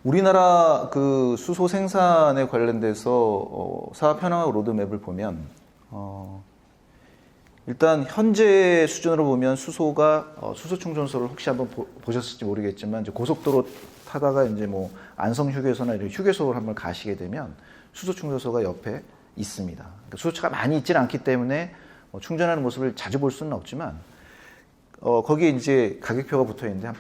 S5: 우리나라 그 수소 생산에 관련돼서 사업 현황 로드맵을 보면 일단 현재 수준으로 보면 수소가 수소 충전소를 혹시 한번 보셨을지 모르겠지만 이제 고속도로 타다가 이제 뭐 안성 휴게소나 이런 휴게소를 한번 가시게 되면 수소 충전소가 옆에 있습니다. 그러니까 수소차가 많이 있지는 않기 때문에 충전하는 모습을 자주 볼 수는 없지만 거기에 이제 가격표가 붙어 있는데 한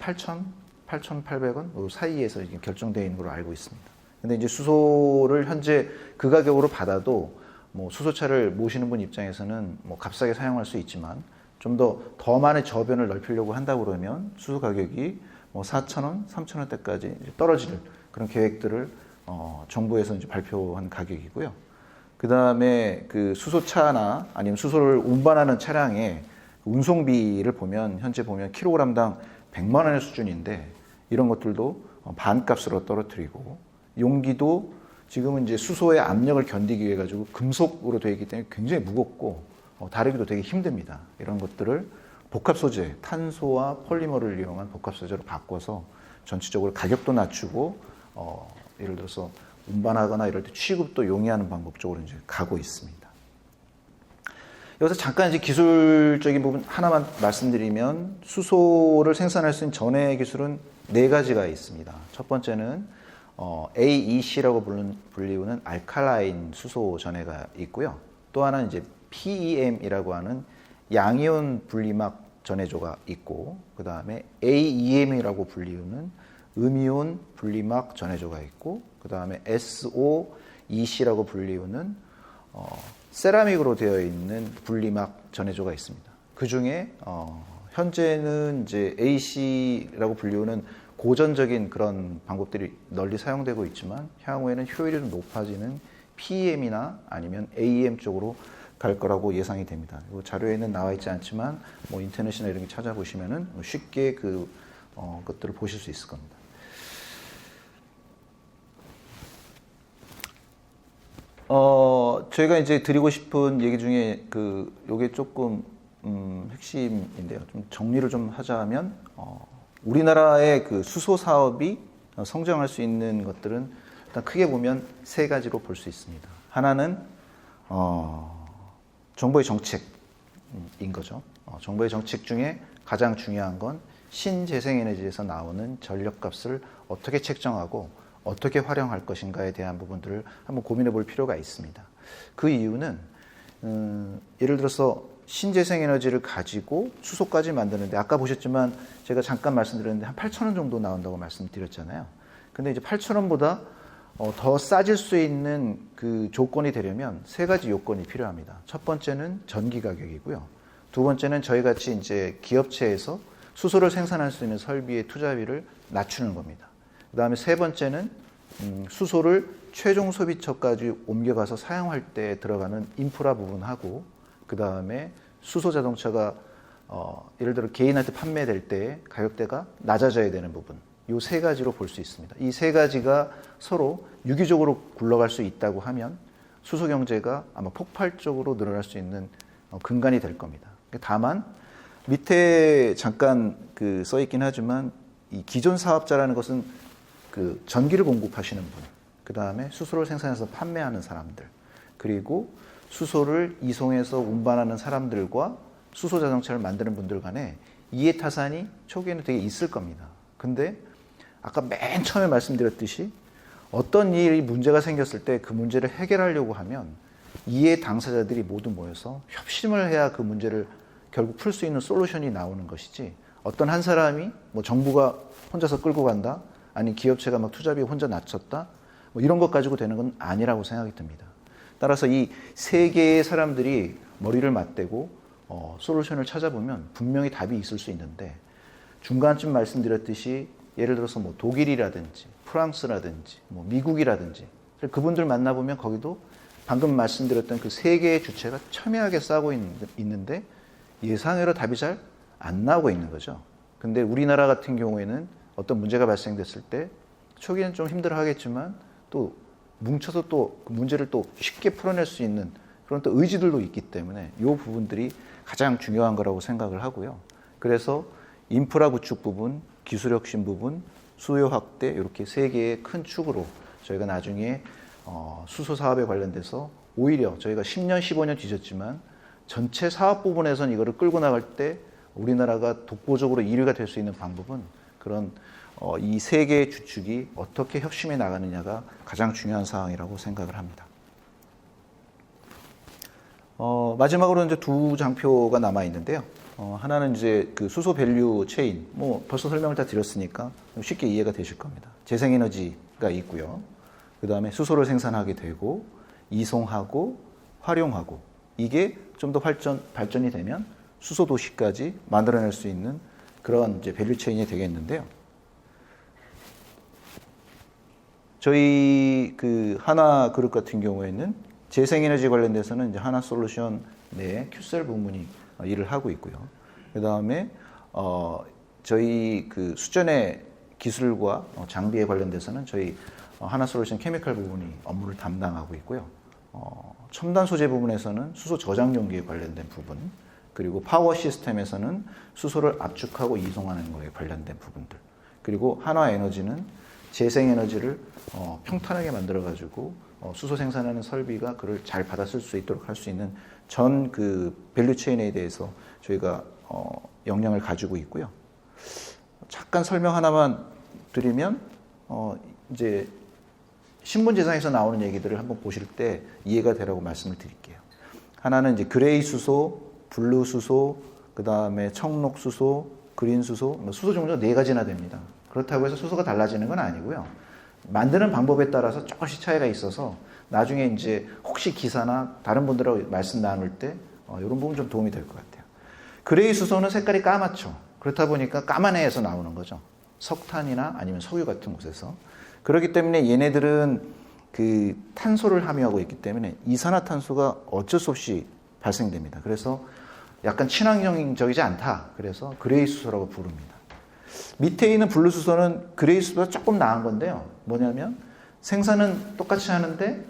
S5: 8,800원 사이에서 이제 결정되어 있는 걸로 알고 있습니다. 근데 이제 수소를 현재 그 가격으로 받아도 뭐 수소차를 모시는 분 입장에서는 뭐 값싸게 사용할 수 있지만 좀 더 많은 저변을 넓히려고 한다 그러면 수소 가격이 뭐 4,000원, 3,000원대까지 떨어지는 그런 계획들을 정부에서 이제 발표한 가격이고요. 그 다음에 그 수소차나 아니면 수소를 운반하는 차량의 운송비를 보면 현재 보면 킬로그램당 100만 원의 수준인데 이런 것들도 반값으로 떨어뜨리고 용기도 지금은 이제 수소의 압력을 견디기 위해 가지고 금속으로 되어 있기 때문에 굉장히 무겁고 다루기도 되게 힘듭니다. 이런 것들을 복합 소재, 탄소와 폴리머를 이용한 복합 소재로 바꿔서 전체적으로 가격도 낮추고 예를 들어서 운반하거나 이럴 때 취급도 용이하는 방법 쪽으로 이제 가고 있습니다. 여기서 잠깐 이제 기술적인 부분 하나만 말씀드리면 수소를 생산할 수 있는 전해 기술은 4가지가 있습니다. 첫 번째는 AEC라고 불리우는 알칼라인 수소 전해가 있고요. 또 하나는 이제 PEM이라고 하는 양이온 분리막 전해조가 있고, 그 다음에 AEM이라고 불리우는 음이온 분리막 전해조가 있고, 그 다음에 SOEC라고 불리우는 세라믹으로 되어 있는 분리막 전해조가 있습니다. 그 중에 현재는 이제 AC라고 불리우는 고전적인 그런 방법들이 널리 사용되고 있지만 향후에는 효율이 좀 높아지는 PEM이나 아니면 AEM 쪽으로 갈 거라고 예상이 됩니다. 자료에는 나와 있지 않지만 뭐 인터넷이나 이런 게 찾아보시면은 쉽게 것들을 보실 수 있을 겁니다. 저희가 이제 드리고 싶은 얘기 중에 요게 조금 핵심인데요. 좀 정리를 좀 하자면 우리나라의 그 수소 사업이 성장할 수 있는 것들은 일단 크게 보면 3가지로 볼 수 있습니다. 하나는 정부의 정책인 거죠. 정부의 정책 중에 가장 중요한 건 신재생에너지에서 나오는 전력값을 어떻게 책정하고 어떻게 활용할 것인가에 대한 부분들을 한번 고민해 볼 필요가 있습니다. 그 이유는 예를 들어서 신재생에너지를 가지고 수소까지 만드는데 아까 보셨지만 제가 잠깐 말씀드렸는데 한 8,000원 정도 나온다고 말씀드렸잖아요. 근데 이제 8,000원보다 더 싸질 수 있는 그 조건이 되려면 3가지 요건이 필요합니다. 첫 번째는 전기 가격이고요. 두 번째는 저희 같이 이제 기업체에서 수소를 생산할 수 있는 설비의 투자비를 낮추는 겁니다. 그 다음에 3번째는 수소를 최종 소비처까지 옮겨가서 사용할 때 들어가는 인프라 부분하고 그 다음에 수소 자동차가 예를 들어 개인한테 판매될 때 가격대가 낮아져야 되는 부분, 이 3가지로 볼 수 있습니다. 이 3가지가 서로 유기적으로 굴러갈 수 있다고 하면 수소 경제가 아마 폭발적으로 늘어날 수 있는 근간이 될 겁니다. 다만 밑에 잠깐 써 있긴 하지만 이 기존 사업자라는 것은 그 전기를 공급하시는 분, 그 다음에 수소를 생산해서 판매하는 사람들, 그리고 수소를 이송해서 운반하는 사람들과 수소 자동차를 만드는 분들 간에 이해타산이 초기에는 되게 있을 겁니다. 근데 아까 맨 처음에 말씀드렸듯이 어떤 일이 문제가 생겼을 때 그 문제를 해결하려고 하면 이해 당사자들이 모두 모여서 협심을 해야 그 문제를 결국 풀 수 있는 솔루션이 나오는 것이지, 어떤 한 사람이 뭐 정부가 혼자서 끌고 간다, 아니 기업체가 막 투자비 혼자 낮췄다, 뭐 이런 것 가지고 되는 건 아니라고 생각이 듭니다. 따라서 이 3개의 사람들이 머리를 맞대고 솔루션을 찾아보면 분명히 답이 있을 수 있는데, 중간쯤 말씀드렸듯이 예를 들어서 뭐 독일이라든지 프랑스라든지 뭐 미국이라든지 그분들 만나보면 거기도 방금 말씀드렸던 그 3개의 주체가 첨예하게 싸우고 있는데 예상외로 답이 잘 안 나오고 있는 거죠. 근데 우리나라 같은 경우에는 어떤 문제가 발생됐을 때 초기에는 좀 힘들어 하겠지만 또 뭉쳐서 또 그 문제를 또 쉽게 풀어낼 수 있는 그런 또 의지들도 있기 때문에 이 부분들이 가장 중요한 거라고 생각을 하고요. 그래서 인프라 구축 부분, 기술 혁신 부분, 수요 확대, 이렇게 3개의 큰 축으로 저희가 나중에 수소 사업에 관련돼서 오히려 저희가 10년, 15년 뒤졌지만 전체 사업 부분에서는 이거를 끌고 나갈 때 우리나라가 독보적으로 1위가 될 수 있는 방법은 그런 이 세 개의 주축이 어떻게 협심해 나가느냐가 가장 중요한 사항이라고 생각을 합니다. 마지막으로 이제 두 장표가 남아 있는데요. 하나는 이제 그 수소 밸류 체인, 뭐 벌써 설명을 다 드렸으니까 쉽게 이해가 되실 겁니다. 재생에너지가 있고요. 그 다음에 수소를 생산하게 되고 이송하고 활용하고 이게 좀 더 발전이 되면 수소 도시까지 만들어낼 수 있는 그런 이제 밸류 체인이 되겠는데요. 저희 그 하나그룹 같은 경우에는 재생에너지 관련돼서는 이제 하나솔루션 내 큐셀 부문이 일을 하고 있고요. 그 다음에 저희 그 수전의 기술과 장비에 관련돼서는 저희 하나솔루션 케미칼 부분이 업무를 담당하고 있고요. 첨단 소재 부분에서는 수소 저장 용기에 관련된 부분, 그리고 파워 시스템에서는 수소를 압축하고 이송하는 거에 관련된 부분들, 그리고 한화에너지는 재생에너지를 평탄하게 만들어가지고 수소 생산하는 설비가 그를 잘 받아쓸 수 있도록 할 수 있는 전 그 밸류 체인에 대해서 저희가 역량을 가지고 있고요. 잠깐 설명 하나만 드리면 이제 신문지상에서 나오는 얘기들을 한번 보실 때 이해가 되라고 말씀을 드릴게요. 하나는 이제 그레이 수소, 블루 수소, 그 다음에 청록 수소, 그린 수소, 수소 종류가 4가지나 됩니다. 그렇다고 해서 수소가 달라지는 건 아니고요. 만드는 방법에 따라서 조금씩 차이가 있어서 나중에 이제 혹시 기사나 다른 분들하고 말씀 나눌 때 이런 부분 좀 도움이 될 것 같아요. 그레이 수소는 색깔이 까맣죠. 그렇다 보니까 까만 애에서 나오는 거죠. 석탄이나 아니면 석유 같은 곳에서. 그렇기 때문에 얘네들은 그 탄소를 함유하고 있기 때문에 이산화탄소가 어쩔 수 없이 발생됩니다. 그래서 약간 친환경적이지 않다. 그래서 그레이 수소라고 부릅니다. 밑에 있는 블루 수소는 그레이 수소보다 조금 나은 건데요. 뭐냐면 생산은 똑같이 하는데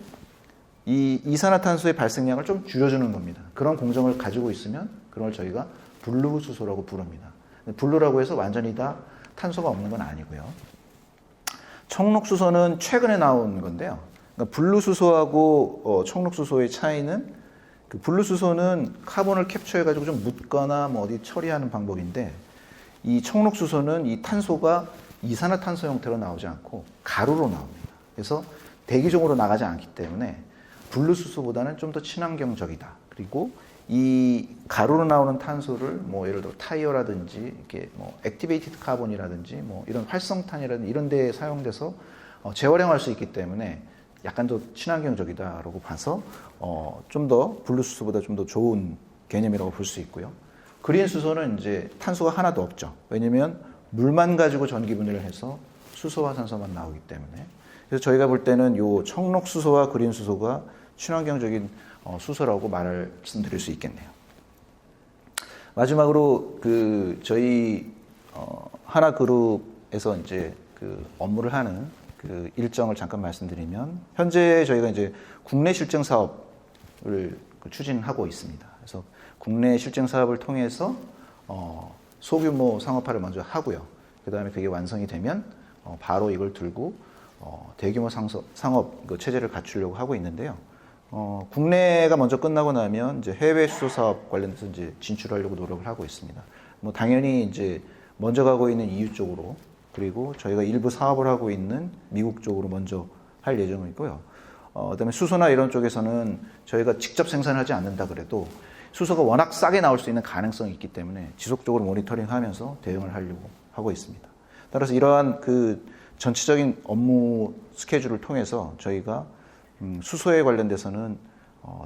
S5: 이 이산화탄소의 발생량을 좀 줄여주는 겁니다. 그런 공정을 가지고 있으면 그걸 저희가 블루 수소라고 부릅니다. 블루라고 해서 완전히 다 탄소가 없는 건 아니고요. 청록 수소는 최근에 나온 건데요. 그러니까 블루 수소하고 청록 수소의 차이는 그 블루 수소는 카본을 캡처해가지고 좀 묻거나 뭐 어디 처리하는 방법인데 이 청록 수소는 이 탄소가 이산화탄소 형태로 나오지 않고 가루로 나옵니다. 그래서 대기종으로 나가지 않기 때문에 블루 수소보다는 좀 더 친환경적이다. 그리고 이 가루로 나오는 탄소를 뭐 예를 들어 타이어라든지 이렇게 뭐 액티베이티드 카본이라든지 뭐 이런 활성탄이라든지 이런 데에 사용돼서 재활용할 수 있기 때문에 약간 더 친환경적이다라고 봐서 좀 더 블루 수소보다 좀 더 좋은 개념이라고 볼 수 있고요. 그린 수소는 이제 탄소가 하나도 없죠. 왜냐면 물만 가지고 전기 분해를 해서 수소와 산소만 나오기 때문에. 그래서 저희가 볼 때는 요 청록 수소와 그린 수소가 친환경적인 수소라고 말씀드릴 수 있겠네요. 마지막으로 그 저희 하나그룹에서 이제 그 업무를 하는 그 일정을 잠깐 말씀드리면 현재 저희가 이제 국내 실증 사업을 추진하고 있습니다. 그래서 국내 실증 사업을 통해서 소규모 상업화를 먼저 하고요. 그 다음에 그게 완성이 되면 바로 이걸 들고 대규모 상업 체제를 갖추려고 하고 있는데요. 국내가 먼저 끝나고 나면 이제 해외 수소 사업 관련해서 이제 진출하려고 노력을 하고 있습니다. 뭐 당연히 이제 먼저 가고 있는 EU 쪽으로 그리고 저희가 일부 사업을 하고 있는 미국 쪽으로 먼저 할 예정이고요. 그다음에 수소나 이런 쪽에서는 저희가 직접 생산하지 않는다 그래도 수소가 워낙 싸게 나올 수 있는 가능성이 있기 때문에 지속적으로 모니터링하면서 대응을 하려고 하고 있습니다. 따라서 이러한 그 전체적인 업무 스케줄을 통해서 저희가 수소에 관련돼서는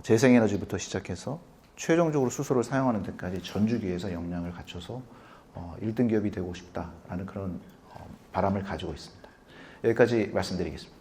S5: 재생에너지부터 시작해서 최종적으로 수소를 사용하는 데까지 전 주기에서 역량을 갖춰서 1등 기업이 되고 싶다라는 그런 바람을 가지고 있습니다. 여기까지 말씀드리겠습니다.